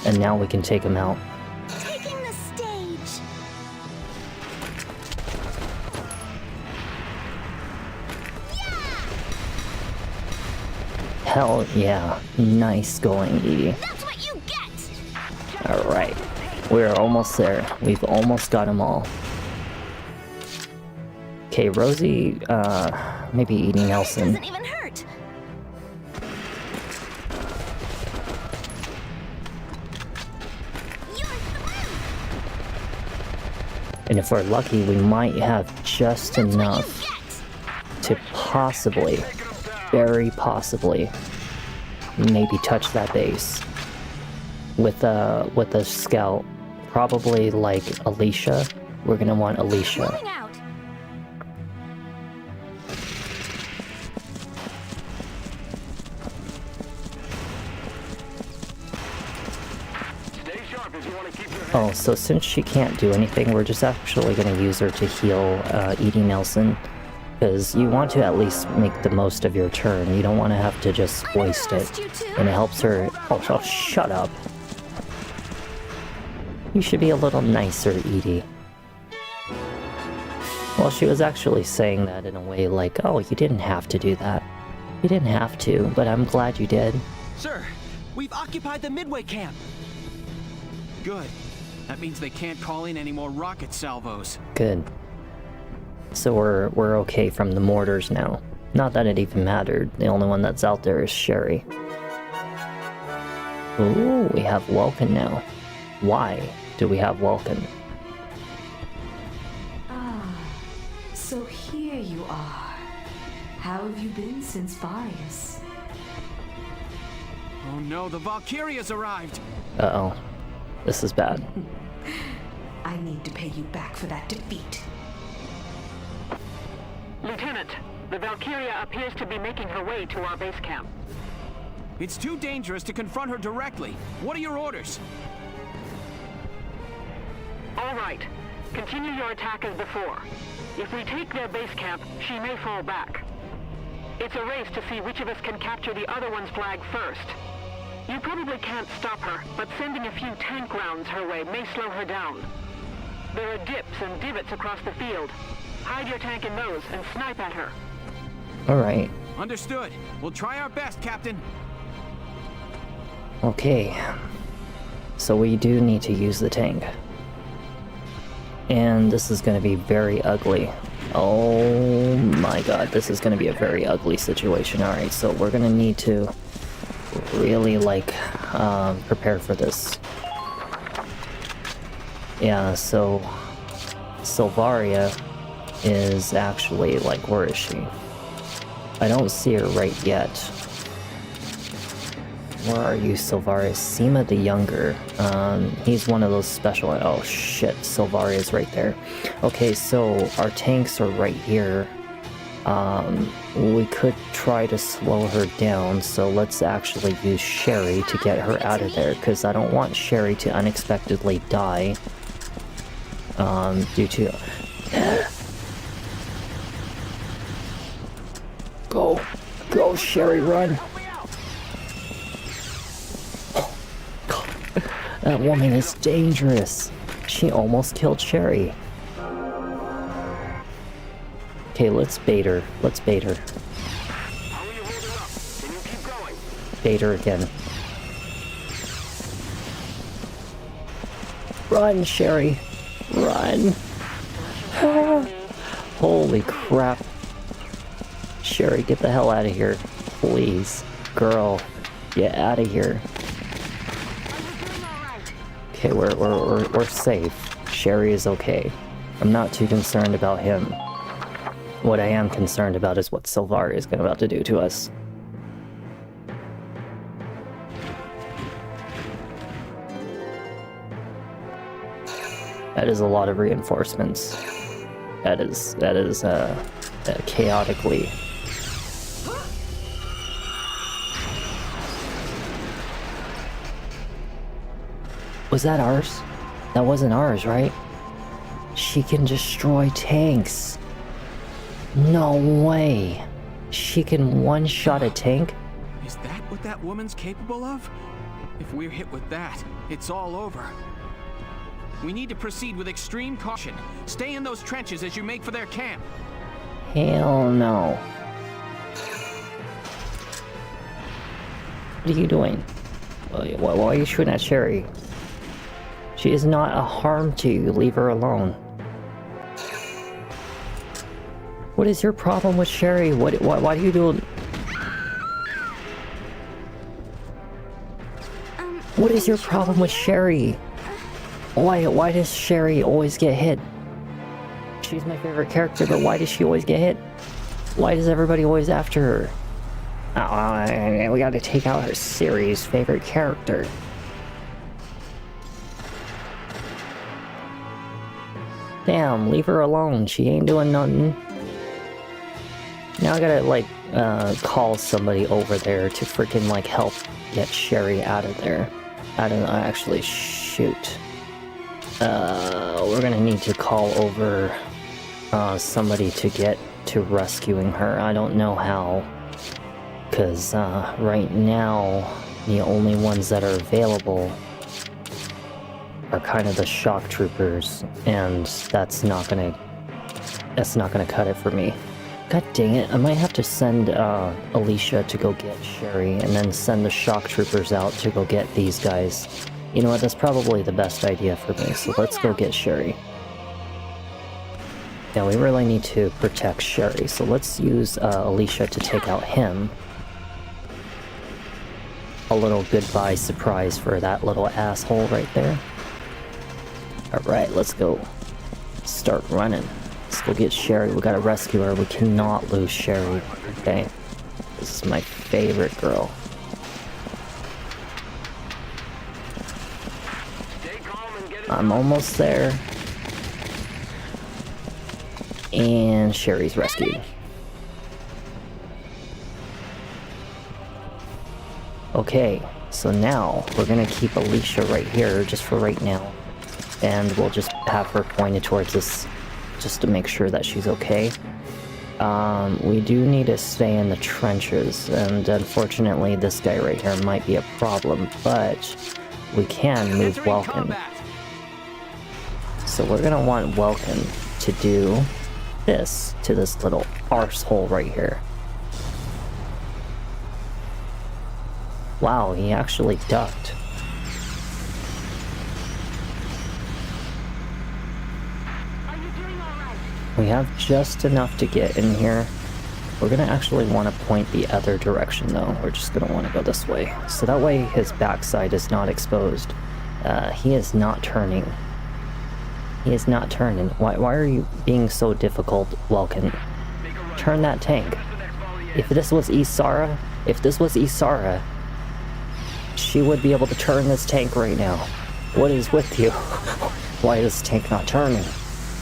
And now we can take them out. Taking the stage. Hell yeah. Nice going, Edie. That's what you get. Alright. We're almost there. We've almost got them all. Okay, Rosie, maybe Edie Nelson. Doesn't even hurt. And if we're lucky, we might have just enough to possibly, very possibly, maybe touch that base with a scout. Probably like Alicia. We're gonna want Alicia. Oh, so since she can't do anything, we're just actually going to use her to heal Edie Nelson. Because you want to at least make the most of your turn. You don't want to have to just waste it. And it helps her... Oh, shut up. You should be a little nicer, Edie. Well, she was actually saying that in a way like, oh, you didn't have to do that. You didn't have to, but I'm glad you did. Sir, we've occupied the Midway camp. Good. That means they can't call in any more rocket salvos. Good. So we're okay from the mortars now. Not that it even mattered. The only one that's out there is Sherry. Ooh, we have Welkin now. Why do we have Welkin? Ah, so here you are. How have you been since Varius? Oh no, the Valkyria's arrived! Uh-oh. This is bad. I need to pay you back for that defeat. Lieutenant, the Valkyria appears to be making her way to our base camp. It's too dangerous to confront her directly. What are your orders? All right. Continue your attack as before. If we take their base camp, she may fall back. It's a race to see which of us can capture the other one's flag first. You probably can't stop her, but sending a few tank rounds her way may slow her down. There are dips and divots across the field. Hide your tank in those and snipe at her. Alright. Understood. We'll try our best, Captain. Okay. So we do need to use the tank. And this is going to be very ugly. Oh my god, this is going to be a very ugly situation. Alright, so we're going to need to really, like, prepare for this. Yeah, so Selvaria is actually, like, where is she? I don't see her right yet. Where are you, Selvaria? Seema the Younger. He's one of those special... Oh shit, Selvaria's right there. Okay, so our tanks are right here. We could try to slow her down, so let's actually use Sherry to get her out of there, because I don't want Sherry to unexpectedly die. Due to... Go! Go, Sherry, run! That woman is dangerous. She almost killed Sherry. Okay, let's bait her. Let's bait her. Bait her again. Run, Sherry. Run. Holy crap. Sherry, get the hell out of here. Please. Girl, get out of here. Okay, we're safe. Sherry is okay. I'm not too concerned about him. What I am concerned about is what Selvaria is about to do to us. That is a lot of reinforcements. That is chaotically. Was that ours? That wasn't ours, right? She can destroy tanks. No way. She can one-shot a tank? Is that what that woman's capable of? If we're hit with that, it's all over. We need to proceed with extreme caution. Stay in those trenches as you make for their camp. Hell no. What are you doing? Why are you shooting at Sherry? She is not a harm to you. Leave her alone. What is your problem with Sherry? Why do you do... What is your problem with Sherry? Why does Sherry always get hit? She's my favorite character, but why does she always get hit? Why does everybody always after her? We gotta take out her series' favorite character. Damn, leave her alone. She ain't doing nothing. Now I gotta, like, call somebody over there to freaking, like, help get Sherry out of there. I don't know, actually, shoot. We're gonna need to call over somebody to get to rescuing her. I don't know how, because right now the only ones that are available are kind of the shock troopers, and that's not gonna cut it for me. God dang it, I might have to send Alicia to go get Sherry and then send the shock troopers out to go get these guys. You know what, that's probably the best idea for me, so let's go get Sherry. Yeah, we really need to protect Sherry, so let's use Alicia to take out him. A little goodbye surprise for that little asshole right there. Alright, let's go. Start running. Let's go get Sherry. We gotta rescue her. We cannot lose Sherry. Okay? This is my favorite girl. I'm almost there. And Sherry's rescued. Okay, so now we're gonna keep Alicia right here just for right now. And we'll just have her pointed towards us just to make sure that she's okay. We do need to stay in the trenches, and unfortunately this guy right here might be a problem, but we can move Welkin. So we're gonna want Welkin to do this to this little arsehole right here. Wow, he actually ducked. We have just enough to get in here. We're gonna actually want to point the other direction though. We're just gonna want to go this way. So that way his backside is not exposed. He is not turning. He is not turning. Why are you being so difficult, Welkin? Turn that tank. If this was Isara, she would be able to turn this tank right now. What is with you? Why is this tank not turning?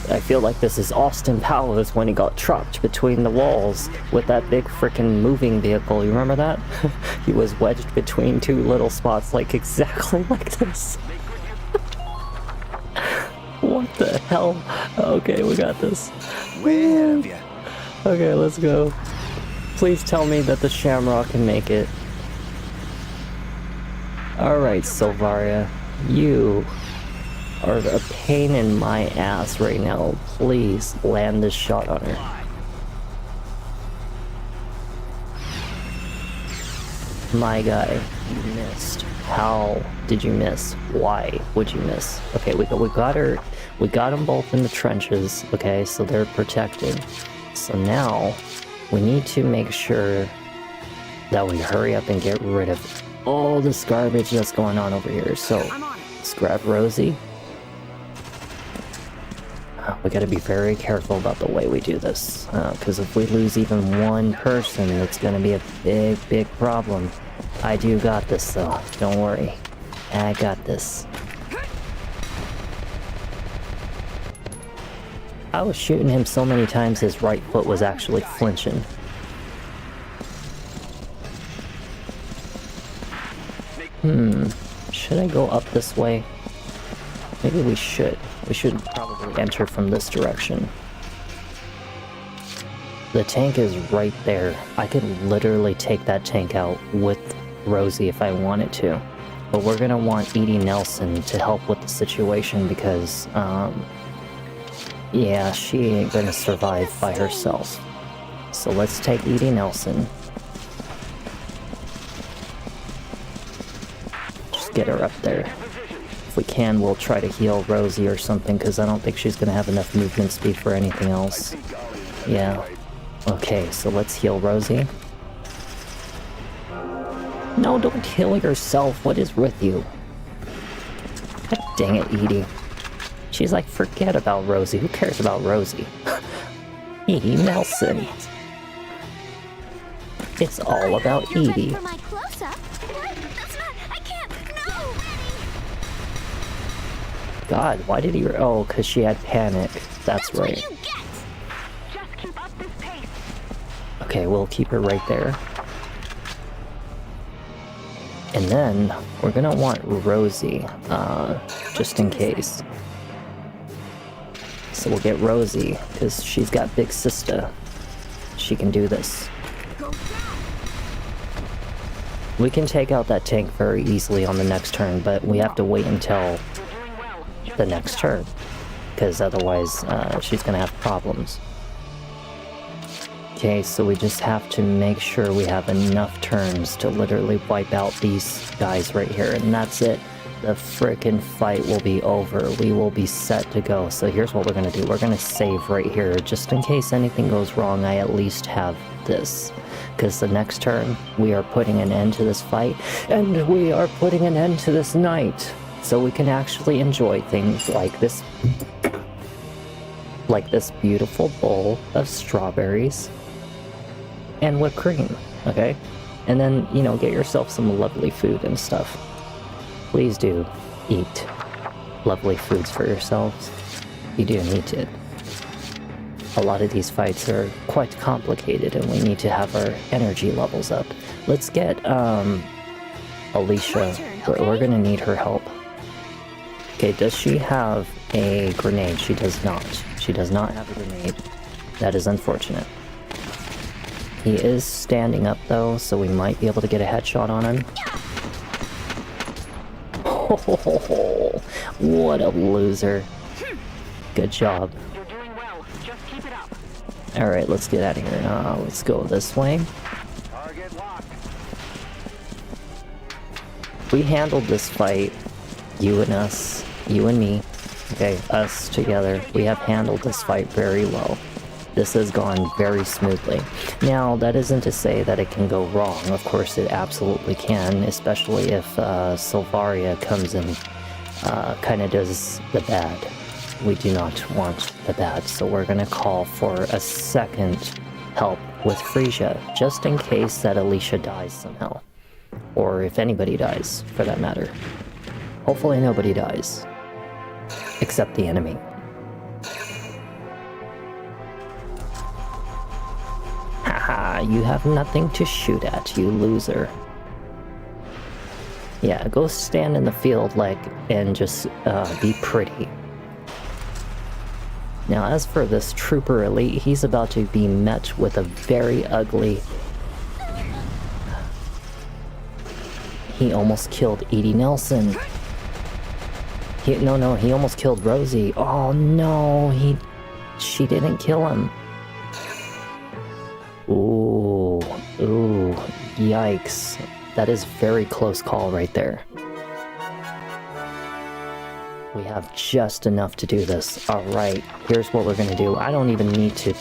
I feel like this is Austin Powers when he got trapped between the walls with that big frickin' moving vehicle. You remember that? He was wedged between two little spots, like exactly like this. What the hell? Okay, we got this. Where have you? Okay, let's go. Please tell me that the Shamrock can make it. Alright, Selvaria. You are a pain in my ass right now. Please land this shot on her. My guy, you missed. How did you miss? Why would you miss? Okay, we got her. We got them both in the trenches. Okay, so they're protected. So now We need to make sure that we hurry up and get rid of all this garbage that's going on over here. So, let's grab Rosie. We gotta be very careful about the way we do this, because if we lose even one person, it's gonna be a big, big problem. I do got this though, don't worry. I got this. I was shooting him so many times his right foot was actually flinching. Should I go up this way? Maybe we should. We should probably enter from this direction. The tank is right there. I could literally take that tank out with Rosie if I wanted to. But we're gonna want Edie Nelson to help with the situation because, yeah, she ain't gonna survive by herself. So let's take Edie Nelson. Just get her up there. If we can, we'll try to heal Rosie or something, because I don't think she's gonna have enough movement speed for anything else. Yeah. Okay, so let's heal Rosie. No, don't heal yourself. What is with you? God dang it, Edie. She's like, forget about Rosie. Who cares about Rosie? Edie Nelson. It's all about Edie. God, why did he... Oh, because she had panic. That's right. Okay, we'll keep her right there. And then, we're gonna want Rosie, just in case. So we'll get Rosie, because she's got Big Sister. She can do this. We can take out that tank very easily on the next turn, but we have to wait until the next turn, because otherwise she's gonna have problems. Okay, so we just have to make sure we have enough turns to literally wipe out these guys right here, and that's it. The frickin' fight will be over. We will be set to go. So here's what we're gonna do. We're gonna save right here. Just in case anything goes wrong, I at least have this. Because the next turn, we are putting an end to this fight, and we are putting an end to this night. So we can actually enjoy things like this beautiful bowl of strawberries and whipped cream, okay? And then, you know, get yourself some lovely food and stuff. Please do eat lovely foods for yourselves. You do need it. A lot of these fights are quite complicated and we need to have our energy levels up. Let's get, Alicia. We're gonna need her help. Okay, does she have a grenade? She does not. She does not have a grenade. That is unfortunate. He is standing up though, so we might be able to get a headshot on him. Oh, what a loser. Good job. Alright, let's get out of here. Let's go this way. We handled this fight, you and us, you and me, okay, us together. We have handled this fight very well. This has gone very smoothly. Now, that isn't to say that it can go wrong. Of course, it absolutely can, especially if Selvaria comes and kind of does the bad. We do not want the bad, so we're going to call for a second help with Frisia, just in case that Alicia dies somehow. Or if anybody dies, for that matter. Hopefully nobody dies. Except the enemy. Haha, you have nothing to shoot at, you loser. Yeah, go stand in the field, and just be pretty. Now, as for this Trooper Elite, he's about to be met with a very ugly... He almost killed Edie Nelson. No, he almost killed Rosie. Oh no, she didn't kill him. Ooh, yikes. That is very close call right there. We have just enough to do this. Alright, here's what we're gonna do. I don't even need to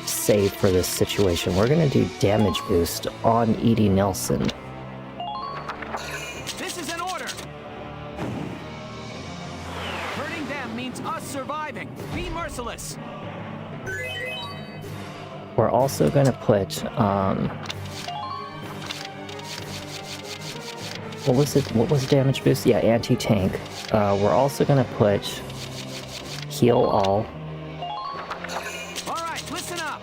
save for this situation. We're gonna do damage boost on Edie Nelson. This is an order! Hurting them means us surviving. Be merciless! We're also gonna put, what was it? What was damage boost? Yeah, anti-tank. We're also gonna put heal all. Alright, listen up!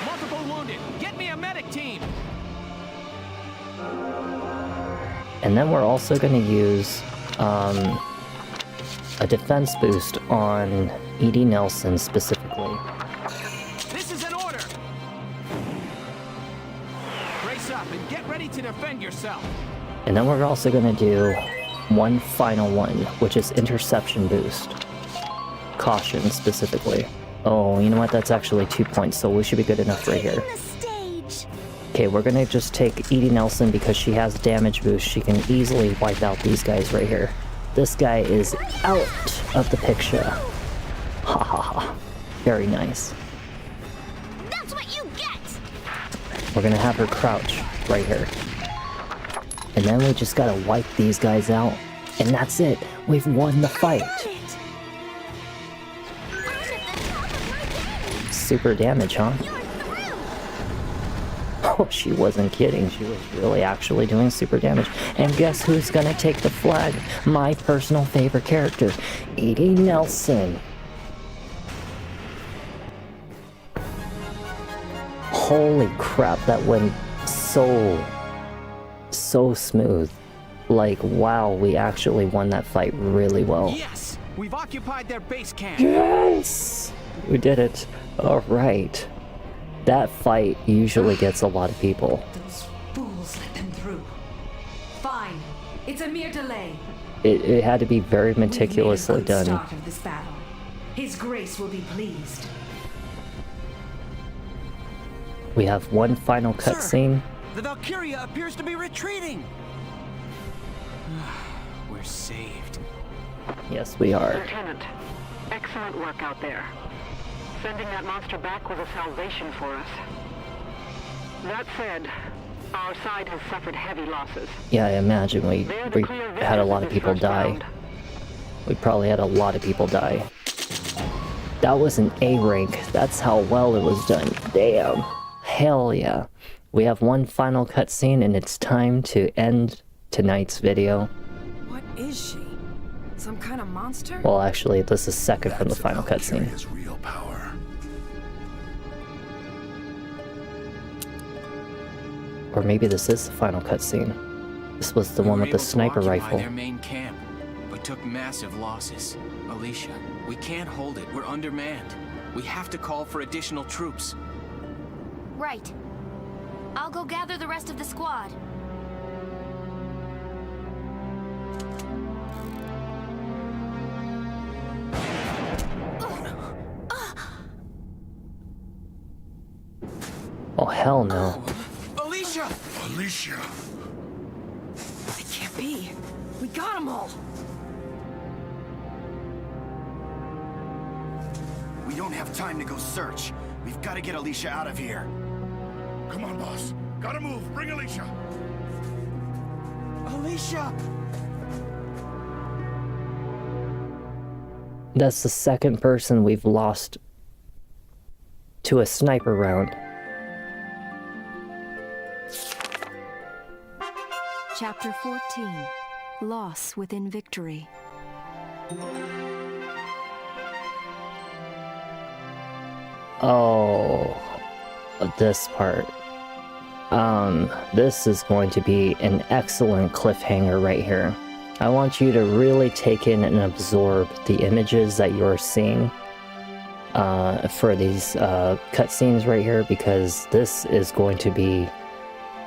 Multiple wounded. Get me a medic team! And then we're also gonna use a defense boost on Edie Nelson specifically. This is an order! Brace up and get ready to defend yourself! And then we're also gonna do one final one, which is interception boost. Caution specifically. Oh, you know what? That's actually 2 points, so we should be good enough right here. Okay, we're gonna just take Edie Nelson because she has damage boost. She can easily wipe out these guys right here. This guy is out of the picture. Ha ha ha. Very nice. That's what you get! We're gonna have her crouch right here. And then we just gotta wipe these guys out. And that's it. We've won the fight. Super damage, huh? Oh, she wasn't kidding. She was really actually doing super damage. And guess who's gonna take the flag? My personal favorite character, Edie Nelson. Holy crap, that went so smooth. Like, wow, we actually won that fight really well. Yes! We've occupied their base camp! Yes! We did it. Alright. That fight usually gets a lot of people. Those fools let them through. Fine. It's a mere delay. It had to be very meticulously We've made a good done. start of this battle. His Grace will be pleased. We have one final cutscene. The Valkyria appears to be retreating! We're saved. Yes, we are. Lieutenant, excellent work out there. Sending that monster back was a salvation for us. That said, our side has suffered heavy losses. Yeah, I imagine we had a lot of people die. We probably had a lot of people die. That was an A rank. That's how well it was done. Damn. Hell yeah. We have one final cutscene and it's time to end tonight's video. What is she? Some kind of monster? Well, actually, this is second from the final cutscene. Real power. Or maybe this is the final cutscene. This was the one with the sniper rifle. Their main camp, but took massive losses. Alicia, we can't hold it. We're undermanned. We have to call for additional troops. Right. I'll go gather the rest of the squad. Oh, hell no. Alicia! Alicia! It can't be. We got them all. We don't have time to go search. We've got to get Alicia out of here. Come on, boss. Gotta move. Bring Alicia. Alicia! That's the second person we've lost to a sniper round. Chapter 14. Loss within victory. Oh, this part. This is going to be an excellent cliffhanger right here. I want you to really take in and absorb the images that you're seeing for these cutscenes right here, because this is going to be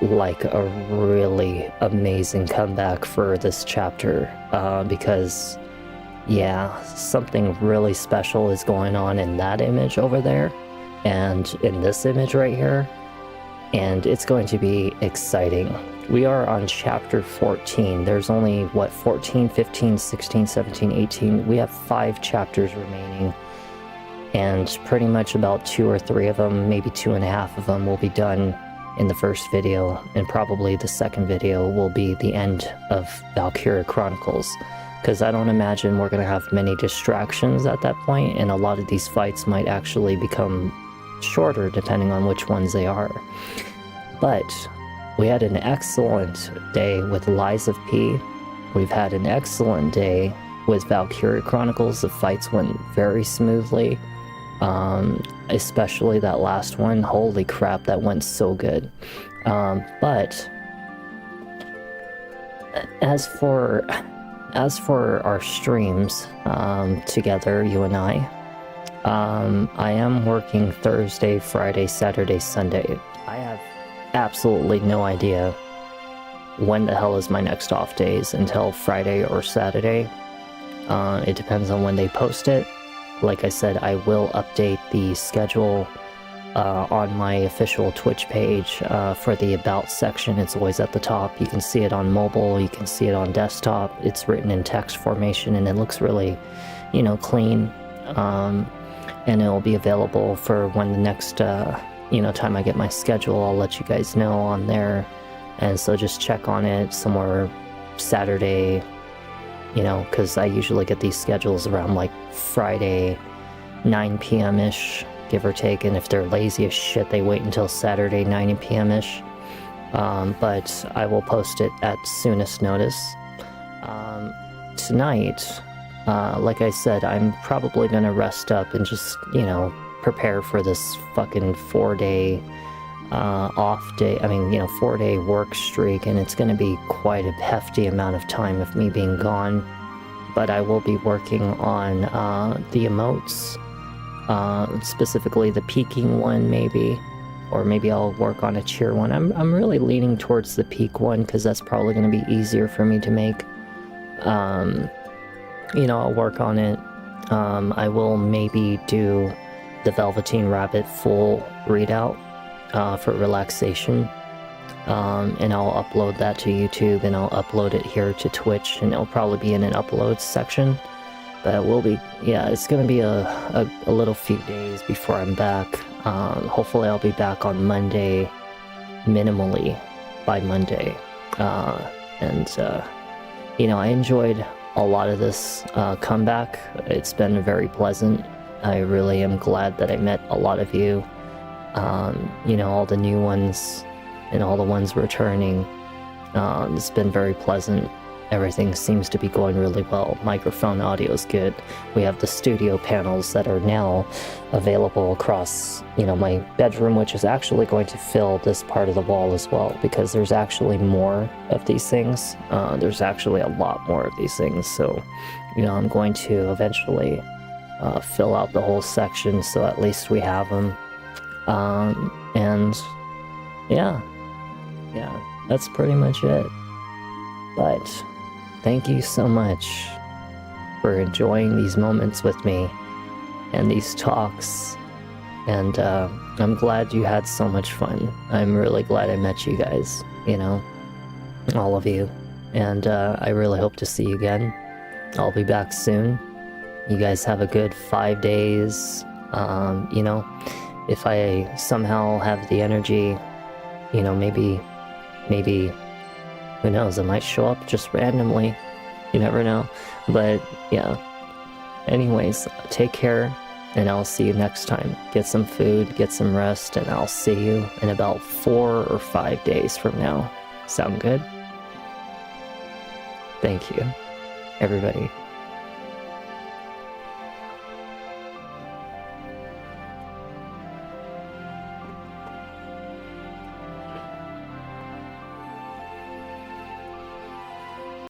like a really amazing comeback for this chapter, because yeah, something really special is going on in that image over there and in this image right here, and it's going to be exciting. we are on chapter 14. There's only, what, 14, 15, 16, 17, 18. We have 5 chapters remaining. And pretty much about 2 or 3 of them, maybe 2.5 of them will be done in the first video. And probably the second video will be the end of Valkyria Chronicles. Because I don't imagine we're going to have many distractions at that point, and a lot of these fights might actually become shorter depending on which ones they are. But we had an excellent day with Lies of P. We've had an excellent day with Valkyria Chronicles. The fights went very smoothly, especially that last one. Holy crap, that went so good. But as for our streams together, you and I am working Thursday, Friday, Saturday, Sunday. I have absolutely no idea when the hell is my next off days until Friday or Saturday. It depends on when they post it. Like I said, I will update the schedule on my official Twitch page for the About section. It's always at the top. You can see it on mobile, you can see it on desktop. It's written in text formation and it looks really, clean. And it'll be available for when the next, time I get my schedule. I'll let you guys know on there. And so just check on it somewhere Saturday, because I usually get these schedules around like Friday, 9 p.m.-ish. Give or take, and if they're lazy as shit, they wait until Saturday 9 p.m.-ish. But I will post it at soonest notice. Tonight, like I said, I'm probably gonna rest up and just, prepare for this fucking 4-day off day. 4-day work streak, and it's gonna be quite a hefty amount of time of me being gone. But I will be working on the emotes. Specifically the peaking one, maybe, or maybe I'll work on a cheer one. I'm really leaning towards the peak one because that's probably going to be easier for me to make. I'll work on it. I will maybe do the Velveteen Rabbit full readout for relaxation, and I'll upload that to YouTube, and I'll upload it here to Twitch, and it'll probably be in an uploads section. But it will be, it's going to be a little few days before I'm back. Hopefully I'll be back on Monday, minimally by Monday. I enjoyed a lot of this comeback. It's been very pleasant. I really am glad that I met a lot of you. All the new ones and all the ones returning. It's been very pleasant. Everything seems to be going really well. Microphone audio is good. We have the studio panels that are now available across, my bedroom, which is actually going to fill this part of the wall as well, because there's actually more of these things. There's actually a lot more of these things. So, I'm going to eventually fill out the whole section, so at least we have them. That's pretty much it. But thank you so much for enjoying these moments with me and these talks. And I'm glad you had so much fun. I'm really glad I met you guys, all of you. And I really hope to see you again. I'll be back soon. You guys have a good 5 days. If I somehow have the energy, maybe, who knows, I might show up just randomly. You never know. But yeah. Anyways, take care, and I'll see you next time. Get some food, get some rest, and I'll see you in about 4 or 5 days from now. Sound good? Thank you, everybody.